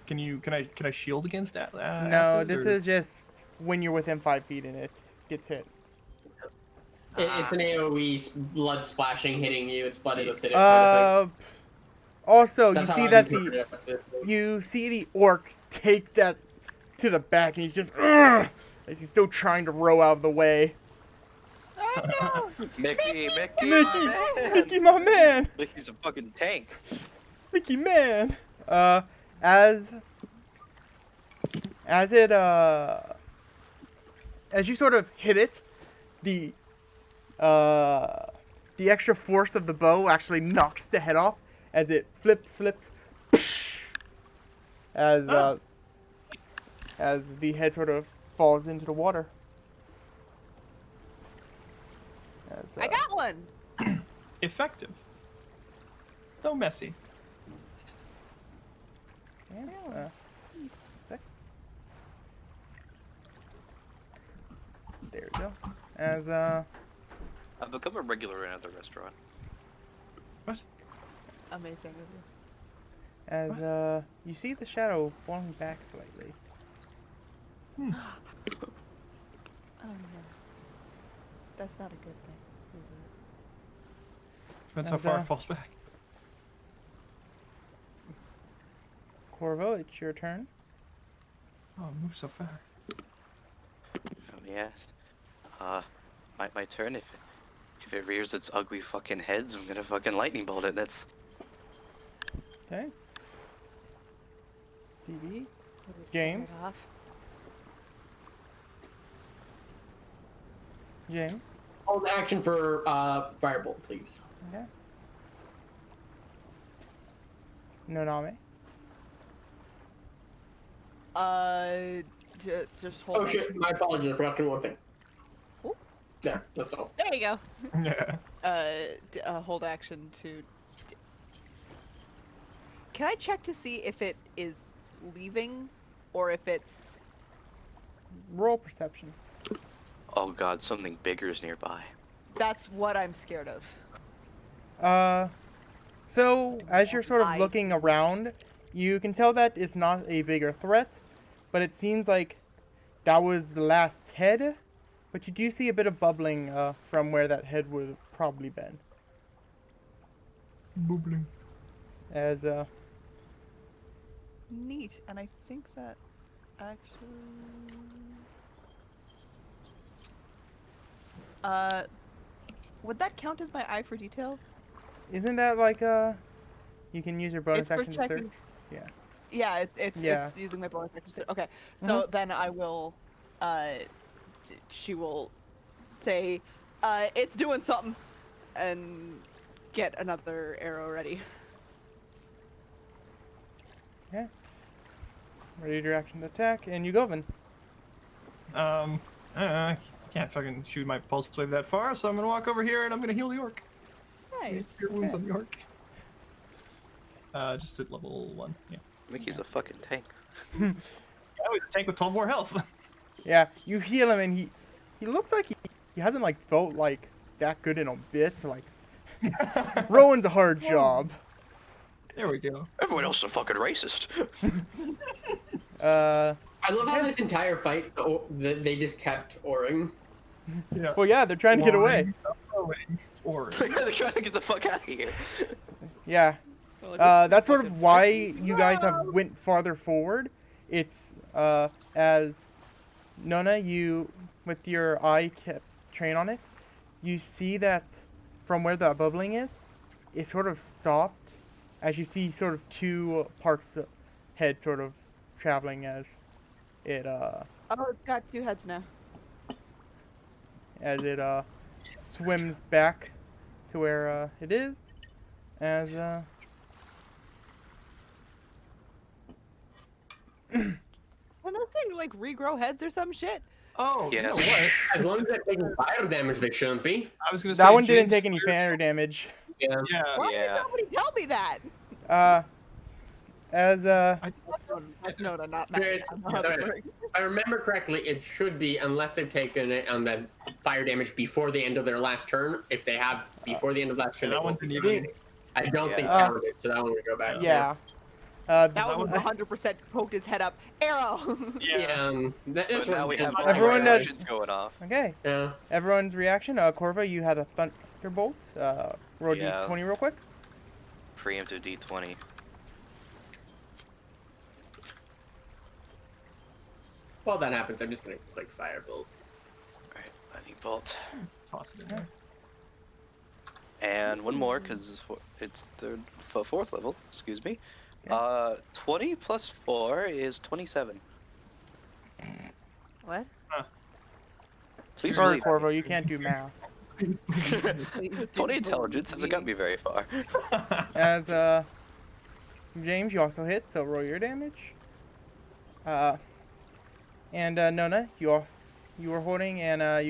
Can I shield against that? No, acid, this or- is just when you're within 5 feet and it gets hit. It's an AoE blood splashing hitting you. Its blood is acidic. Kind of thing. Also, That's you how see I've that interpreted the it. you see the orc take that to the back, and he's just as he's still trying to row out of the way. Oh Mickey, Mickey, my man! Mickey, my man, Mickey's a fucking tank. Mickey, man. As as you sort of hit it, the extra force of the bow actually knocks the head off as it flips, as the head sort of falls into the water. As, I got one. Effective. Though messy. yeah, sec. There we go. As I've become a regular in the restaurant. What? Amazing. as you see the shadow falling back slightly. Oh no. That's not a good thing, is Depends how And, far it falls back. Corvo, it's your turn. Oh, it moves so fast. Yes. My turn. If it rears its ugly fucking heads, I'm gonna fucking lightning bolt it. That's Okay. TV. it? James? Right off. James. Hold action for firebolt, please. Okay. Noname. Just hold Oh on. shit, my apologies, I forgot to do one thing. Oh. There, that's all. There you go. Yeah. Hold action to. Can I check to see if it is leaving, or if it's? Roll perception. oh god, something bigger is nearby. That's what I'm scared of. So as you're sort of Eyes. looking around, you can tell that it's not a bigger threat, but it seems like that was the last head. But you do see a bit of bubbling from where that head would have probably been. Boobling. As Neat, and I think that actually. Would that count as my eye for detail? isn't that like you can use your bonus It's for action to search? checking. Yeah. Yeah, it's Yeah. using my bonus action. Okay, so then I will, she will say, it's doing something, and get another arrow ready. Yeah. Ready to action to attack, and you go, Vin. I can't fucking shoot my pulse wave that far, so I'm gonna walk over here and I'm gonna heal the orc. Nice. Cure wounds on the orc. Just at level 1. Yeah. Mickey's a fucking tank. Oh, he's a tank with 12 more health. Yeah, you heal him, and he looks like he hasn't like felt like that good in a bit. So, like, rowing's a hard job. There we go. Everyone else is a fucking racist. I love how this entire fight, they just kept oring. Yeah. Well, yeah, they're trying to get away. Or yeah, they're trying to get the fuck out of here. Yeah. That's sort of why you guys have went farther forward. It's as Nona, you with your eye kept train on it, you see that from where that bubbling is, it sort of stopped as you see sort of two parts of head sort of traveling as it Oh, it's got two heads now. swims back to where it is as Can this thing like regrow heads or some shit? oh, you know Yes. what? As long as they're taking fire damage, they shouldn't be. I was gonna say that one didn't James take any Spears- fire damage. Yeah. Yeah. Why Yeah. did nobody tell me that? As That's Nona, not Spirit, Matt. I know how this alright. works. If I remember correctly, it should be, unless they've taken it on the fire damage before the end of their last turn. If they have before the end of last turn, Yeah, they that one won't didn't be even. doing it. I don't think Yeah. counted it, so that one would go back. yeah. That that one one- 100% poked his head up. Arrow! Yeah. But now we have Everyone does- actions going off. Okay. Yeah. Everyone's reaction. Corva, you had a thunderbolt. Roll Yeah. d20 real quick. Preemptive D20. While that happens, I'm just gonna click firebolt. Alright, lightning bolt. Toss it in there. And one more, because it's fourth level, excuse me. Okay. 20 plus 4 is 27. What? Please Sorry, believe Corvo, you can't do math. 20 intelligence hasn't got me very far. As James, you also hit, so roll your damage. And Nona, you were holding, and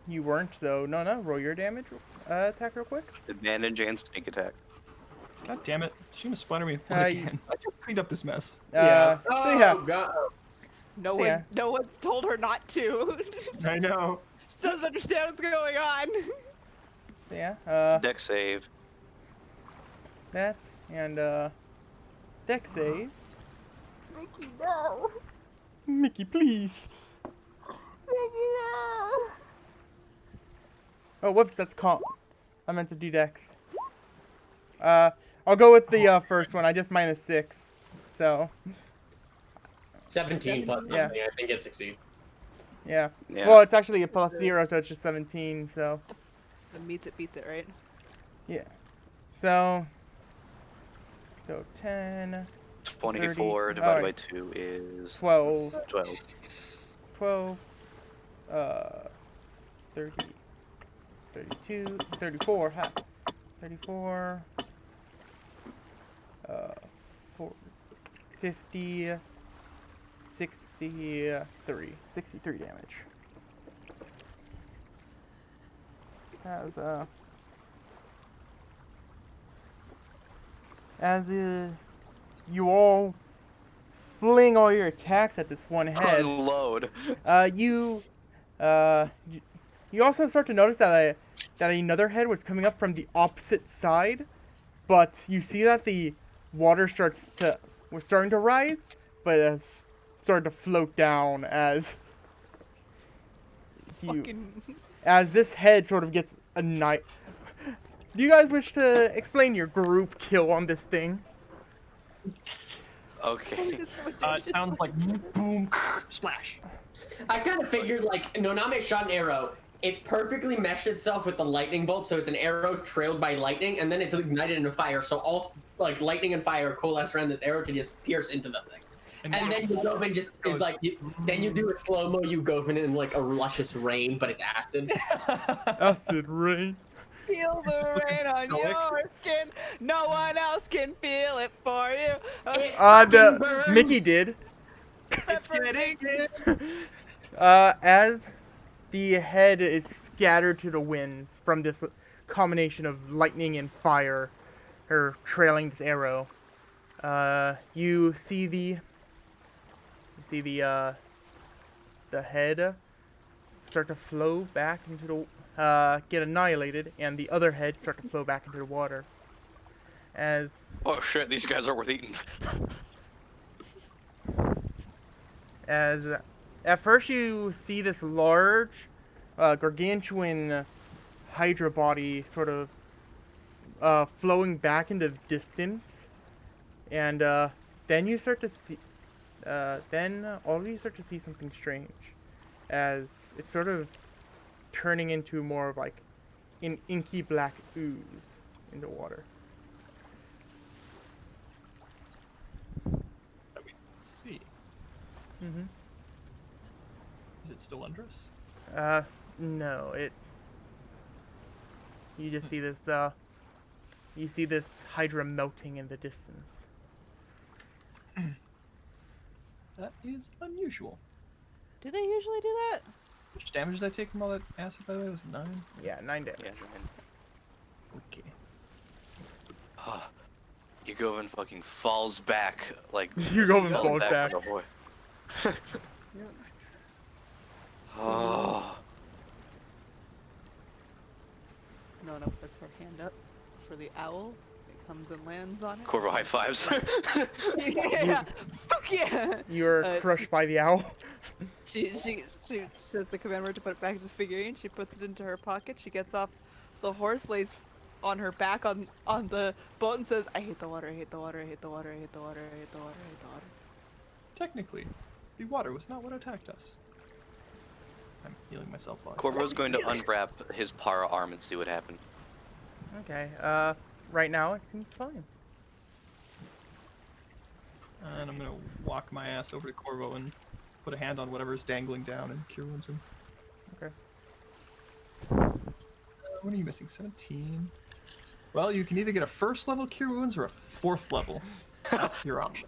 you weren't, so Nona, roll your damage attack real quick. Advantage and sneak attack. God damn it. She's gonna splatter me Uh, again. I just cleaned up this mess. So Oh yeah, god. No Yeah. one, no one's told her not to. I know. She doesn't understand what's going on. so yeah, Deck save. that, and deck save. Mickey, no. Mickey, please. Mickey, no. Oh, whoops, that's comp. I meant to do dex. I'll go with the first one. I just -6, so 17 plus Yeah. something. I think it succeeds. yeah. Yeah. Well, it's actually a +0, so it's just 17. So The meets it, beats it, right? yeah. So 10, 24 30. divided by Alright. 2 is 12, 12. 12, 30, 32, 34, ha, 34, 50, 63 damage. As you all fling all your attacks at this one head, Unload. you also start to notice that another head was coming up from the opposite side, but you see that the water was starting to rise, but it started to float down as this head sort of gets annihilated. Do you guys wish to explain your group kill on this thing? Okay. It sounds like boom, splash. I kind of figured like Noname shot an arrow. It perfectly meshed itself with the lightning bolt, so it's an arrow trailed by lightning, and then it's ignited into fire. So all like lightning and fire coalesce around this arrow to just pierce into the thing. And then you go and just is like, then you do a slow mo. You go in like a luscious rain, but it's acid. Acid rain. Feel the rain on your skin. No one else can feel it for you. It fucking burns. Mickey did. It's getting it. As the head is scattered to the winds from this combination of lightning and fire, or trailing this arrow, you see the head start to flow back into the get annihilated, and the other head start to flow back into the water. As Oh shit, these guys are worth eating. at first you see this large, gargantuan hydra body sort of flowing back into the distance, and then you start to see, then all of you start to see something strange, as it's sort of turning into more of like an inky black ooze in the water. Let's see. Mm-hmm. Is it still under us? No, it's... You just see this, you see this hydra melting in the distance. That is unusual. Do they usually do that? Which damage did I take from all that acid, by the way? Was it 9? Yeah, 9 damage. Yeah, man. Okay. Yugovin fucking falls back like Yugovin fell falls back. like a boy. Oh, Nona puts her hand up for the owl. It comes and lands on it. Corvo high fives. Yeah, fuck yeah! You're crushed by the owl. She says the command word to put it back in the figurine. She puts it into her pocket. She gets off the horse, lays on her back on the boat, and says, "I hate the water. I hate the water. I hate the water. I hate the water. I hate the water. I hate the water." Technically, the water was not what attacked us. I'm healing myself off. Corvo's going to unwrap his para arm and see what happened. Okay, right now it seems fine. And I'm gonna walk my ass over to Corvo and put a hand on whatever's dangling down and cure wounds him. Okay. What are you missing? 17. Well, you can either get a 1st level cure wounds or a 4th level. That's your option.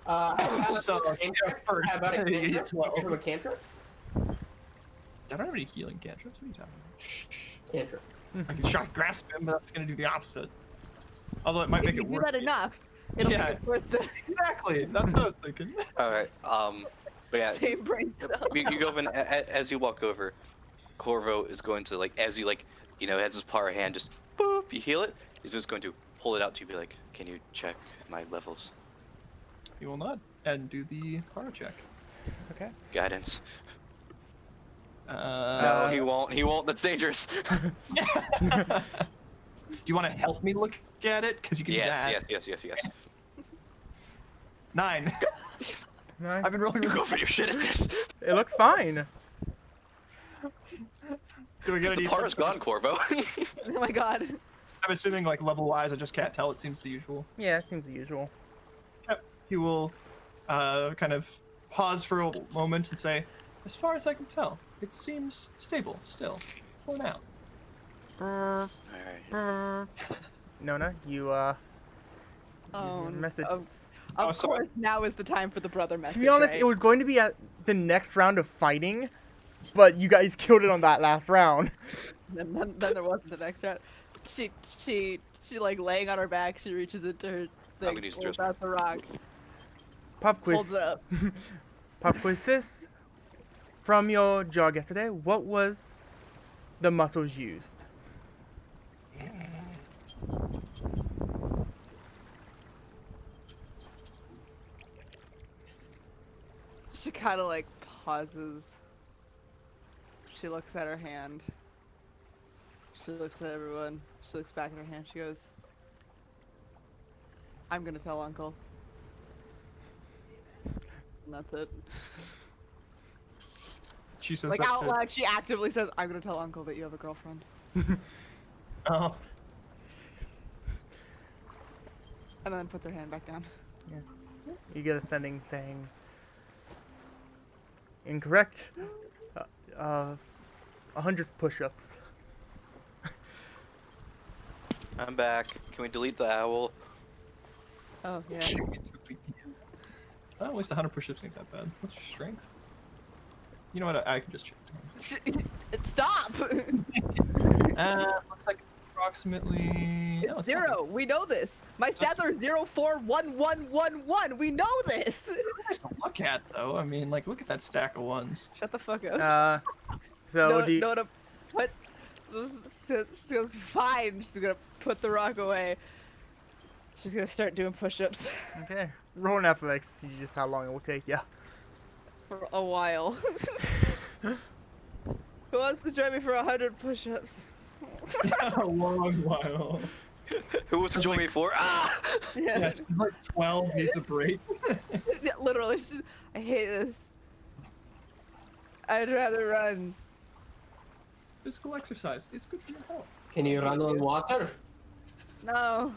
So, first, How about a you get cantrip? 12. From a cantrip? I don't have any healing cantrips. What are you talking about? Shh. Cantrip. I can shock grasp him, but that's gonna do the opposite. Although it might If make you it do worse. that enough, it'll Yeah. make it worth the Exactly. That's what I was thinking. All right. But yeah, same brain cell. you go in as you walk over. Corvo is going to like as you like has his power hand just boop. You heal it. He's just going to hold it out to you, be like, "Can you check my levels?" He will not, and do the power check. Okay. Guidance. No, No, he won't. He won't. That's dangerous. Do you want to help me look at it? Because you can do that. Yes. 9. Nice. I've been rolling. You go for your shit at this. It looks fine. Do we get The a power's D6? gone, Corvo. Oh my god. I'm assuming like level wise, I just can't tell. It seems the usual. Yeah, it seems the usual. Yep. He will kind of pause for a moment and say, "As far as I can tell, it seems stable still for now." All right. Nona, you Oh, message. of Oh, sorry. course, now is the time for the brother message. To be honest, right? it was going to be at the next round of fighting, but you guys killed it on that last round. Then there wasn't the next round. She like laying on her back. She reaches into her thing, gonna use pulls Driscoll. out the rock, Pop quiz. holds it up. Pop quiz, sis. From your jog yesterday, what was the muscles used? She kind of like pauses. She looks at her hand. She looks at everyone. She looks back at her hand. She goes, "I'm gonna tell Uncle." And that's it. She says Like that out to- loud, she actively says, "I'm gonna tell Uncle that you have a girlfriend." Oh, And then puts her hand back down. You get a sending saying incorrect. 100 push-ups. I'm back. Can we delete the owl? Oh yeah. at least 100 push-ups ain't that bad. What's your strength? You know what? I can just check. Stop. Looks like approximately It's no, it's not zero. We know this. My stats are 0, 4, 1, 1, 1, 1. We know this. nice to look at though. I mean, like, look at that stack of ones. Shut the fuck up. So no, do you, no, put. She goes, fine. She's gonna put the rock away. She's gonna start doing push-ups okay. Roll an athletics to see just how long it will take you. for a while. Who wants to join me for 100 push-ups? A long while. Who wants to join me for? Ah! Yeah, she's like 12, needs a break. Yeah, literally. I hate this. I'd rather run. Physical exercise is good for your health. Can you run on water? No.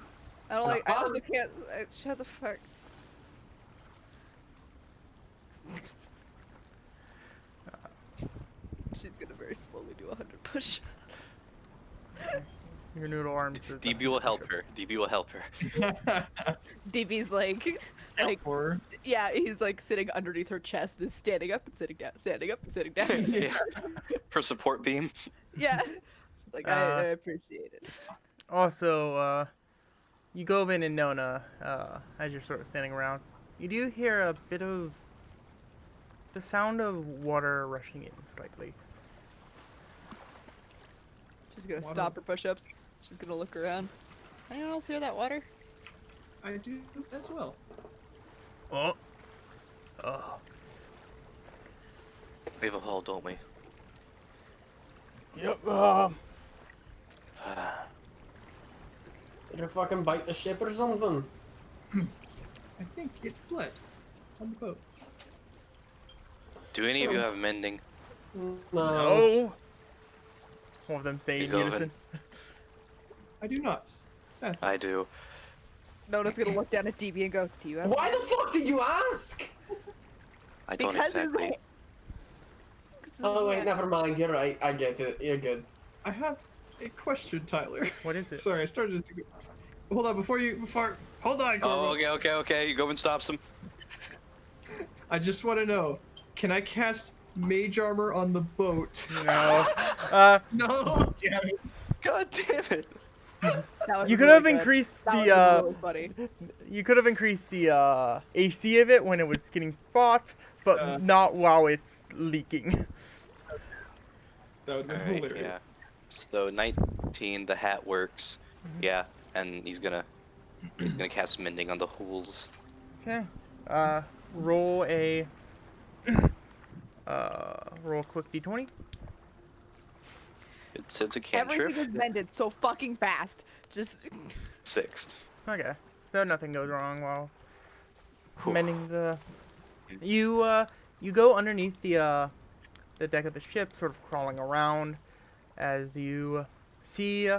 I don't like. I Uh-huh. also can't. Shut the fuck. She's gonna very slowly do 100 push. Your noodle arms. is DB will help her. DB will help her. DB's like, Or yeah, he's like sitting underneath her chest, is standing up and sitting down, standing up and sitting down. Yeah. Her support beam. Yeah. Like I appreciate it. Also, you go in and Nona, as you're sort of standing around, you do hear a bit of the sound of water rushing in slightly. She's gonna Water. stop her push-ups. She's gonna look around. Anyone else hear that water? I do as well. Oh. Oh. We have a hole, don't we? Yep. Did it fucking bite the ship or something? I think it bled on the boat. Do any of you have mending? No. No. One of them saying You go, unison. I do not. Sadly. I do. Nona's gonna look down at DB and go, "Do you have?" Why the fuck did you ask? I don't Because exactly. Oh wait, never mind. You're right. I get it. You're good. I have a question, Tyler. What is it? Sorry, I started to. Hold on, hold on, Oh, Corvo. okay. You go and stops him. I just want to know, can I cast mage armor on the boat? No. No, damn it. God damn it. That would You be could really have good. increased That would the be really funny. you could have increased the AC of it when it was getting fought, but not while it's leaking. That would have been Alright, hilarious. yeah. So 19, the hat works. Yeah, and he's gonna cast mending on the holes. Okay. Roll a roll a quick d20. It says a cantrip. Everything is mended so fucking fast. Just 6. Okay. So nothing goes wrong while Whew. mending the. You go underneath the deck of the ship, sort of crawling around, as you see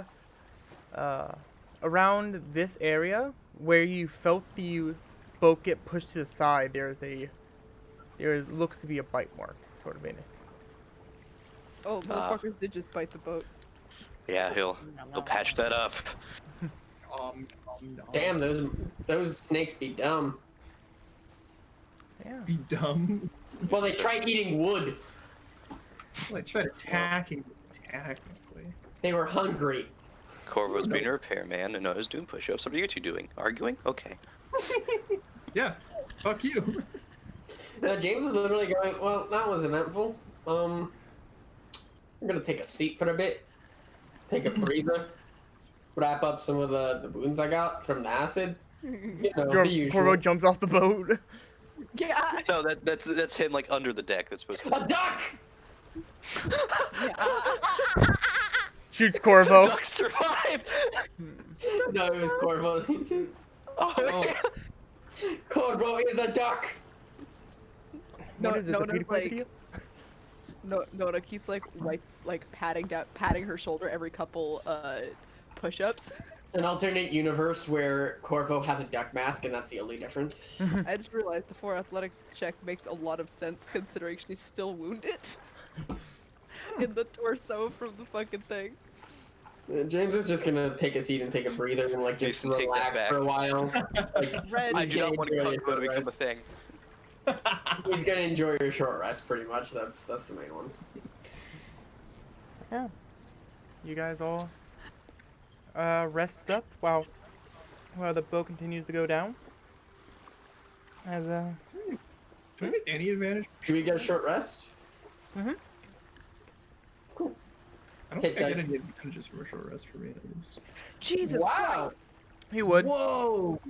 around this area where you felt the boat get pushed to the side. There looks to be a bite mark, sort of in it. oh, motherfuckers did just bite the boat. Yeah, he'll patch that up. No. Damn, those snakes be dumb. Yeah. Be dumb. Well, they tried eating wood. Like, try attacking technically. They were hungry. Corvo's being a repairman and is doing push-ups. What are you two doing? Arguing? Okay. Yeah. Fuck you. Now James is literally going, well, that was eventful. I'm gonna take a seat for a bit, take a breather, wrap up some of the wounds I got from the acid. You know, the usual. Corvo jumps off the boat. Yeah. No, that's him like under the deck. That's supposed to. A duck! Shoots Corvo. The duck survived. No, it was Corvo. Oh, Corvo is a duck! No, What is this, a Nona's PewDiePie like, video? Nona keeps like patting her shoulder every couple push-ups. An alternate universe where Corvo has a duck mask and that's the only difference. I just realized the 4 athletics check makes a lot of sense considering she's still wounded in the torso from the fucking thing. James is just gonna take a seat and take a breather and like just Jason, take that relax back. for a while. Like, Red, I he's do gonna not want to enjoy cut your Corvo to short become a rest. thing. He's gonna enjoy your short rest pretty much. That's the main one. Yeah. You guys all rest up while the boat continues to go down. As Do we get any advantage? Should we get a short rest? Cool. I don't It think I does. get any advantages from a short rest for me at least. Jesus Wow. he would. Whoa!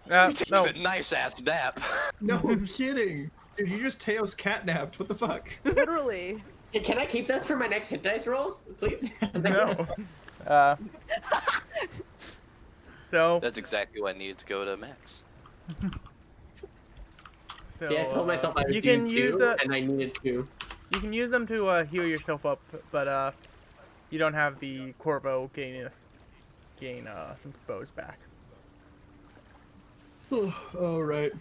No. Takes a nice ass nap. No kidding. Dude, you just Teos catnapped. What the fuck? Christ, literally. Hey, can I keep this for my next hit dice rolls, please? No. So. That's exactly why I needed to go to max. See, I told myself I would you do can use 2, and I needed 2. You can use them to heal yourself up, but you don't have the Corvo gain some spells back. All right.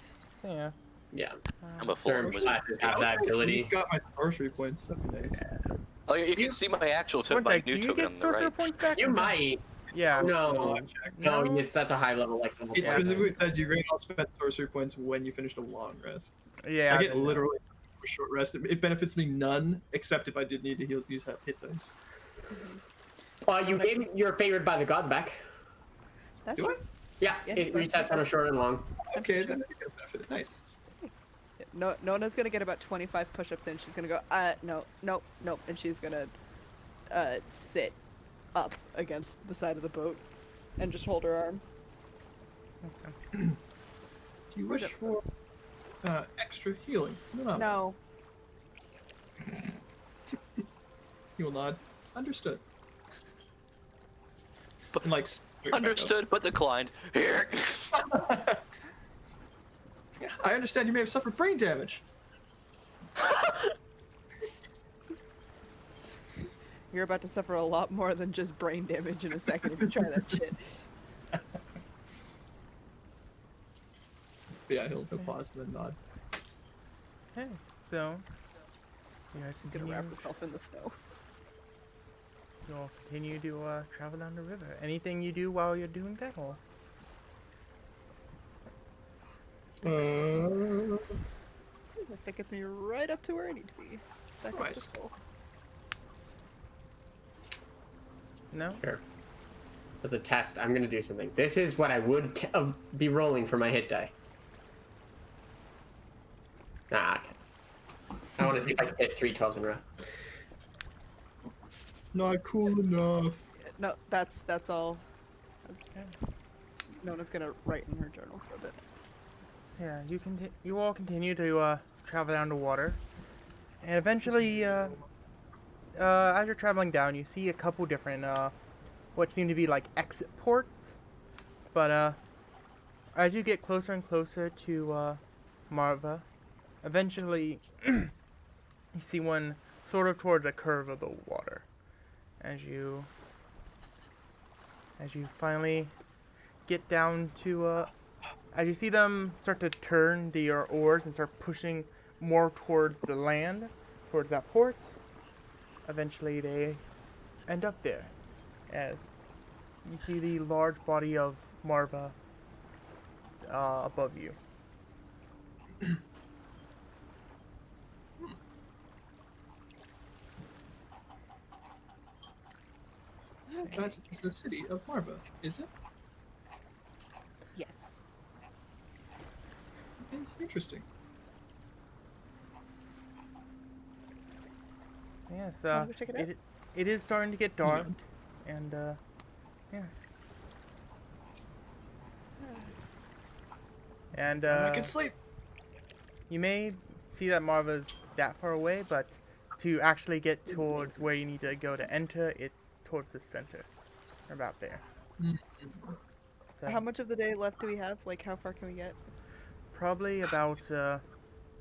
Yeah. Yeah. I'm a full Certain wizard. classes have that ability. You've got my sorcery points. That'd be nice. Oh, you can see my actual One token, my sec, do new you token get on the sorcerer right. points back? You might. Yeah. No, Check. no, No? that's a high level like level It 4. specifically says you gain all spent sorcery points when you finished a long rest. Yeah. I get literally a short rest. It benefits me none, except if I did need to use hit dice. You gave your favored by the gods back. That's Do I? Yeah, Yeah, it that's resets on a short and long. Okay, then I get a benefit. Nice. No, Nona's gonna get about 25 push-ups in. She's gonna go, no, and she's gonna, sit up against the side of the boat and just hold her arm. Do you wish for extra healing? No. No. You will nod. Understood. And like straight back up. Understood, but declined. Here. Yeah, I understand you may have suffered brain damage. You're about to suffer a lot more than just brain damage in a second if you try that shit. But yeah, he'll pause and then nod. Okay. So, You guys She's gonna wrap continue, herself in the snow. you'll continue to travel down the river. Anything you do while you're doing that, or? That gets me right up to where I need to be. Back up to Nice. school. No? Here. As a test, I'm gonna do something. This is what I would be rolling for my hit die. Nah, okay. I want to see if I can hit 3 12s in a row. Not cool enough. No, that's all. Nona's gonna write in her journal for a bit. Yeah, you all continue to travel down the water, and eventually, as you're traveling down, you see a couple different what seem to be like exit ports. But as you get closer and closer to Marva, eventually you see one sort of towards the curve of the water. As you finally get down to as you see them start to turn their oars and start pushing more towards the land, towards that port, eventually they end up there, as you see the large body of Marva above you. That's the city of Marva, is it? Yes. It's interesting. Yes, Wanna go check it out? it is starting to get dark, and yes. And I can sleep. you may see that Marva's that far away, but to actually get towards where you need to go to enter, it's towards the center, about there. So, How much of the day left do we have? Like, how far can we get? probably about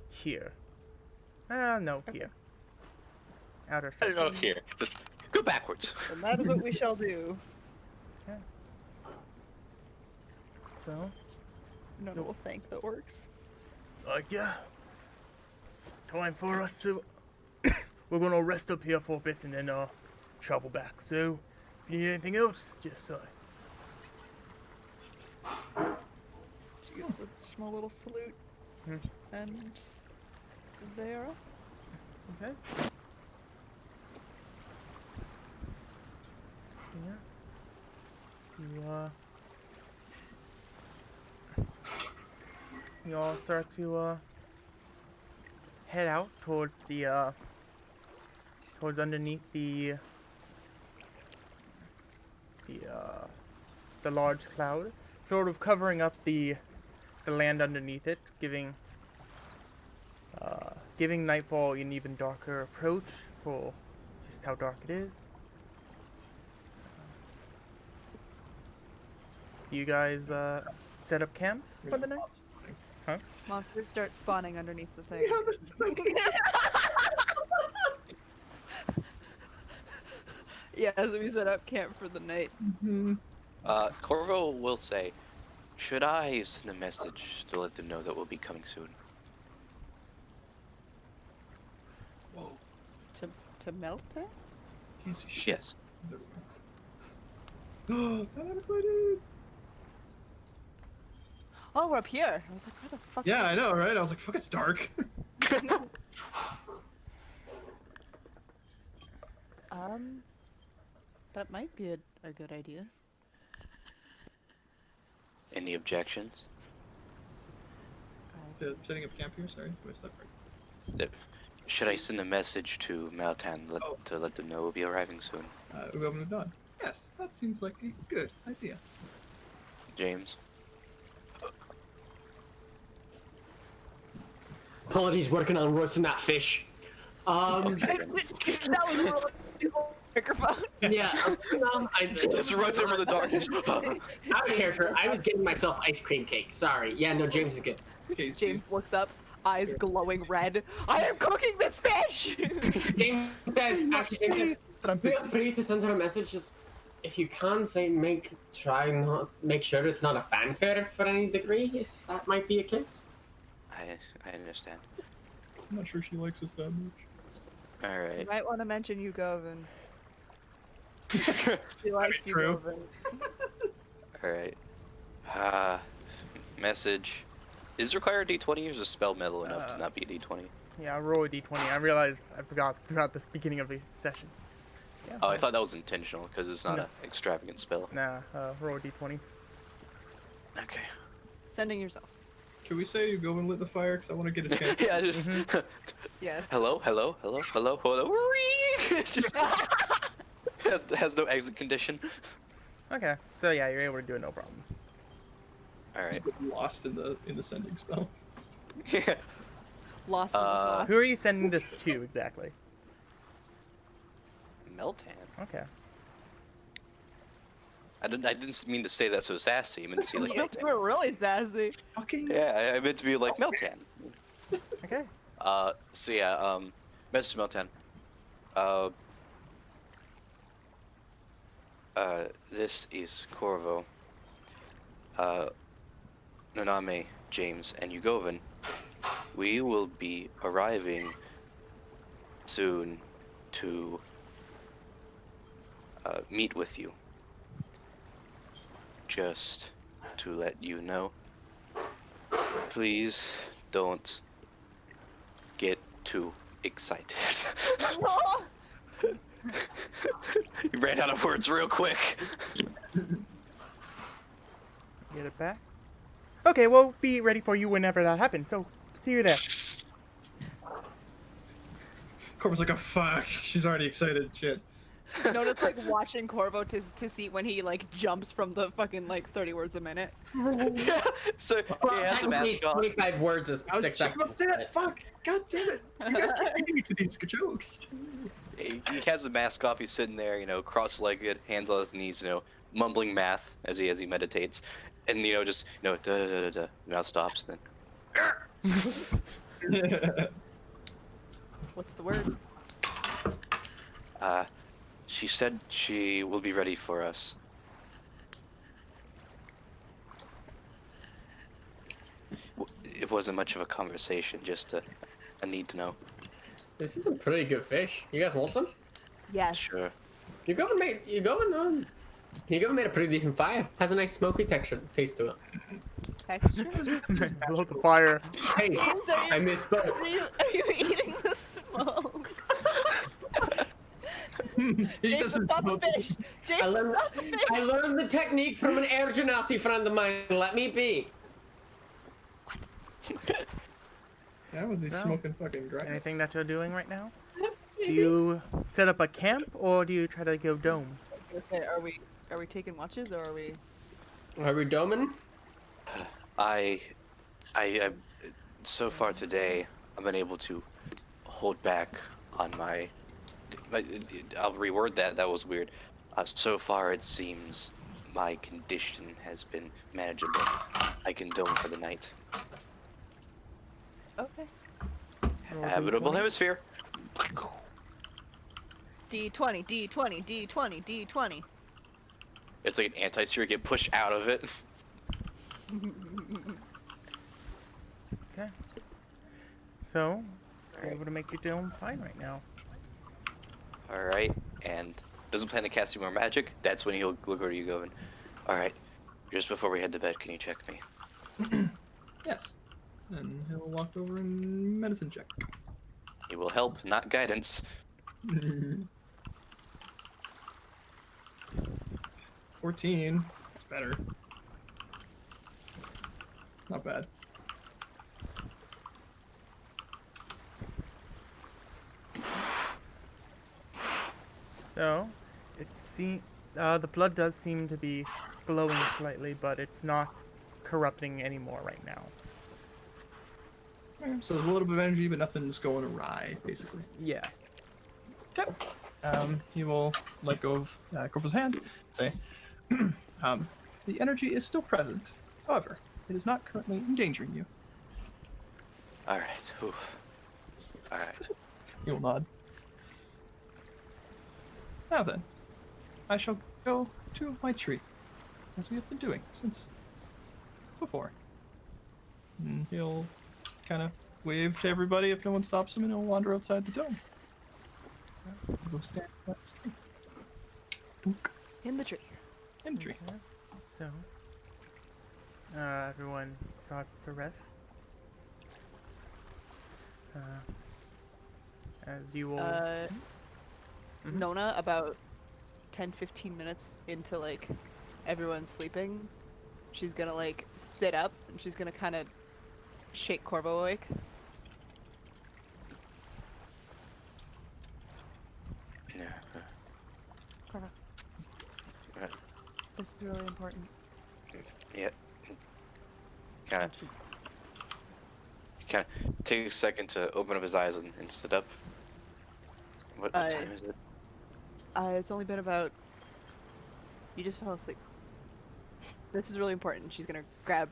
here. No, Okay. here. Outer I don't circle. know here. Just go backwards. And that is what we shall do. So, Nona will thank the orcs. yeah. Time for us to. We're gonna rest up here for a bit and then travel back. So, if you need anything else, just She gives a small little salute. Hmm. And they are up. Okay. Yeah. You all start to head out towards the towards underneath the large cloud, sort of covering up the land underneath it, giving nightfall an even darker approach for just how dark it is. You guys set up camp for the night? Monsters start spawning underneath the thing. Yeah, that's like Yeah, so we set up camp for the night. Corvo will say, should I send a message to let them know that we'll be coming soon? whoa. To melt it? Can't see shit. Yes. There we go. Everybody. Oh, we're up here. I was like, where the fuck? Yeah, I know, right? I was like, fuck, it's dark. That might be a good idea. Any objections? Setting up camp here, sorry. I missed that part. Should I send a message to Maltan Oh. to let them know we'll be arriving soon? We opened the dawn. Yes, that seems like a good idea. James? Apologies, working on roasting that fish. Okay. That was really microphone. Yeah, I Just runs over the darkness. out of character. I was getting myself ice cream cake. Sorry. Yeah, no, James is good. Okay, James looks up, eyes glowing red. I am cooking this fish! James says, actually, James I'm says, feel free to send her a message. Just if you can, say make sure it's not a fanfare for any degree. If that might be a case. I understand. I'm not sure she likes us that much. All You right. might want to mention Yugovin. I She likes mean, true. Yugovin. All right. Message. Is required D20 or is a spell metal enough to not be a D20? Yeah, I'll roll a d20. I realized I forgot throughout the beginning of the session. Yeah. Oh, I thought that was intentional because it's not No. an extravagant spell. Nah, roll a d20. Okay. Sending yourself. Can we say you go and lit the fire? Because I want to get a chance. Yeah, just Yes. hello. Just has no exit condition. Okay, so yeah, you're able to do it, no problem. All right. Get lost in the sending spell. Lost in the sauce. Who are you sending this to exactly? Meltan. Okay. I didn't mean to say that so sassy. I meant to say like You Meltan. were really sassy. Fucking. Yeah, I meant to be like Meltan. Okay. So yeah, message to Meltan. This is Corvo. Naname, James, and Yugovin. We will be arriving soon to meet with you. Just to let you know, please don't get too excited. He ran out of words real quick. Get it back. Okay, we'll be ready for you whenever that happens, so see you there. Corvo's like, oh fuck, she's already excited. Shit. Notice like watching Corvo to see when he like jumps from the fucking like 30 words a minute. Yeah, so he has the mask on. 25 words is I was 6 just about to seconds. say that. Fuck. God damn it. You guys keep beating me to these jokes. He has the mask off. He's sitting there, cross-legged, hands on his knees, mumbling math as he meditates, and just da da da da da. Mouth stops. Then What's the word? she said she will be ready for us. It wasn't much of a conversation, just a need to know. This is some pretty good fish. You guys want some? Yes. Sure. You go and made a pretty decent fire. Has a nice smoky texture taste to it. Texture. I love the fire. Hey, James, I misspoke. Are you eating the smoke? He James, doesn't stop the know. fish. James, I learned, stop the fish. I learned the technique from an Air Genasi friend of mine. Let me be. Yeah, was he No. smoking fucking grass? Anything that you're doing right now? Do you set up a camp or do you try to go dome? I was gonna say, are we taking watches or are we? Are we doming? I so far today, I've been able to hold back on my I'll reword that. That was weird. So far, it seems my condition has been manageable. I can dome for the night. Okay. Roll a Habitable D20. hemisphere. D20, D20, D20, D20. It's like an anti-sphere. Get pushed out of it. Okay. So, you're able to make your dome fine right now. All right, and doesn't plan to cast any more magic. That's when he'll look over you going, all right, just before we head to bed, can you check me? Yes. And he'll walk over and medicine check. He will help, not guidance. 14. It's better. Not bad. So, the blood does seem to be glowing slightly, but it's not corrupting anymore right now. Okay, so there's a little bit of energy, but nothing's going awry, basically. Yeah. Okay. He will let go of Corpo's hand. Say, the energy is still present. However, it is not currently endangering you. All right. Oof. All right. He will nod. Now then, I shall go to my tree, as we have been doing since before. And he'll kind of wave to everybody if no one stops him, and he'll wander outside the dome. Go stand in that tree. Dunk. In the tree. In the tree. Okay. So, everyone starts to rest. As you will. Mhm. Nona, about 10-15 minutes into like everyone sleeping, she's gonna like sit up and she's gonna kind of shake Corvo awake. Yeah. Corvo, Uh, this is really important. yeah. Kind of take a second to open up his eyes and sit up. What time is it? It's only been about. You just fell asleep. This is really important. She's gonna grab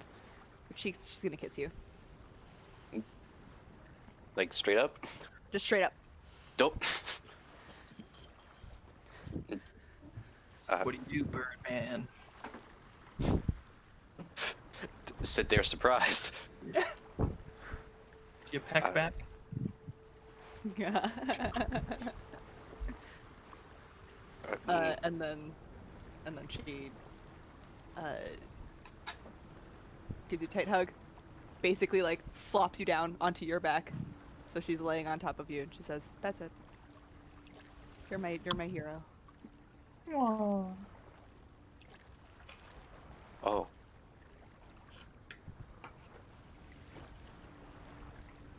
your cheeks. She's gonna kiss you. Like straight up? Just straight up. Dope. What do you do, Birdman? Sit there surprised. Do you peck back? And then she gives you a tight hug, basically like flops you down onto your back, so she's laying on top of you, and she says, "That's it. You're my hero." Aww. Oh.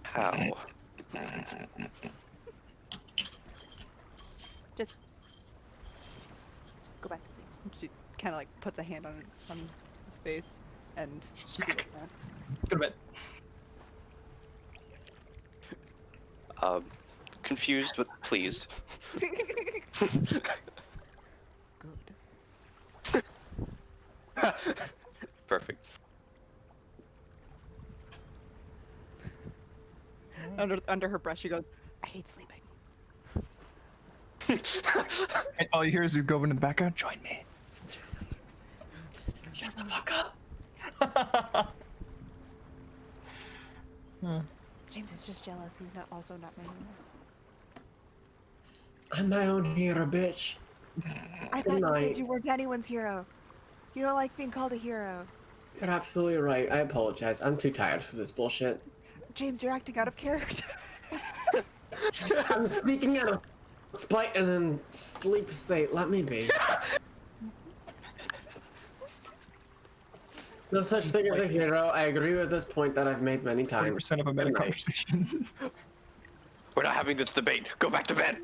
How? Just go back to sleep. And she kind of like puts a hand on his face and Smack. that's- Go to bed. Confused but pleased. Good. Perfect. Under her breath, she goes, "I hate sleeping." And all you hear is Ugovin in the background. Join me. Shut the fuck up. James is just jealous. He's not also not my hero. I'm my own hero, bitch. I Good thought you night. said you weren't anyone's hero. You don't like being called a hero. You're absolutely right. I apologize. I'm too tired for this bullshit. James, you're acting out of character. I'm speaking out of spite and in sleep state. Let me be. No such thing as a hero. I agree with this point that I've made many times. 20% of a meta Good night. conversation. We're not having this debate. Go back to bed.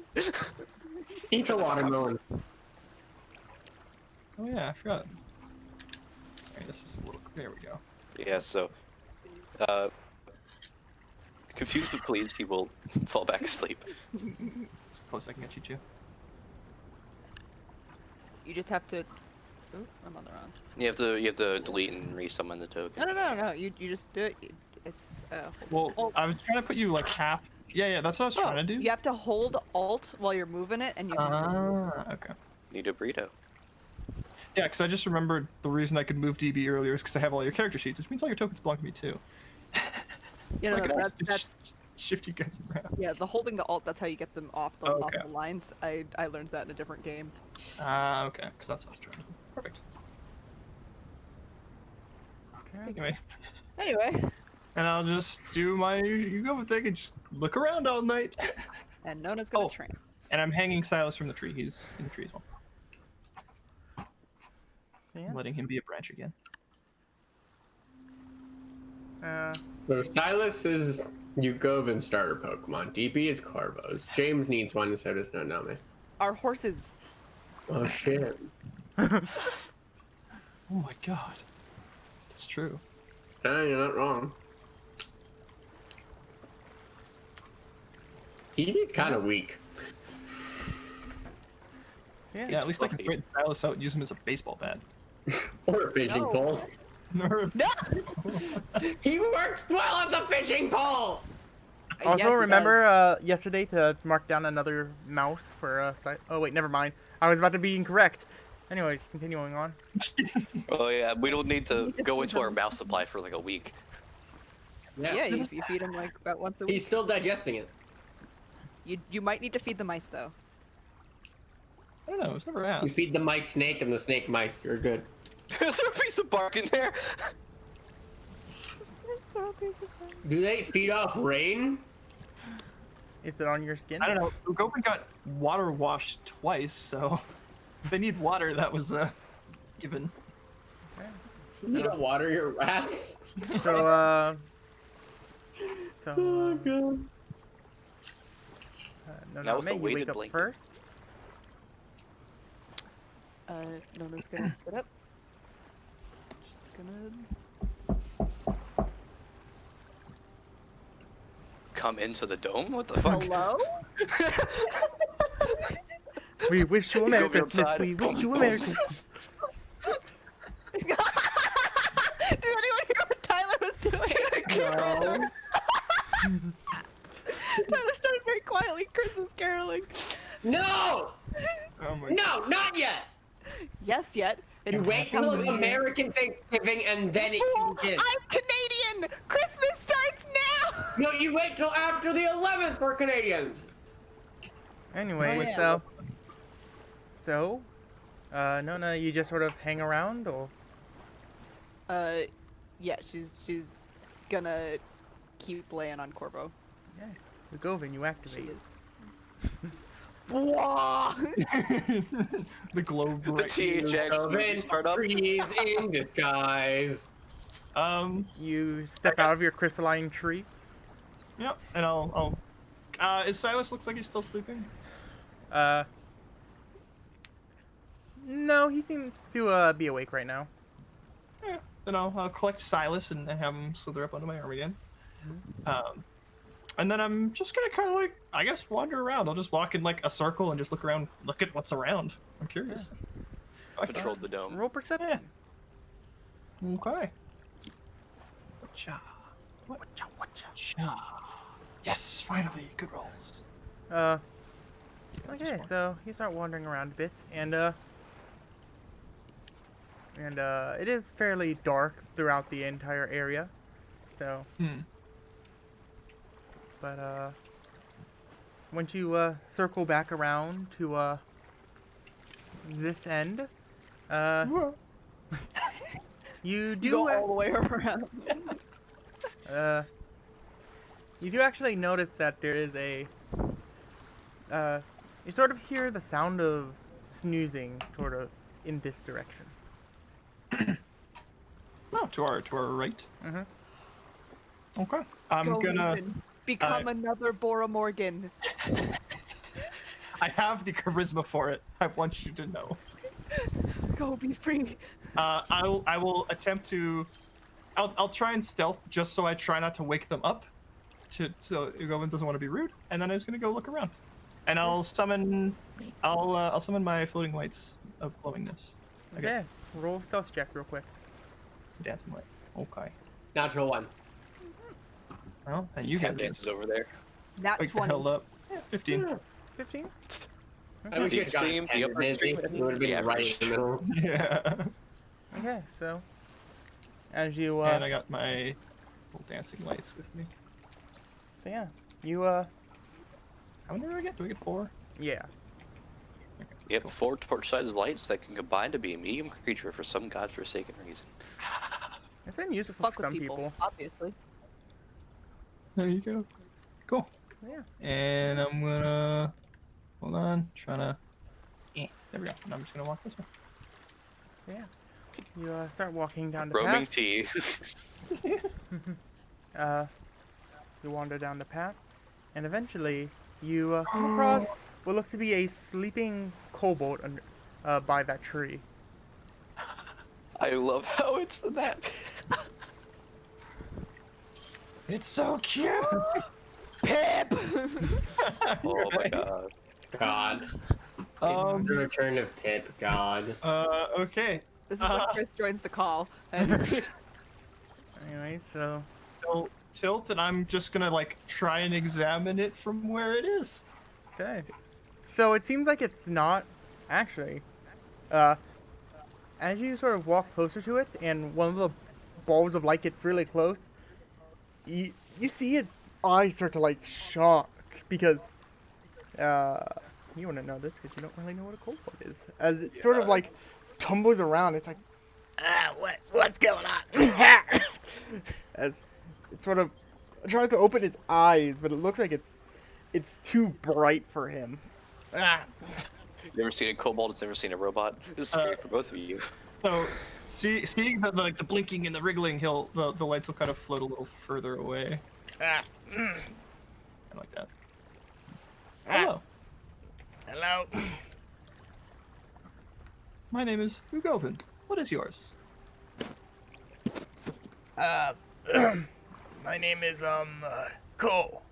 Eat a watermelon. Oh yeah, I forgot. Sorry, this is a little. There we go. Yeah, so, confused but pleased, he will fall back asleep. As close as I can get you to. You just have to. Ooh, I'm on the wrong. You have to delete and resummon the token. No. You just do it. It's. Well, Alt. I was trying to put you like half. Yeah, that's what I was trying to do. You have to hold Alt while you're moving it, and you. Ah, okay. Need a burrito. Yeah, because I just remembered the reason I could move DB earlier is because I have all your character sheets, which means all your tokens belong to me too. You So I know, could actually that's shift you guys around. yeah. The holding the Alt. That's how you get them off the Okay. lines. I learned that in a different game. Ah, okay, because that's what I was trying to do. Perfect. Okay. Anyway, Anyway, and I'll just do my Ugova thing and just look around all night. and Nona's gonna Oh. trance. And I'm hanging Silas from the tree. He's in the tree as well. Yeah. Letting him be a branch again. So Silas is Ugovin's starter Pokemon. DB is Corvo's. James needs one, and so does Noname. Our horses. Oh shit. Oh my god. That's true. You're not wrong. DB's kind of weak. Yeah. Yeah, at least I can fluffy. straighten Silas out and use him as a baseball bat. Or a fishing No. pole. Or- No. He works well as a fishing pole! Also, Yes, it remember does. yesterday to mark down another mouse for oh wait, never mind. I was about to be incorrect. Anyway, continuing on. Oh yeah, we don't need to go into our mouse supply for like a week. Yeah, you feed him like about once a week. He's still digesting it. You might need to feed the mice though. I don't know. It's never You asked. feed the mice snake and the snake mice. You're good. Is there a piece of bark in there? Do they feed off rain? Is it on your skin? I don't know. Gopin got water washed twice, so if they need water. That was given. You don't water your rats. So, so, Oh god. no, Now no, with May, the you weighted wake up blanket. first. Nona's gonna sit up. She's gonna. Come into the dome? What the fuck? Hello? We wish you a Go Merry be Christmas. outside. We wish Boom, you a boom. Merry Christmas. Did anyone hear what Tyler was doing? Tyler started very quietly Christmas caroling. No! Oh my. No, not yet! Yes, yet. It's You wait till Halloween. American Thanksgiving and then it Fool, begins. I'm Canadian. Christmas starts now. No, you wait till after the 11th for Canadians. Anyway, Oh, yeah. so, Nona, you just sort of hang around, or Yeah, she's gonna keep laying on Corvo. yeah, the Govin, you activate. Whoa! The globe. The Right. THX movie start up. Trees in disguise. You step out of your crystalline tree. Yep. And I'll. Is Silas looks like he's still sleeping? No, he seems to be awake right now. Yeah. Then I'll collect Silas and have him slither up onto my arm again. And then I'm just gonna kind of like, I guess, wander around. I'll just walk in like a circle and just look around, look at what's around. I'm curious. Patrolled the dome. Roll perception. Okay. Cha. Cha. Yes, finally, good rolls. Okay, so you start wandering around a bit, and it is fairly dark throughout the entire area. So, but once you circle back around to this end, you do Go all the way around. you do actually notice that there is a you sort of hear the sound of snoozing sort of in this direction. Oh, to our right. Mhm. Okay. I'm Go, gonna. Ethan. Become another Bora Morgan. I have the charisma for it. I want you to know. Go be free. I will attempt to. I'll try and stealth just so I try not to wake them up. So Govin doesn't want to be rude, and then I'm just gonna go look around, and I'll summon. I'll summon my floating lights of glowingness. I guess. Okay, roll stealth check real quick. Dancing light. Okay. Natural one. Well, and you Tap have dances over there. Nat Wake the 20. hell up. Yeah, 15. 15? I wish The you had gotten extreme, the 10, upper Nancy. extreme, It would have been the right average. in the middle. Yeah. Okay, so as you And I got my little dancing lights with me. so yeah, you How many do I get? Do I get 4? yeah. Yep, 4 torch-sized lights that can combine to be a medium creature for some godforsaken reason. It's been useful Fuck for with some people, people. obviously. There you go. Cool. Yeah. And I'm gonna hold on, trying to. There we go. And I'm just gonna walk this way. Yeah. You start walking down the Roaming path. tea. You wander down the path, and eventually you come across what looks to be a sleeping kobold under, by that tree. I love how it's that. It's so cute. Pip! Oh my god. God. Um. The return of Pip, God. Okay. This is when Chris joins the call. And Anyway, so Tilt, and I'm just gonna like try and examine it from where it is. okay. So it seems like it's not actually. As you sort of walk closer to it, and one of the balls of light gets really close, you see its eyes start to like shock because You want to know this because you don't really know what a kobold is. As it sort of like tumbles around, it's like, what's going on? As it sort of tries to open its eyes, but it looks like it's too bright for him. You ever seen a kobold? It's never seen a robot. This is scary for both of you. So, seeing the blinking and the wriggling, the lights will kind of float a little further away. Kind of like that. Hello. Hello. My name is Ugovin. What is yours? My name is Cole.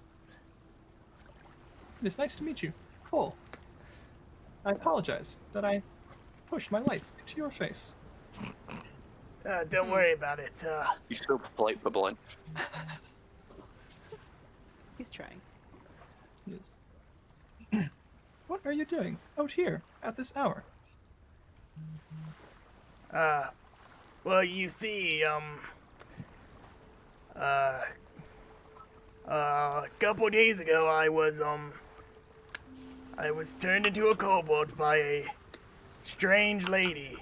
It is nice to meet you, Cole. I apologize that I pushed my lights into your face. Don't worry about it. He's so polite but blunt. He's trying. Yes. What are you doing out here at this hour? Well, you see, a couple days ago, I was turned into a kobold by a strange lady,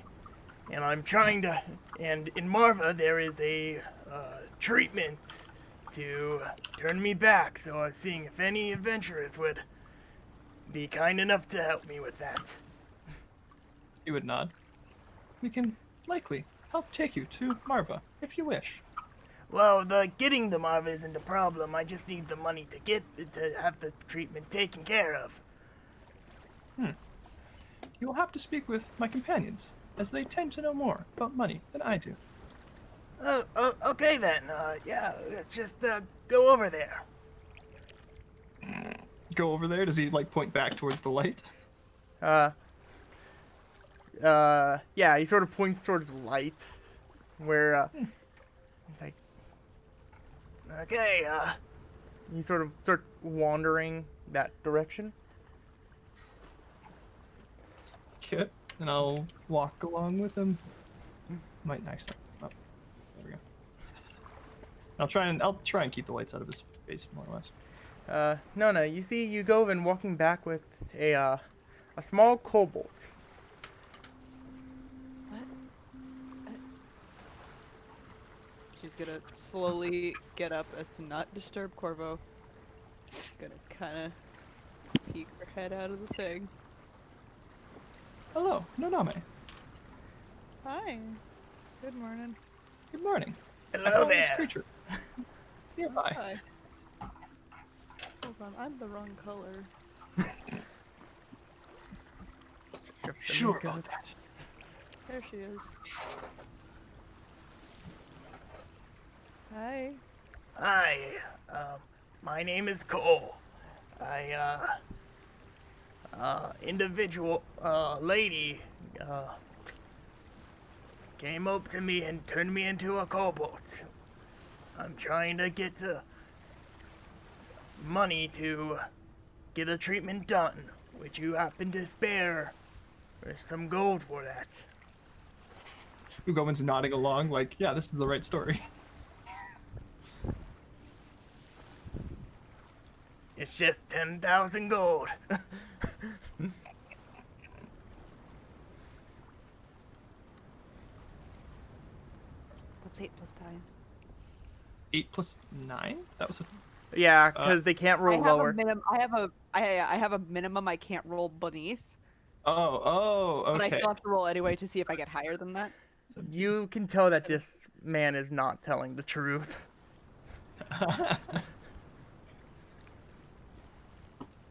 and I'm trying to, and in Marva, there is a, treatment to turn me back, so I was seeing if any adventurers would be kind enough to help me with that. He would nod. We can likely help take you to Marva, if you wish. Well, the getting the Marva isn't the problem. I just need the money to have the treatment taken care of. You will have to speak with my companions, as they tend to know more about money than I do. Okay then. Yeah, let's just go over there. Go over there. Does he like point back towards the light? Yeah, he sort of points towards the light, where he's like, okay. He sort of starts wandering that direction. Kit, and I'll walk along with him. Might nice. Oh, there we go. I'll try and keep the lights out of his face more or less. No, you see Ugovin walking back with a small kobold. What? She's gonna slowly get up as to not disturb Corvo. Gonna kind of peek her head out of the thing. Hello, Noname. Hi. Good morning. Good morning. I Hello found this there. creature nearby. Hi. Hold on, I'm the wrong color. Sure about that. There she is. Hi. Hi. My name is Cole. Individual lady came up to me and turned me into a kobold. I'm trying to get money to get a treatment done. Would you happen to spare some gold for that? Ugovin's nodding along, like, yeah, this is the right story. It's just 10,000 gold. What's 8 plus 9? 8 plus 9? That was a... Yeah, because they can't roll lower. I have a minimum I can't roll beneath, Oh, okay. but I still have to roll anyway to see if I get higher than that. You can tell that this man is not telling the truth.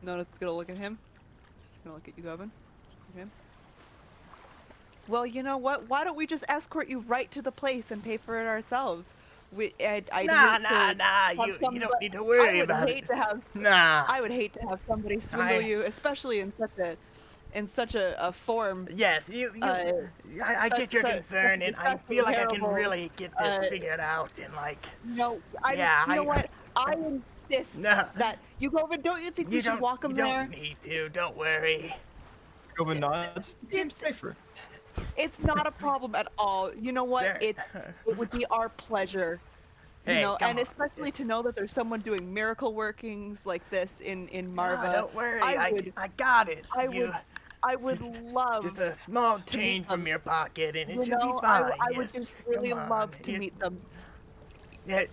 Nona's gonna look at him. She's gonna look at you, Govin. Okay. Well, you know what? Why don't we just escort you right to the place and pay for it ourselves? Nah, you don't need to worry about it. Nah. I would hate to have somebody swindle you, especially in such a form. Yes, I get your concern, and I feel like I can really get this figured out, and like... No, what? I insist that you go over. Don't you think we should walk him there? You don't need to. Don't worry. Ugovin nods. It seems safer. It's not a problem at all. You know what? It would be our pleasure You Hey, know, come and on. especially to know that there's someone doing miracle workings like this in Marva. Nah, don't worry, I would, I got it. I would love Just a small to meet change from them. your pocket, and it You should be know, fine. I would yes. just really Come on, love to you- meet them. Yeah.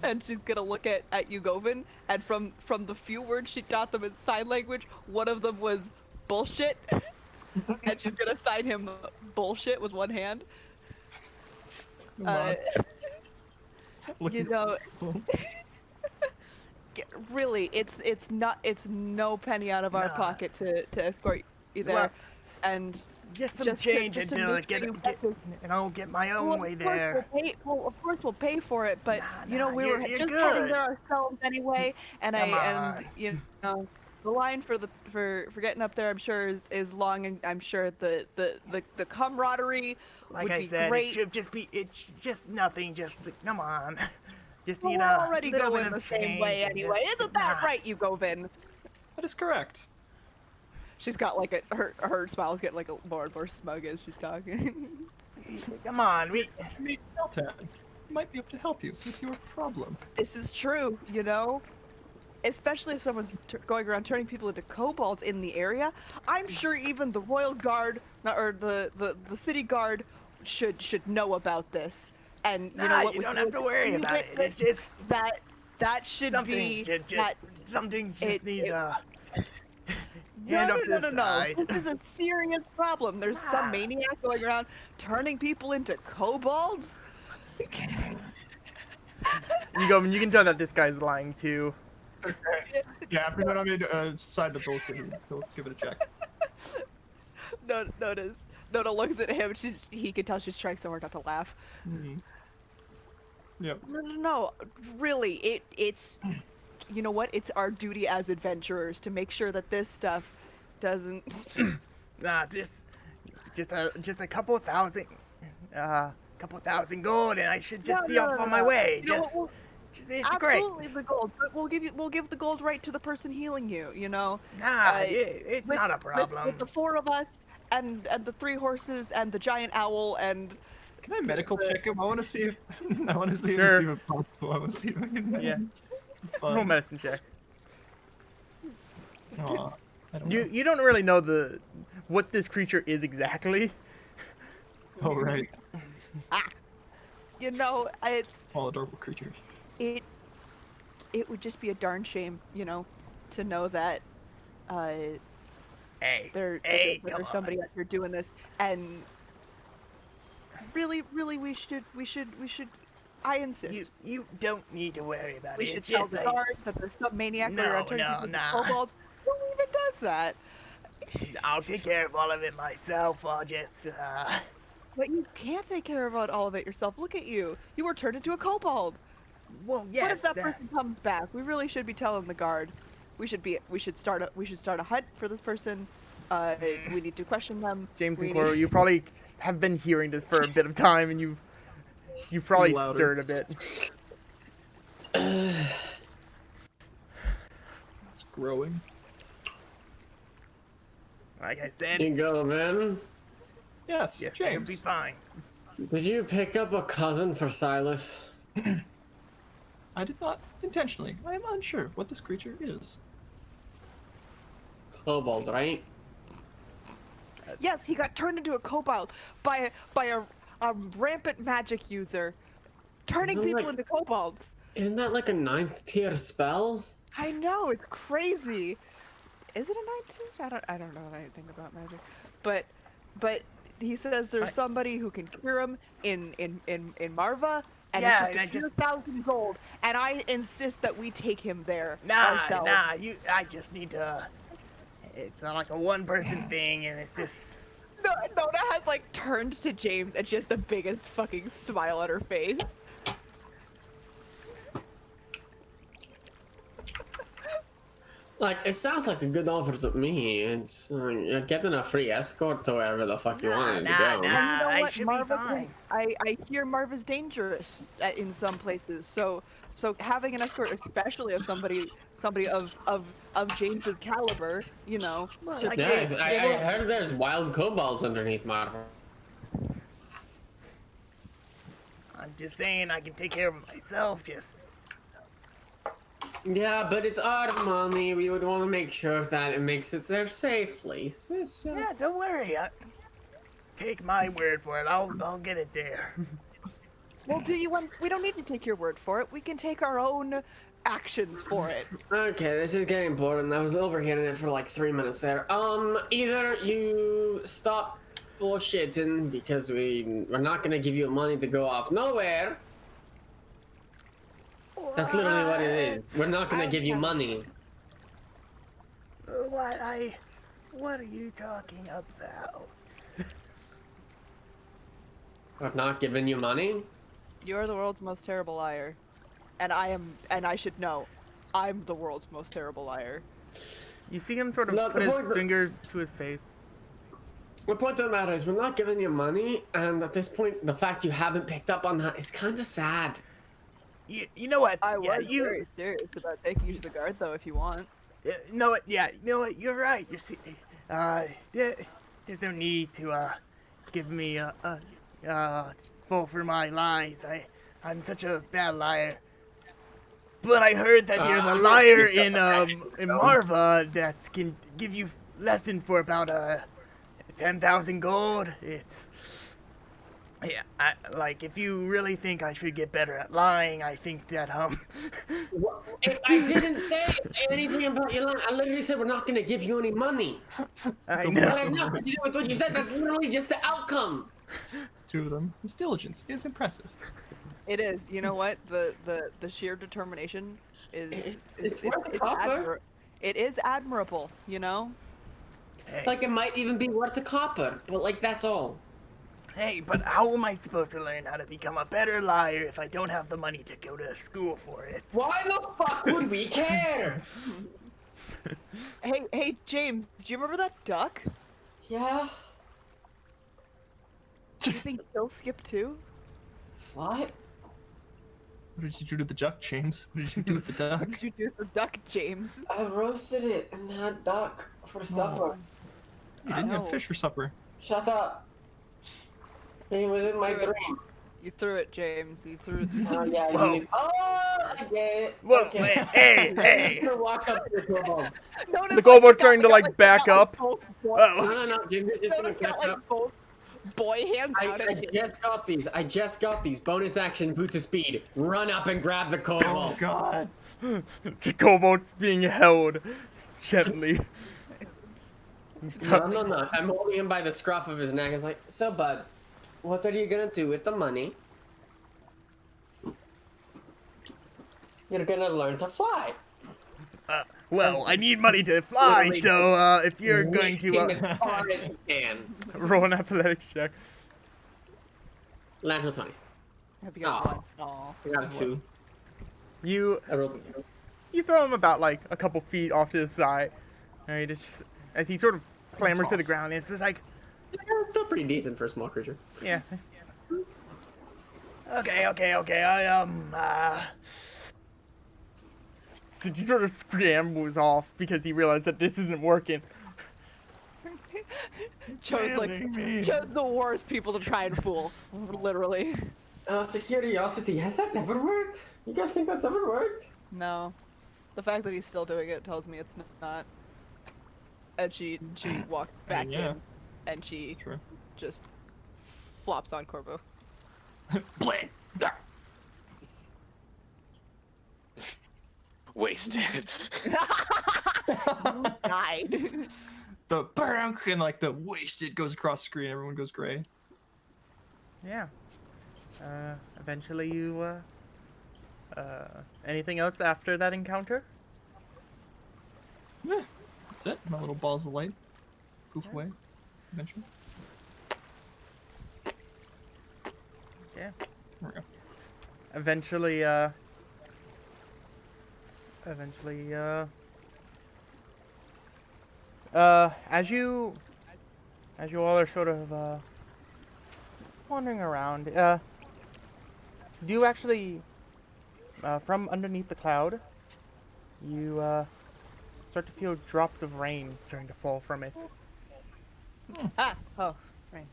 And she's gonna look at you, Govin, and from the few words she taught them in sign language, one of them was bullshit. And she's gonna sign him bullshit with one hand. Come on. You know, really, it's no penny out of our Nah. pocket to escort you there, Well, and Just some just change to until I make sure get, you get, to- and I'll get my own well, way of course there. of course we'll pay for it, but Nah, you know nah, we were you're just heading good. there ourselves anyway, and Come and on. you know the line for getting up there I'm sure is long, and I'm sure the camaraderie Like would I be said, great. it's just nothing. Just come on. Just Well, need we're a already little going bit the of same change way and anyway, just- isn't that nah. right, you Govin? That is correct. She's got like her smile's getting like more and more smug as she's talking. Come on, we. Meet Meltan. He might be able to help you with your problem. This is true, you know? Especially if someone's going around turning people into kobolds in the area. I'm sure even the royal guard, or the city guard should know about this. And you know Nah, what? you with- don't have with to worry you about get it. this, It's that should something. be Just something. Just it- needs it- a no, hand no, up to no, the no, no. side. This is a serious problem. There's some Ah. maniac going around turning people into kobolds. You go. You can tell that this guy's lying too. Yeah, after that, I'm gonna decide the bullshit. He'll give it a check. Nona looks at him. He can tell she's trying so hard not to laugh. Mm-hmm. Yep. No, really, it's, you know what? It's our duty as adventurers to make sure that this stuff doesn't. Nah, just a couple of thousand gold, and I should just No, be no, up no, on my no. way. You know Just, what, it's great. absolutely the gold, but we'll give the gold right to the person healing you. You know. Nah, Uh, it's with- not a with- problem. With the four of us and the three horses and the giant owl and. Can I medical check him? I want to see if I want to see if Sure. it's even possible. I want to see if I can. Yeah. Fun. Roll medicine check. Aw, I don't You know. you don't really know what this creature is exactly. Oh right, You know, it's small adorable creatures. it would just be a darn shame, you know, to know that Hey, there's come somebody on. out here doing this, and really we should I insist You don't need to worry about we it. should It's tell just the like, guard that there's some maniac going around No, turning no, people into nah. kobolds. Who even does that? I'll take care of all of it myself. I'll just But you can't take care of all of it yourself. Look at you. You were turned into a kobold. well, yes. What if that person comes back? We really should be telling the guard. We should start a hunt for this person. We need to question them. James we and Coro, you probably have been hearing this for a bit of time, and you've probably Louder. stirred a bit. It's growing. Like I said, You go, man. Yes, yes, it'll James. be fine. Did you pick up a cousin for Silas? I did not intentionally. I am unsure what this creature is. Kobold, right? Yes, he got turned into a kobold by a rampant magic user, turning Isn't people like- into kobolds. Isn't that like a 9th tier spell? I know, it's crazy. Is it a 19? I don't know anything about magic, but he says there's somebody who can cure him in Marva, and Yeah, it's and I just a few thousand gold, and I insist that we take him there ourselves. I just need to. It's not like a one-person thing, and it's just. No, Nona has like turned to James, and she has the biggest fucking smile on her face. Like, it sounds like a good offer to me. It's you're getting a free escort to wherever the fuck you wanted to nah, go. nah. And you know I what, should be Marva? fine. I hear Marva's dangerous in some places. So having an escort, especially of somebody of James's caliber, you know. Well, should like be- Yeah, I heard there's wild kobolds underneath Marvel. I'm just saying I can take care of it myself. Just Yeah, but it's our money. We would want to make sure that it makes it there safely. yeah, don't worry. Take my word for it. I'll get it there. Well, do you want? We don't need to take your word for it. We can take our own actions for it. Okay, this is getting boring. I was overhearing it for like 3 minutes there. Either you stop bullshitting because we're not gonna give you money to go off nowhere. That's literally what it is. We're not gonna give you money. What are you talking about? We're not giving you money? You're the world's most terrible liar, and I should know, I'm the world's most terrible liar. You see him sort of No, put the his point- fingers to his face. The point of the matter is we're not giving you money, and at this point, the fact you haven't picked up on that is kind of sad. You know what? I yeah, was very serious about taking you to the guard, though, if you want. You know what? Yeah, you know what? You're right. Yeah, there's no need to give me full for my lies. I'm such a bad liar. But I heard that there's a liar in Marva that can give you lessons for about 10,000 gold. Yeah, like if you really think I should get better at lying, I think that I didn't say anything about you lying. I literally said we're not gonna give you any money. I That know. had nothing to do with what you said. That's literally just the outcome. 2 of them. His diligence is impressive. It is. You know what? The sheer determination is. It's worth the copper. It is admirable. You know. Hey, Like it might even be worth a copper, but like that's all. hey, but how am I supposed to learn how to become a better liar if I don't have the money to go to school for it? Why the fuck would we care? Hey, James. Do you remember that duck? Yeah. Do you think he'll skip too? What? What did you do to the duck, James? What did you do with the duck? What did you do with the duck, James? I roasted it and had duck for supper. You didn't have Oh. fish for supper. Shut up. It was in my dream. You threw it, James. You threw it. Oh yeah, Whoa. you. Oh, I get it. Whoa, Okay. hey, hey. I'm gonna walk up to the kobold. Notice, The kobold's we got- trying we to, got, like, back got, up. both boy, Oh. No, Jim is just gonna Notice got, catch like, up. both boy hands out I at you. just got these. I just got these. Bonus action, boots of speed. Run up and grab the Oh kobold. God. The kobold's being held gently. No. I'm holding him by the scruff of his neck. It's like, so bud, what are you gonna do with the money? You're gonna learn to fly. Well, I need money to fly, Literally so if you're going Reach him to as far as you can. roll an athletics check. Natural 20. Have you got Aw. one? Aw. I got a 2. You I rolled a 2. you throw him about like a couple feet off to the side. Alright, it's just as he sort of clambers to the Toss. ground. It's just like, Yeah, it's still pretty decent for a small creature. yeah. Okay. So he sort of scrambles off because he realized that this isn't working. Chose chose the worst people to try and fool. Literally. Out of curiosity, has that never worked? You guys think that's ever worked? No. The fact that he's still doing it tells me it's not. And she walks back yeah. in, and she True. just flops on Corvo. Bleh. Ah. Wasted. Died. The bark and like the wasted goes across screen. Everyone goes gray. Yeah. Eventually you, anything else after that encounter? Yeah, that's it. My little balls of light poof away. Eventually. Yeah. There we go. Eventually, as you all are sort of, wandering around, do you actually, from underneath the cloud, you, start to feel drops of rain starting to fall from it. Ah! Oh, right.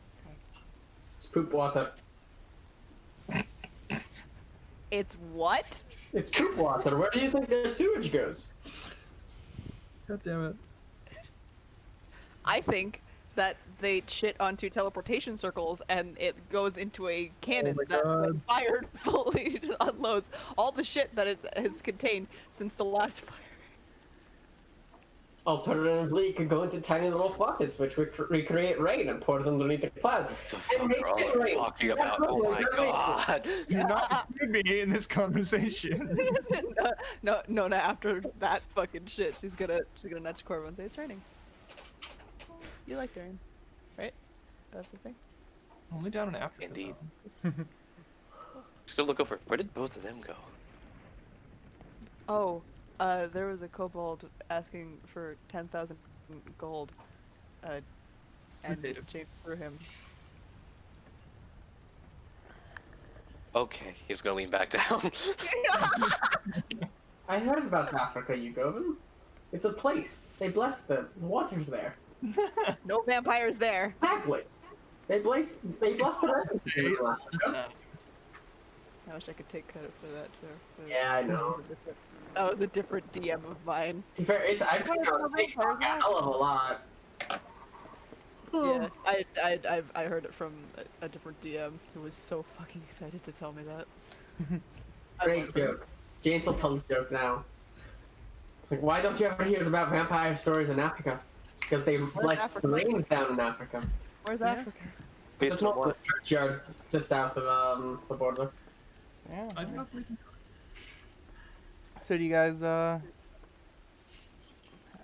It's poop water. It's what? It's poop water. Where do you think their sewage goes? God damn it. I think that they shit onto teleportation circles and it goes into a cannon my that, when God. fired, fully unloads all the shit that it has contained since the last fire. Alternatively, it could go into tiny little faucets, which would recreate rain and pours underneath the cloud. The And make fuck are it all you rain. talking That's about? what Oh we're my gonna make. god. Do not include me in this conversation. No, Nona, after that fucking shit, she's gonna nudge Corvo and say it's raining. You like the rain, right? That's the thing. Only down in Africa. Indeed. though. Just gonna look over. Where did both of them go? Oh, there was a kobold asking for 10,000 gold, and Native. James threw him. Okay, he's gonna lean back down. I heard about Africa, you Govin. It's a place. They bless the water's there. No vampires there. Exactly. They bless the Hey, rest. I wish I could take credit for that too. But Yeah, I know. that was a different DM of mine. To be fair, I've seen it on TikTok a hell of a lot. Yeah, I heard it from a different DM who was so fucking excited to tell me that. Great joke. James will tell the joke now. It's like, why don't you ever hear about vampire stories in Africa? It's because they bless Africa? the rains down in Africa. Where's Yeah. Africa? Based It's on not the what? churchyard just south of the border. Yeah. I do not believe you. So do you guys,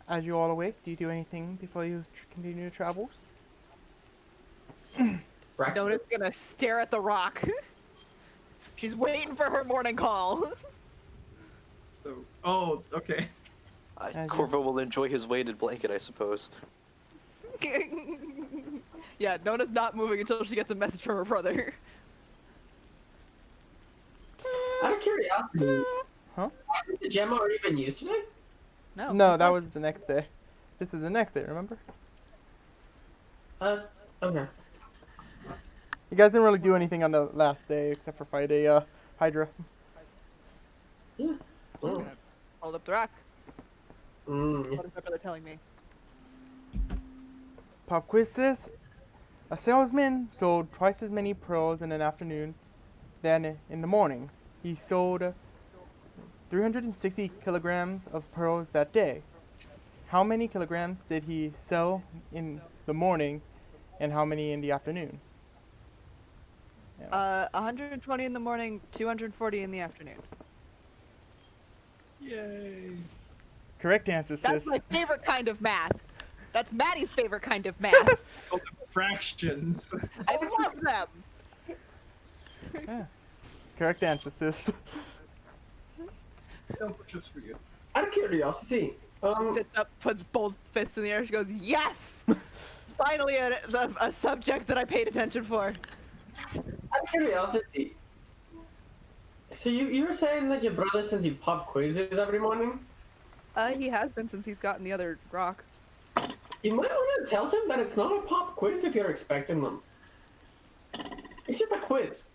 as you all awake, do you do anything before you continue your travels? Breakfast. Nona's gonna stare at the rock. She's waiting for her morning call. So, oh, okay. As Corvo will enjoy his weighted blanket, I suppose. Yeah, Nona's not moving until she gets a message from her brother. Out of curiosity, Huh? hasn't the gem already been used today? No, No, it's that not- was the next day. This is the next day, remember? Okay. You guys didn't really do anything on the last day except for fight a Hydra. Yeah. Oh. Hold up the rock. Mm. What is my brother telling me? Pop quiz says, a salesman sold twice as many pearls in an afternoon than in the morning. He sold 360 kilograms of pearls that day. How many kilograms did he sell in the morning and how many in the afternoon? 120 in the morning, 240 in the afternoon. Yay. Correct answer, sis. That's my favorite kind of math. That's Maddie's favorite kind of math. Fractions. I love them. Yeah. Correct answer, sis. Chips for you. Out of curiosity, Sits up, puts both fists in the air. She goes, "Yes! Finally, a subject that I paid attention for." out of curiosity. So you were saying that your brother sends you pop quizzes every morning? He has been since he's gotten the other rock. You might want to tell him that it's not a pop quiz if you're expecting them. It's just a quiz.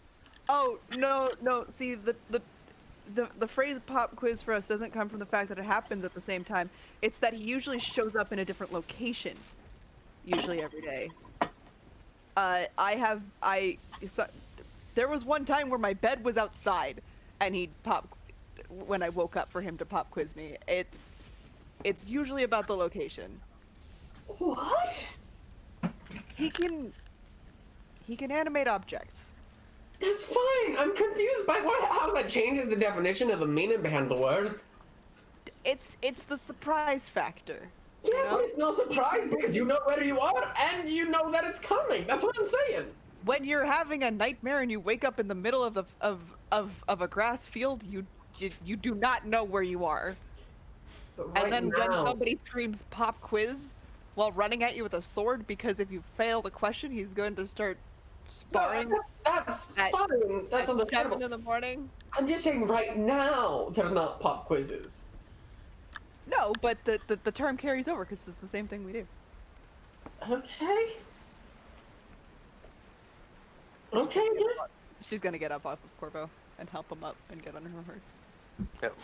Oh no. See, the phrase "pop quiz" for us doesn't come from the fact that it happens at the same time. It's that he usually shows up in a different location, usually every day. There was one time where my bed was outside, and he'd when I woke up for him to pop quiz me. It's usually about the location. What? He can animate objects. That's fine. I'm confused by how that changes the definition of the meaning behind the word. It's the surprise factor. Yeah, You know? but it's no surprise because you know where you are and you know that it's coming. That's what I'm saying. When you're having a nightmare and you wake up in the middle of a grass field, you do not know where you are. But right And then when now, somebody screams "pop quiz" while running at you with a sword, because if you fail the question, he's going to start sparring that's at- fine. That's at 7 understandable. in the morning. I'm just saying right now they're not pop quizzes. No, but the term carries over because it's the same thing we do. Okay. Okay, yes. She's gonna get up off of Corvo. and help him up and get on her horse. Yep.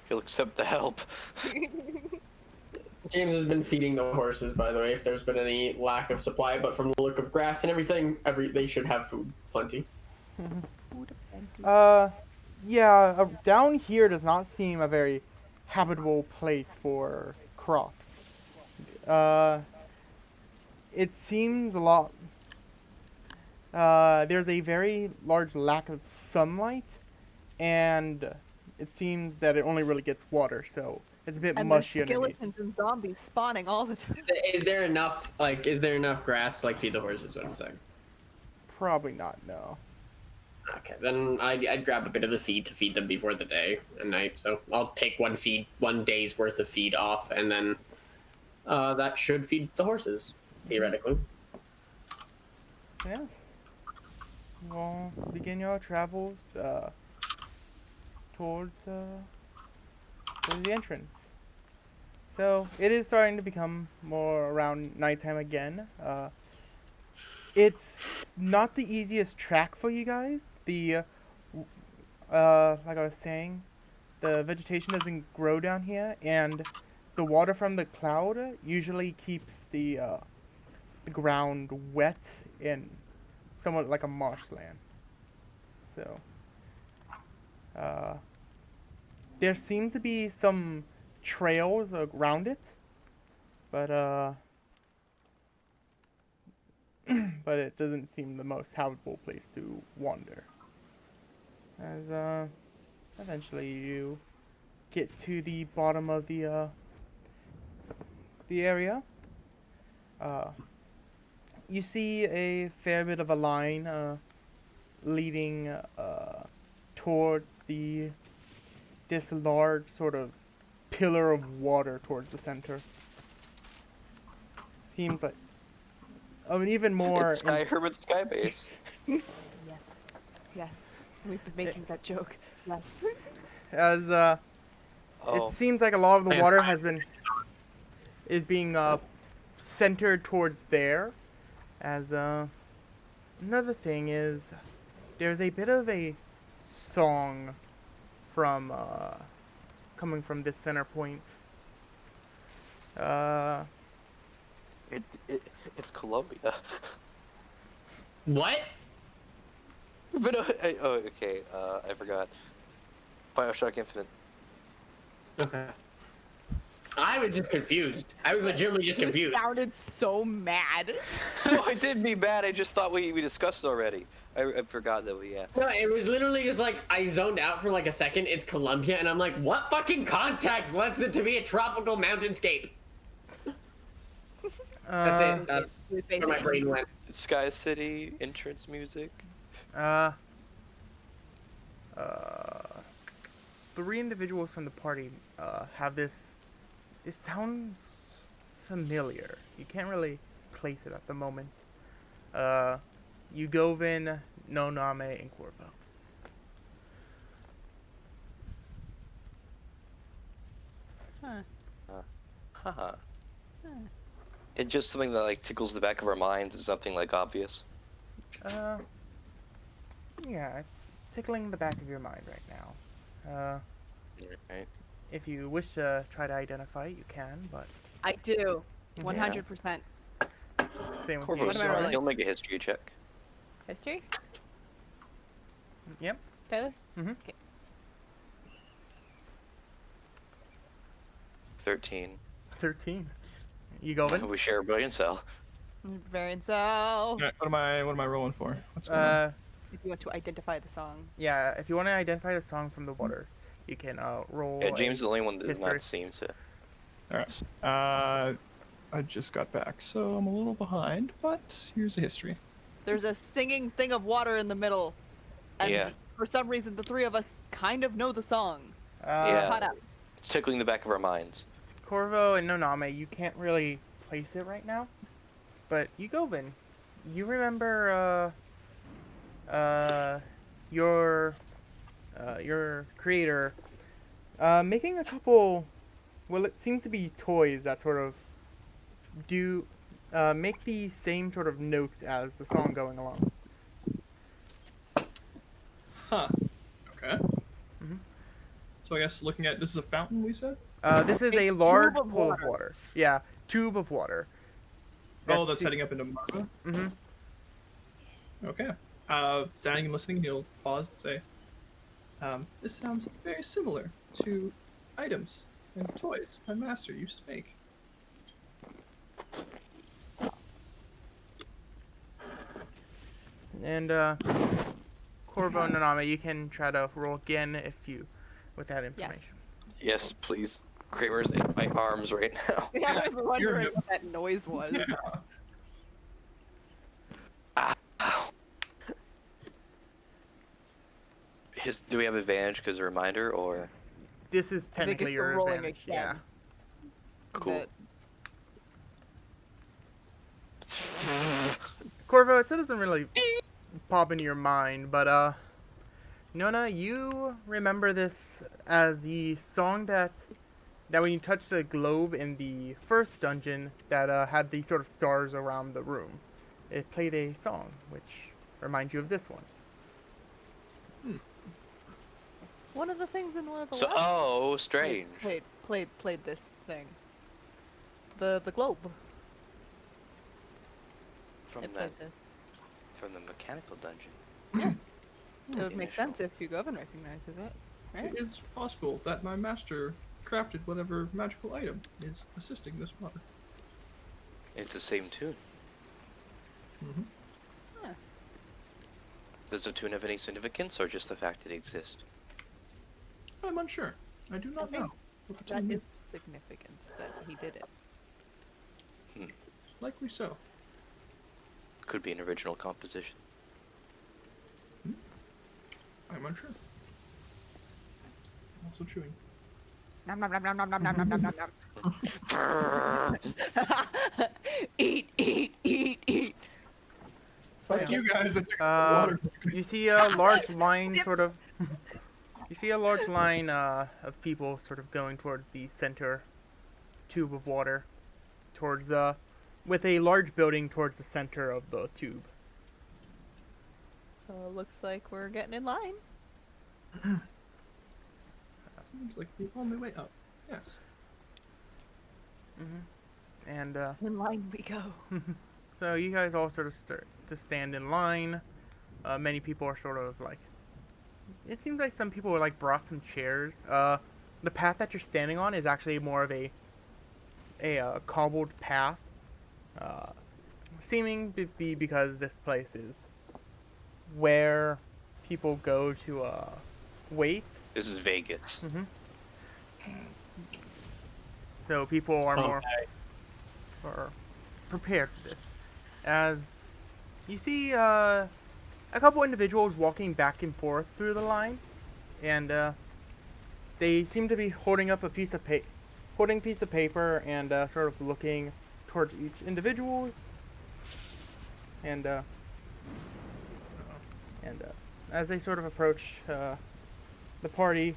He'll accept the help. James has been feeding the horses, by the way, if there's been any lack of supply, but from the look of grass and everything, they should have food, plenty. Yeah, down here does not seem a very habitable place for crops. It seems a lot. There's a very large lack of sunlight, and it seems that it only really gets water, so it's a bit And there's mushy underneath. skeletons and zombies spawning all the time. Is there enough grass to feed the horses? What I'm saying. Probably not, no. Okay, then I'd grab a bit of the feed to feed them before the day and night. So I'll take one day's worth of feed off, and then that should feed the horses theoretically. Yes. Well, begin your travels towards the entrance. So it is starting to become more around nighttime again. It's not the easiest track for you guys. Like I was saying, the vegetation doesn't grow down here, and the water from the cloud usually keeps the ground wet and somewhat like a marshland. So, there seem to be some trails around it, but but it doesn't seem the most habitable place to wander. As eventually you get to the bottom of the area, you see a fair bit of a line leading towards this large sort of pillar of water towards the center. Seems like even more. It's Hermit Skybase. Yes. Yes. We've been making that joke. Yes. As Oh, it seems like a lot of the water is being centered towards there. As another thing is, there's a bit of a song from coming from this center point. it's Colombia. What? But okay. I forgot. BioShock Infinite. Okay. I was just confused. I was legitimately just You confused. sounded so mad. No, I didn't mean bad. I just thought we discussed already. I forgot that we. No, it was literally just I zoned out for a second. It's Colombia, and I'm like, what fucking context lets it to be a tropical mountainscape? That's it. That's where my brain went. Sky City entrance music. Three individuals from the party have this. It sounds familiar. You can't really place it at the moment. Yugovin, Noname, and Corvo. Haha. It's just something that tickles the back of our minds. It's something obvious. Yeah, it's tickling the back of your mind right now. Right. If you wish to try to identify it, you can, but I do. Yeah. 100%. same with Corvo's you. What am I rolling? He'll make a history check. History? Yep. Tyler? 13. 13. Yugovin. We share a brain cell. Variant cell. Alright, what am I rolling for? What's going on? If you want to identify the song. Yeah, if you want to identify the song from the water, you can roll. Yeah, James is the only one that does history. not seem to. Alright. I just got back, so I'm a little behind, but here's the history. There's a singing thing of water in the middle. And Yeah. for some reason, the three of us kind of know the song. Yeah. Caught up. It's tickling the back of our minds. Corvo and Noname, you can't really place it right now, but Yugovin, you remember your creator making a couple. Well, it seems to be toys that sort of do make the same sort of notes as the song going along. Huh. Okay. Mhm. So I guess looking at this is a fountain, we said. This is A a large tube of pool of water. water. Yeah, tube of water. Oh, that's the- heading up into Marva. Mhm. Okay. Standing and listening, he'll pause and say, "This sounds very similar to items and toys my master used to make." And Corvo and Nanami, you can try to roll again if you, with that information. Yes, please. Kramer's in my arms right now. Yeah, I was wondering him. what that noise was. Do we have advantage because a reminder, or This is I think technically it's your the rolling advantage. Yeah. again. cool? That- Corvo, it still doesn't really pop into your mind, but Nona, you remember this as the song that when you touched the globe in the first dungeon that had the sort of stars around the room. It played a song which reminds you of this one. One of the things in one of the So, last oh, strange. played this thing. The globe. From It the played this. from the mechanical dungeon. It would make Initial. sense if Hugovin recognizes it, right? It's possible that my master crafted whatever magical item is assisting this water. It's the same tune. Mhm. Huh. Does the tune have any significance, or just the fact it exists? I'm unsure. I do not Okay. know. What the That tune is significance that he did it. likely so. Could be an original composition. I'm unsure. I'm also chewing. Nom nom nom nom nom nom nom nom nom nom. Eat, eat, eat, eat. Fuck you guys. I took the Uh, water. You see a large line sort of. You see a large line of people sort of going towards the center tube of water, towards with a large building towards the center of the tube. So it looks like we're getting in line. Seems like the only way up. Yes. And In line we go. so you guys all sort of start to stand in line. Many people are sort of like. It seems like some people like brought some chairs. The path that you're standing on is actually more of a cobbled path. Seeming to be because this place is where people go to wait. This is Vegas. So people are more are prepared for this. As you see a couple individuals walking back and forth through the line, and they seem to be holding up a piece of paper and sort of looking towards each individual. And as they sort of approach the party,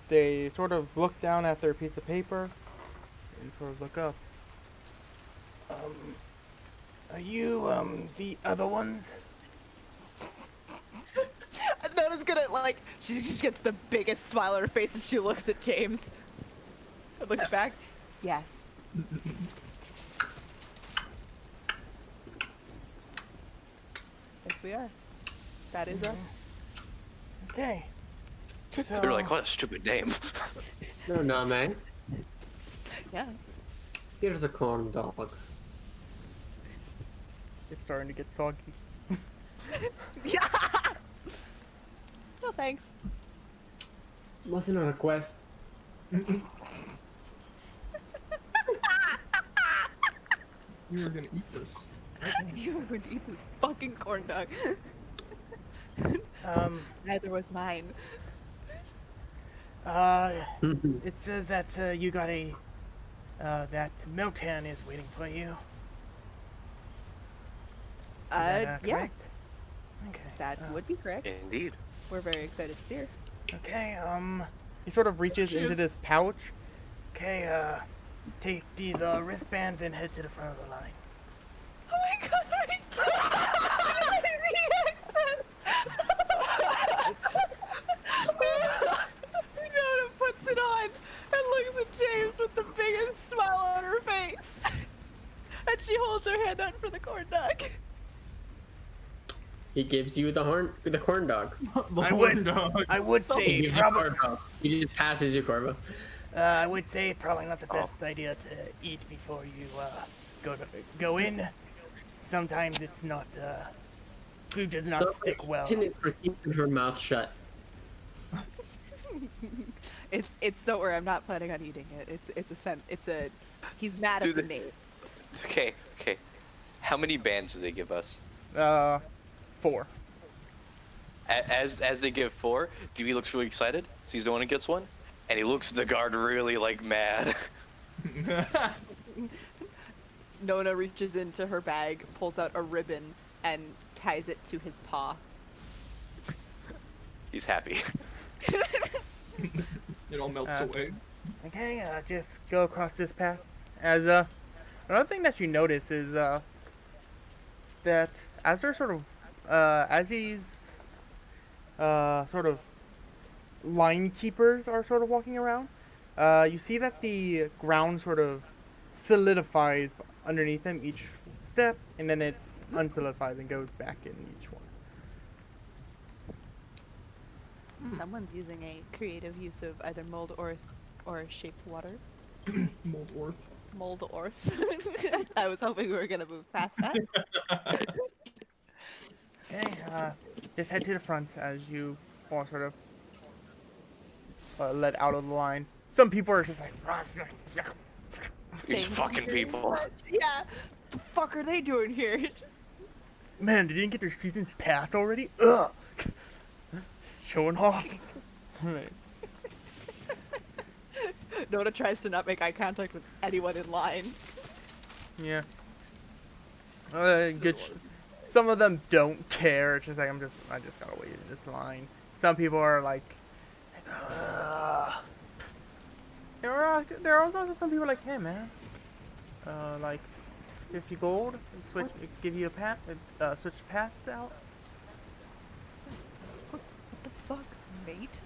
they sort of look down at their piece of paper and sort of look up. Are you the other ones? Nona's gonna like she just gets the biggest smile on her face as she looks at James. And looks back. Yes. Yes, we are. That is us. Okay. They're like, what a stupid name. No, nah, man. Yes. Here's a corn dog. It's starting to get soggy. Yeah. No thanks. Wasn't a request. You were gonna eat this. You were going to eat this fucking corn dog. Neither was mine. It says that you got a that Meltan is waiting for you. Is that, Yeah, correct? Okay. that would be correct. Indeed. We're very excited to see her. Okay. He sort of reaches She into is- this pouch. Okay. Take these wristbands and head to the front of the line. Oh my god! the corn dog. He gives you the corn dog. I would, I would He say gives you probably, Corvo. He just passes you Corvo. I would say probably not the best idea to eat before you go in. Sometimes it's not food does not Stop stick well. eating it for keeping her mouth shut. It's somewhere I'm not planning on eating it. He's mad Do at the they- name. Okay. How many bands do they give us? 4. As they give 4, Dewey looks really excited, sees no one and gets one, and he looks at the guard really like mad. Nona reaches into her bag, pulls out a ribbon, and ties it to his paw. He's happy. It all melts Uh, away. Okay, just go across this path. As another thing that you notice is that as they're sort of as these sort of line keepers are sort of walking around, you see that the ground sort of solidifies underneath them each step, and then it unsolidifies and goes back in each one. Someone's using a creative use of either mold or shaped water. Mold orth. Mold orth. I was hoping we were gonna move past that. Okay, just head to the front as you all sort of let out of the line. Some people are just like, These Thank fucking you very people. much. Yeah. The fuck are they doing here? man, they didn't get their season's pass already? Ugh. Showing off. Right. Nona tries to not make eye contact with anyone in line. Yeah. Good. Some of them don't care. It's just like I just gotta wait in this line. Some people are like, there are also some people like, hey man, like 50 gold, switch, give you a pass, switch the pass out. What the fuck, mate?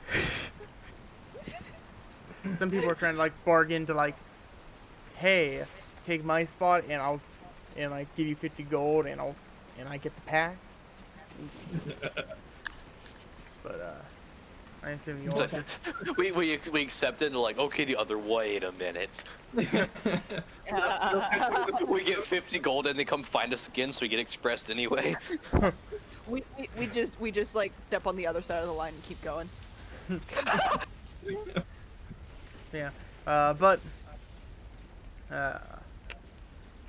Some people are trying to like bargain to like, hey, take my spot and I'll like give you 50 gold and I get the pass. But I assume you all It's like, we accept it and like, okay, the other, wait a minute. We get 50 gold and they come find us again, so we get expressed anyway. we just like step on the other side of the line and keep going. yeah. But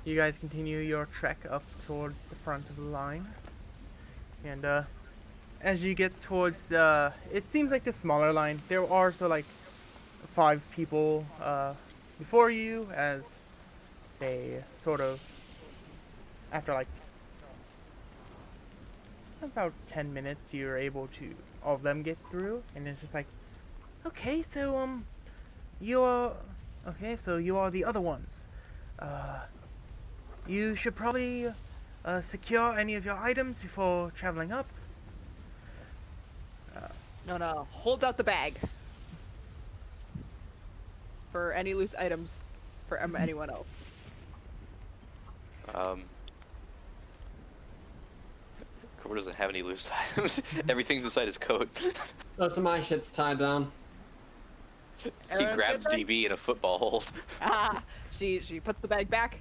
you guys continue your trek up towards the front of the line, and as you get towards it seems like the smaller line, there are so like 5 people before you, as they sort of, after like about 10 minutes, you're able to all of them get through, and it's just like, okay, so you are the other ones. You should probably secure any of your items before traveling up. Nona holds out the bag for any loose items for anyone else. Cobra doesn't have any loose items. Everything's inside his coat. Most of my shit's tied down. He Everyone grabs good then? DB in a football hold. She puts the bag back.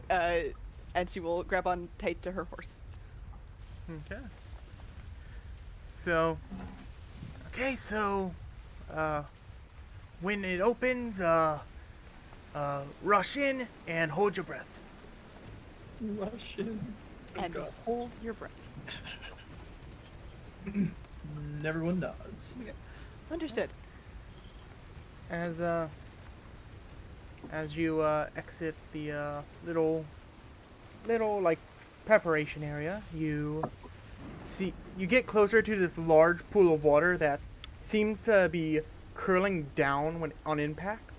And she will grab on tight to her horse. Okay. So, when it opens, rush in and hold your breath. Russian. And hold your breath. And everyone nods. Understood. As you exit the little like preparation area, you get closer to this large pool of water that seems to be curling down when on impact,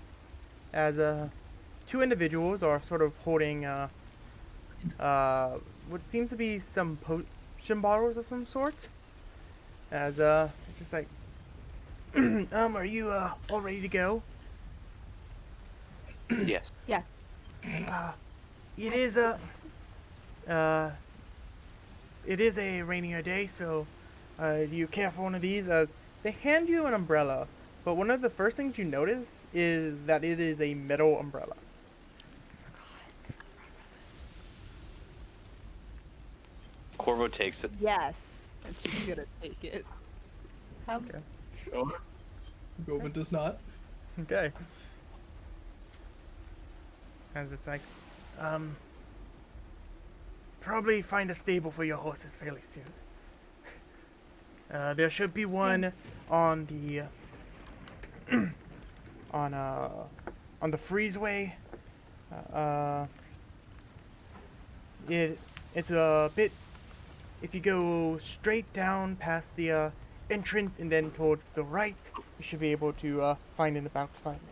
as 2 individuals are sort of holding what seems to be some potion bottles of some sort, as it's just like are you all ready to go? Yes. Yeah. It is it is a rainier day, so do you care for one of these? As they hand you an umbrella, but one of the first things you notice is that it is a metal umbrella. Corvo takes it. Yes, and she's gonna take it. Okay. Sure. Govin does not. Okay. And it's like, probably find a stable for your horses fairly soon. There should be one on the on the freezeway. It's a bit. If you go straight down past the entrance and then towards the right, you should be able to find in about 5 minutes.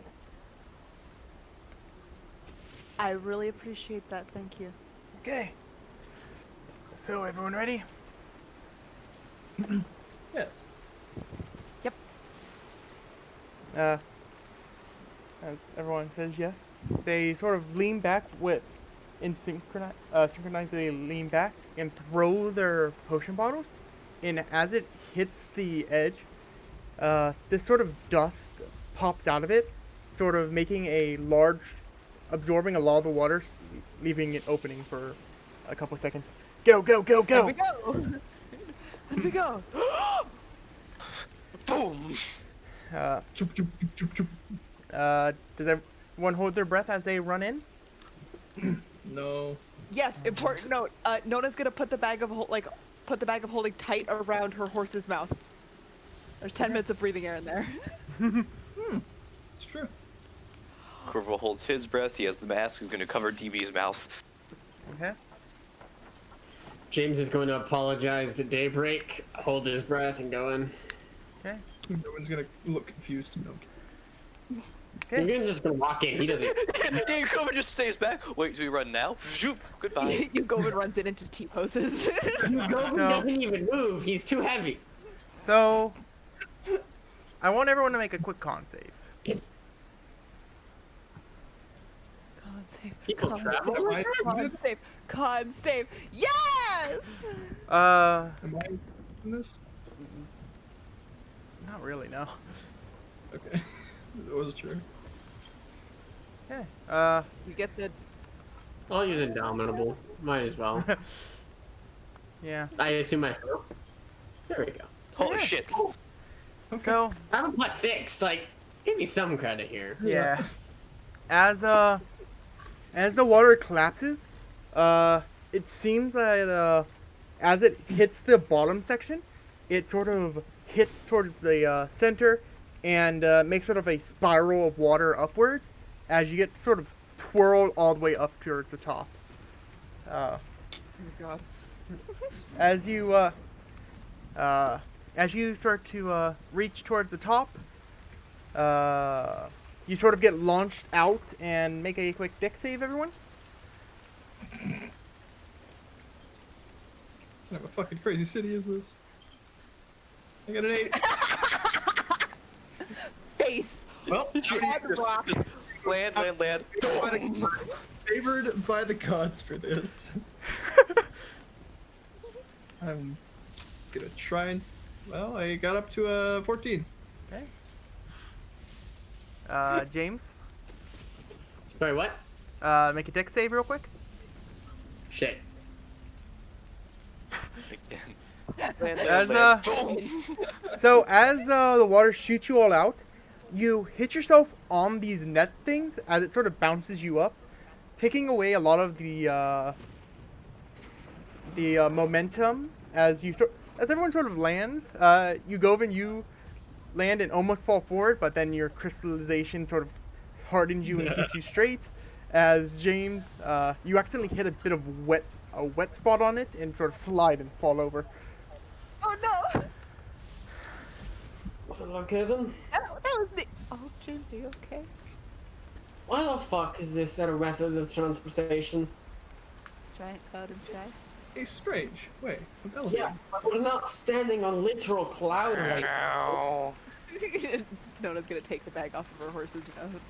I really appreciate that. Thank you. Okay. So everyone ready? Yes. As everyone says yes, they sort of lean back synchronized. They lean back and throw their potion bottles, and as it hits the edge, this sort of dust popped out of it, sort of making absorbing a lot of the water, leaving it opening for a couple seconds. Go, go, go, go! Here we go. Here we go. Boom! Choop, choop, choop, choop, choop. Does everyone hold their breath as they run in? No. Yes. Important note. Nona's gonna put the bag of holding tight around her horse's mouth. There's 10 minutes of breathing air in there. It's true. Corvo holds his breath. He has the mask. He's going to cover DB's mouth. Okay. James is going to apologize to Daybreak, hold his breath, and go in. Okay. Govin's gonna look confused. No. Okay. You're just gonna walk in. He doesn't. Yeah, Corvo just stays back. Wait, do we run now? Zoop. Goodbye. You Govin runs in and just T-poses. Govin No. doesn't even move. He's too heavy. So, I want everyone to make a quick con save. Con save. People Con travel. save. Am I Con muted? save. Con save. Yes! Am I in this? Not really, no. Okay. It wasn't sure. Okay. You get the. I'll use Indomitable. Might as well. Yeah. I assume I fail. There we go. Holy shit. So, I'm a +6. Like, give me some credit here. yeah. As the water collapses, it seems that as it hits the bottom section, it sort of hits towards the center and makes sort of a spiral of water upwards as you get sort of twirled all the way up towards the top. Oh my god. As you start to reach towards the top, you sort of get launched out and make a quick dex save, everyone. What kind of a fucking crazy city is this? I got an 8. Face. Well, Just land. favored by the gods for this. I'm gonna try and. Well, I got up to a 14. Okay. James, Sorry, what? make a dex save real quick. Shit. As so as the water shoots you all out, you hit yourself on these net things as it sort of bounces you up, taking away a lot of the momentum as everyone sort of lands. You land and almost fall forward, but then your crystallization sort of hardens you and keeps you straight. As James, you accidentally hit a bit of a wet spot on it and sort of slide and fall over. Oh no. Okay then. That was the. Oh, James, are you okay? Why the fuck is this their method of transportation? Giant cloud and sky. Hey, strange. Wait, what the hell is Yeah, but we're not standing on literal cloud right now. Nona's gonna take the bag off of her horse's mouth.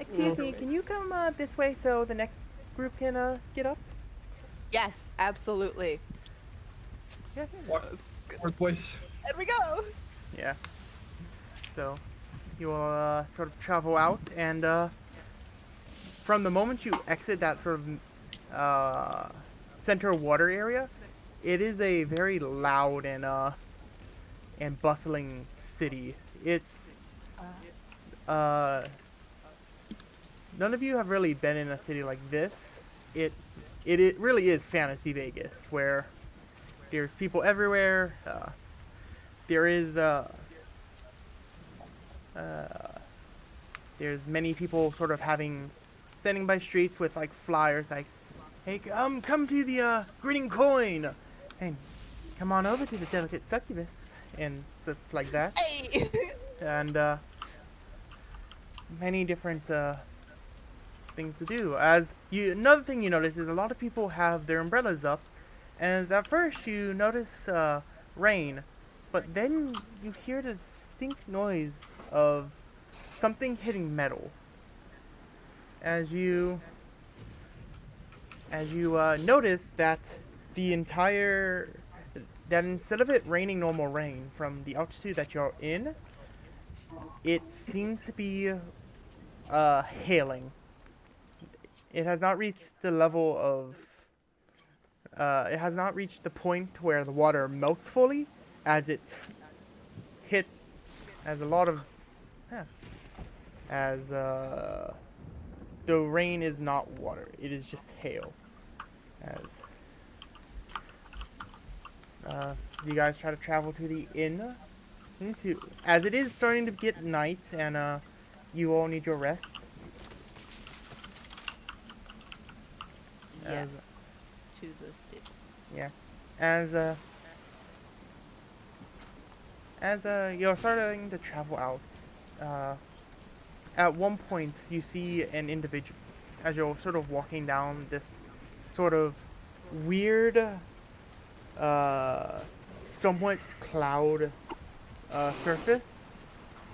Excuse me, can you come this way so the next group can get up? Yes, absolutely. Yeah. Walk forward, boys. And we go. Yeah. So you will sort of travel out, and from the moment you exit that sort of center water area, it is a very loud and bustling city. It's uh, none of you have really been in a city like this. It really is fantasy Vegas, where there's people everywhere. There is there's many people sort of standing by streets with like flyers like, hey, come to the grinning coin, and come on over to the delicate succubus, and stuff like that. Hey. And many different things to do. Another thing you notice is a lot of people have their umbrellas up, and at first you notice rain, but then you hear the distinct noise of something hitting metal. As you notice that that instead of it raining normal rain from the altitude that you're in, it seems to be hailing. It has not reached the level of it has not reached the point where the water melts fully, as it hit as a lot of the rain is not water, it is just hail. You guys try to travel to the inn, as it is starting to get night, and you all need your rest. Yes. To the stables. Yeah. As you're starting to travel out, at one point you see an individual, as you're sort of walking down this sort of weird, somewhat cloud surface.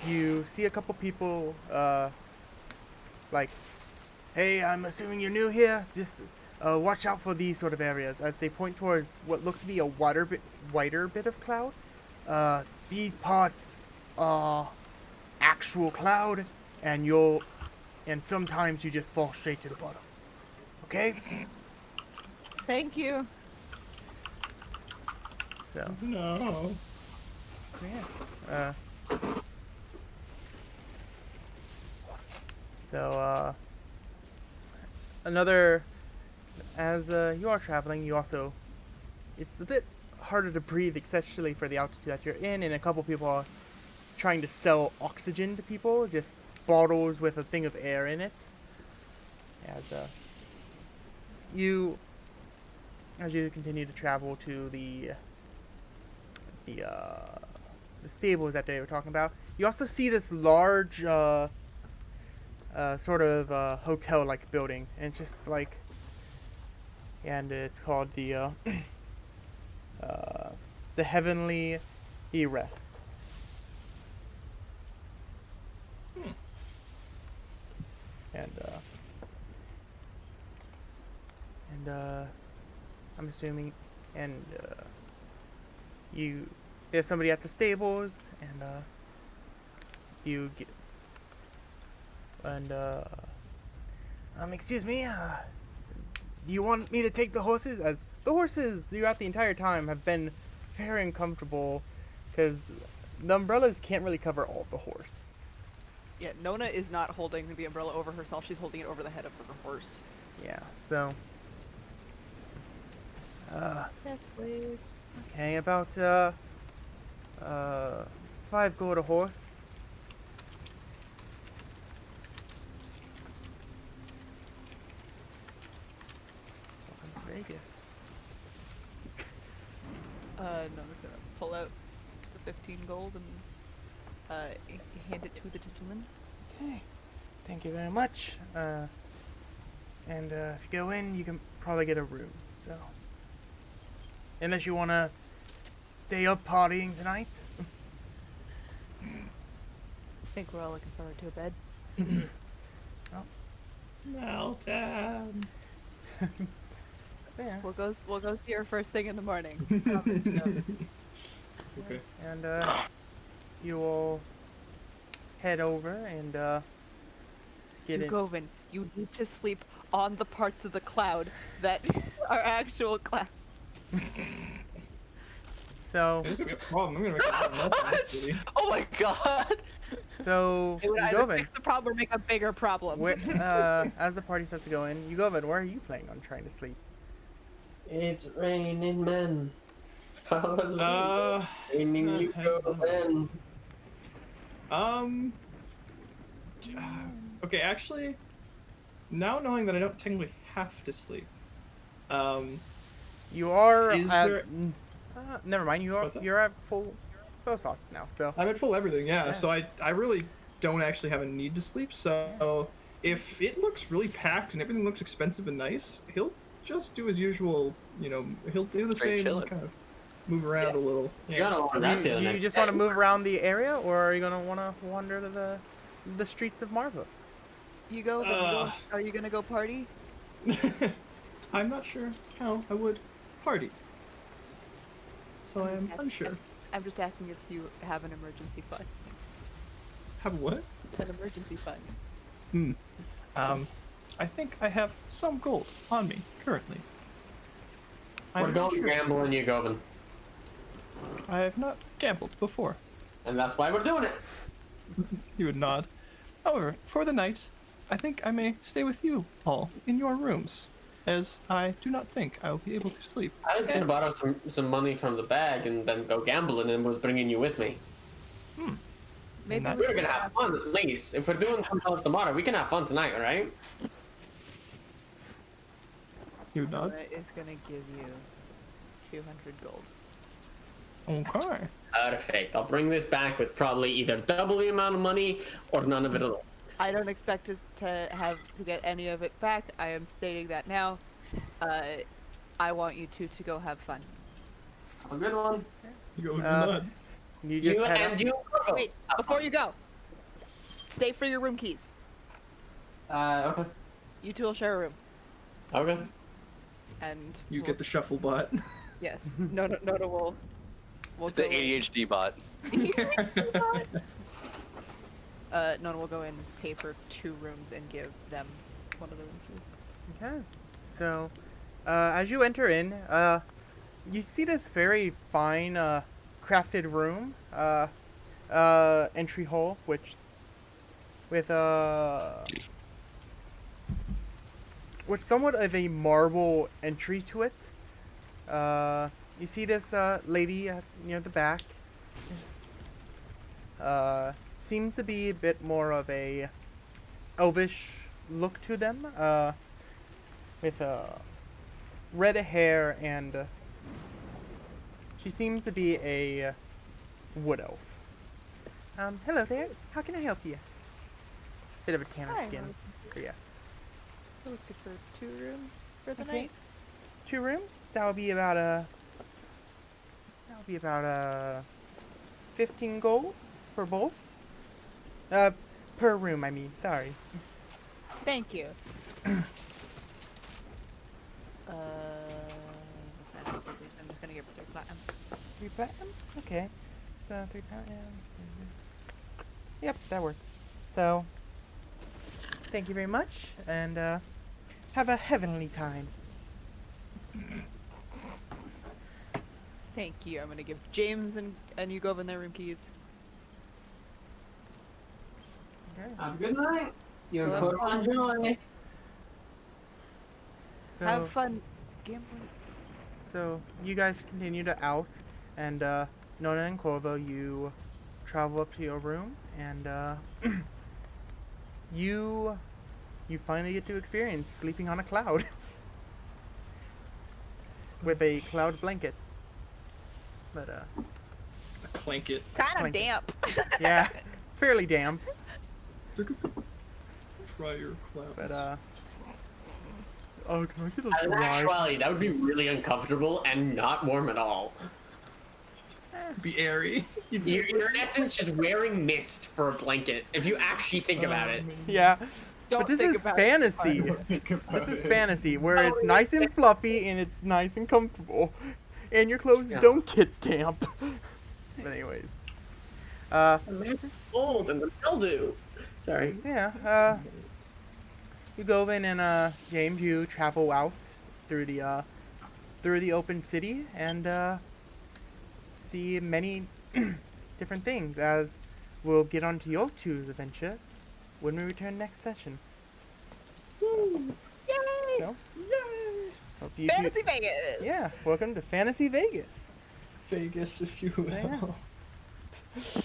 You see a couple people like, hey, I'm assuming you're new here, just watch out for these sort of areas, as they point towards what looks to be a wider bit of cloud. These parts are actual cloud, and sometimes you just fall straight to the bottom. Okay? Thank you. So, No. yeah. As you are traveling, it's a bit harder to breathe, especially for the altitude that you're in, and a couple people are trying to sell oxygen to people, just bottles with a thing of air in it. As you continue to travel to the stables that they were talking about, you also see this large sort of hotel-like building, and it's called the Heavenly Rest. And I'm assuming, there's somebody at the stables, and you get, and excuse me, do you want me to take the horses? As the horses throughout the entire time have been very uncomfortable, because the umbrellas can't really cover all the horse. Yeah, Nona is not holding the umbrella over herself. She's holding it over the head of her horse. Yeah, so Yes, please. okay, about 5 gold a horse. Welcome to Vegas. Nona's gonna pull out the 15 gold and hand it to the gentleman. Okay, thank you very much. And if you go in, you can probably get a room. So, unless you wanna stay up partying tonight. I think we're all looking forward to a bed. Meltdown. Yeah. We'll go see her first thing in the morning. Okay. And you will head over and get in. Govin, you need to sleep on the parts of the cloud that are actual cloud. So, This is gonna be a problem. I'm gonna make a mess in this city. Oh my god! so It would either Govin, fix the problem or make a bigger problem. as the party starts to go in, Govin, where are you planning on trying to sleep? It's raining men. Hallelujah. Raining you go then. Okay, actually, now knowing that I don't technically have to sleep, You are Is at. there- Never mind. What's that? You're at full spell slots now. So I'm at full everything, yeah. Yeah. So I really don't actually have a need to sleep. So if it looks really packed and everything looks expensive and nice, he'll just do his usual. You know, he'll do the Straight same chillin'. kind of move around a little. You got a lot of rest the other you night. just want to move around the area, or are you gonna want to wander to the streets of Marva? You go, then Uh. are you gonna go party? I'm not sure how I would party. So I am unsure. I'm just asking if you have an emergency fund. Have what? An emergency fund. I think I have some gold on me currently. We're I'm not going sure. gambling, you Govin. I have not gambled before. And that's why we're doing it. You would nod. However, for the night, I think I may stay with you all in your rooms, as I do not think I will be able to sleep. I was gonna borrow some money from the bag and then go gambling and was bringing you with me. Maybe that- we We're can gonna have fun at least. If we're doing something tomorrow, we can have fun tonight, alright? You would nod. Is gonna give you 200 gold. Okay. Perfect. I'll bring this back with probably either double the amount of money or none of it at all. I don't expect to get any of it back. I am stating that now. I want you two to go have fun. A good one. You go Uh, nod. You just You head and up. you. Wait, before you go, stay for your room keys. Okay. You two will share a room, Okay. and You we'll- get the shuffle bot. yes. No, we'll The go. ADHD bot. Nona will go and pay for 2 rooms and give them one of the room keys. Okay. So, as you enter in, you see this very fine, crafted room, entry hall, with somewhat of a marble entry to it. You see this lady near the back. Seems to be a bit more of a elvish look to them, with red hair, and she seems to be a wood elf. Hello there. How can I help you? Bit of a tanner Hi, skin. But yeah. We're looking for 2 rooms for the Okay. night. 2 rooms. That would be about 15 gold for both. Per room, I mean. Sorry. Thank you. I'm just gonna give her 3 platinum. 3 platinum? Okay. So 3 platinum. Yep, that works. So, thank you very much, and have a heavenly time. Thank you. I'm gonna give James and you go in their room keys. Okay. Have a good night. You Good put on joy. So, Have fun gambling. So you guys continue to out, and Nona and Corvo, you travel up to your room, and you finally get to experience sleeping on a cloud with a cloud blanket. But Clank it. Kind of Blanket. damp. yeah, fairly damp. Try your cloud. But oh, can I get a In dry? actuality, that would be really uncomfortable and not warm at all. Be airy. You're in essence just wearing mist for a blanket, if you actually think about it. Yeah, Don't But this think is about fantasy. Think about This is it. fantasy, where Oh, it's yeah. nice and fluffy and it's nice and comfortable, and your clothes Yeah. don't get damp. But anyways, Imagine mold and the mildew. Sorry. yeah. You go in and James, you travel out through the open city and see many different things. As we'll get onto your two's adventure when we return next session. Yay! So, hope you two- Fantasy Vegas. Yeah, welcome to Fantasy Vegas. Vegas, if you will. Yeah.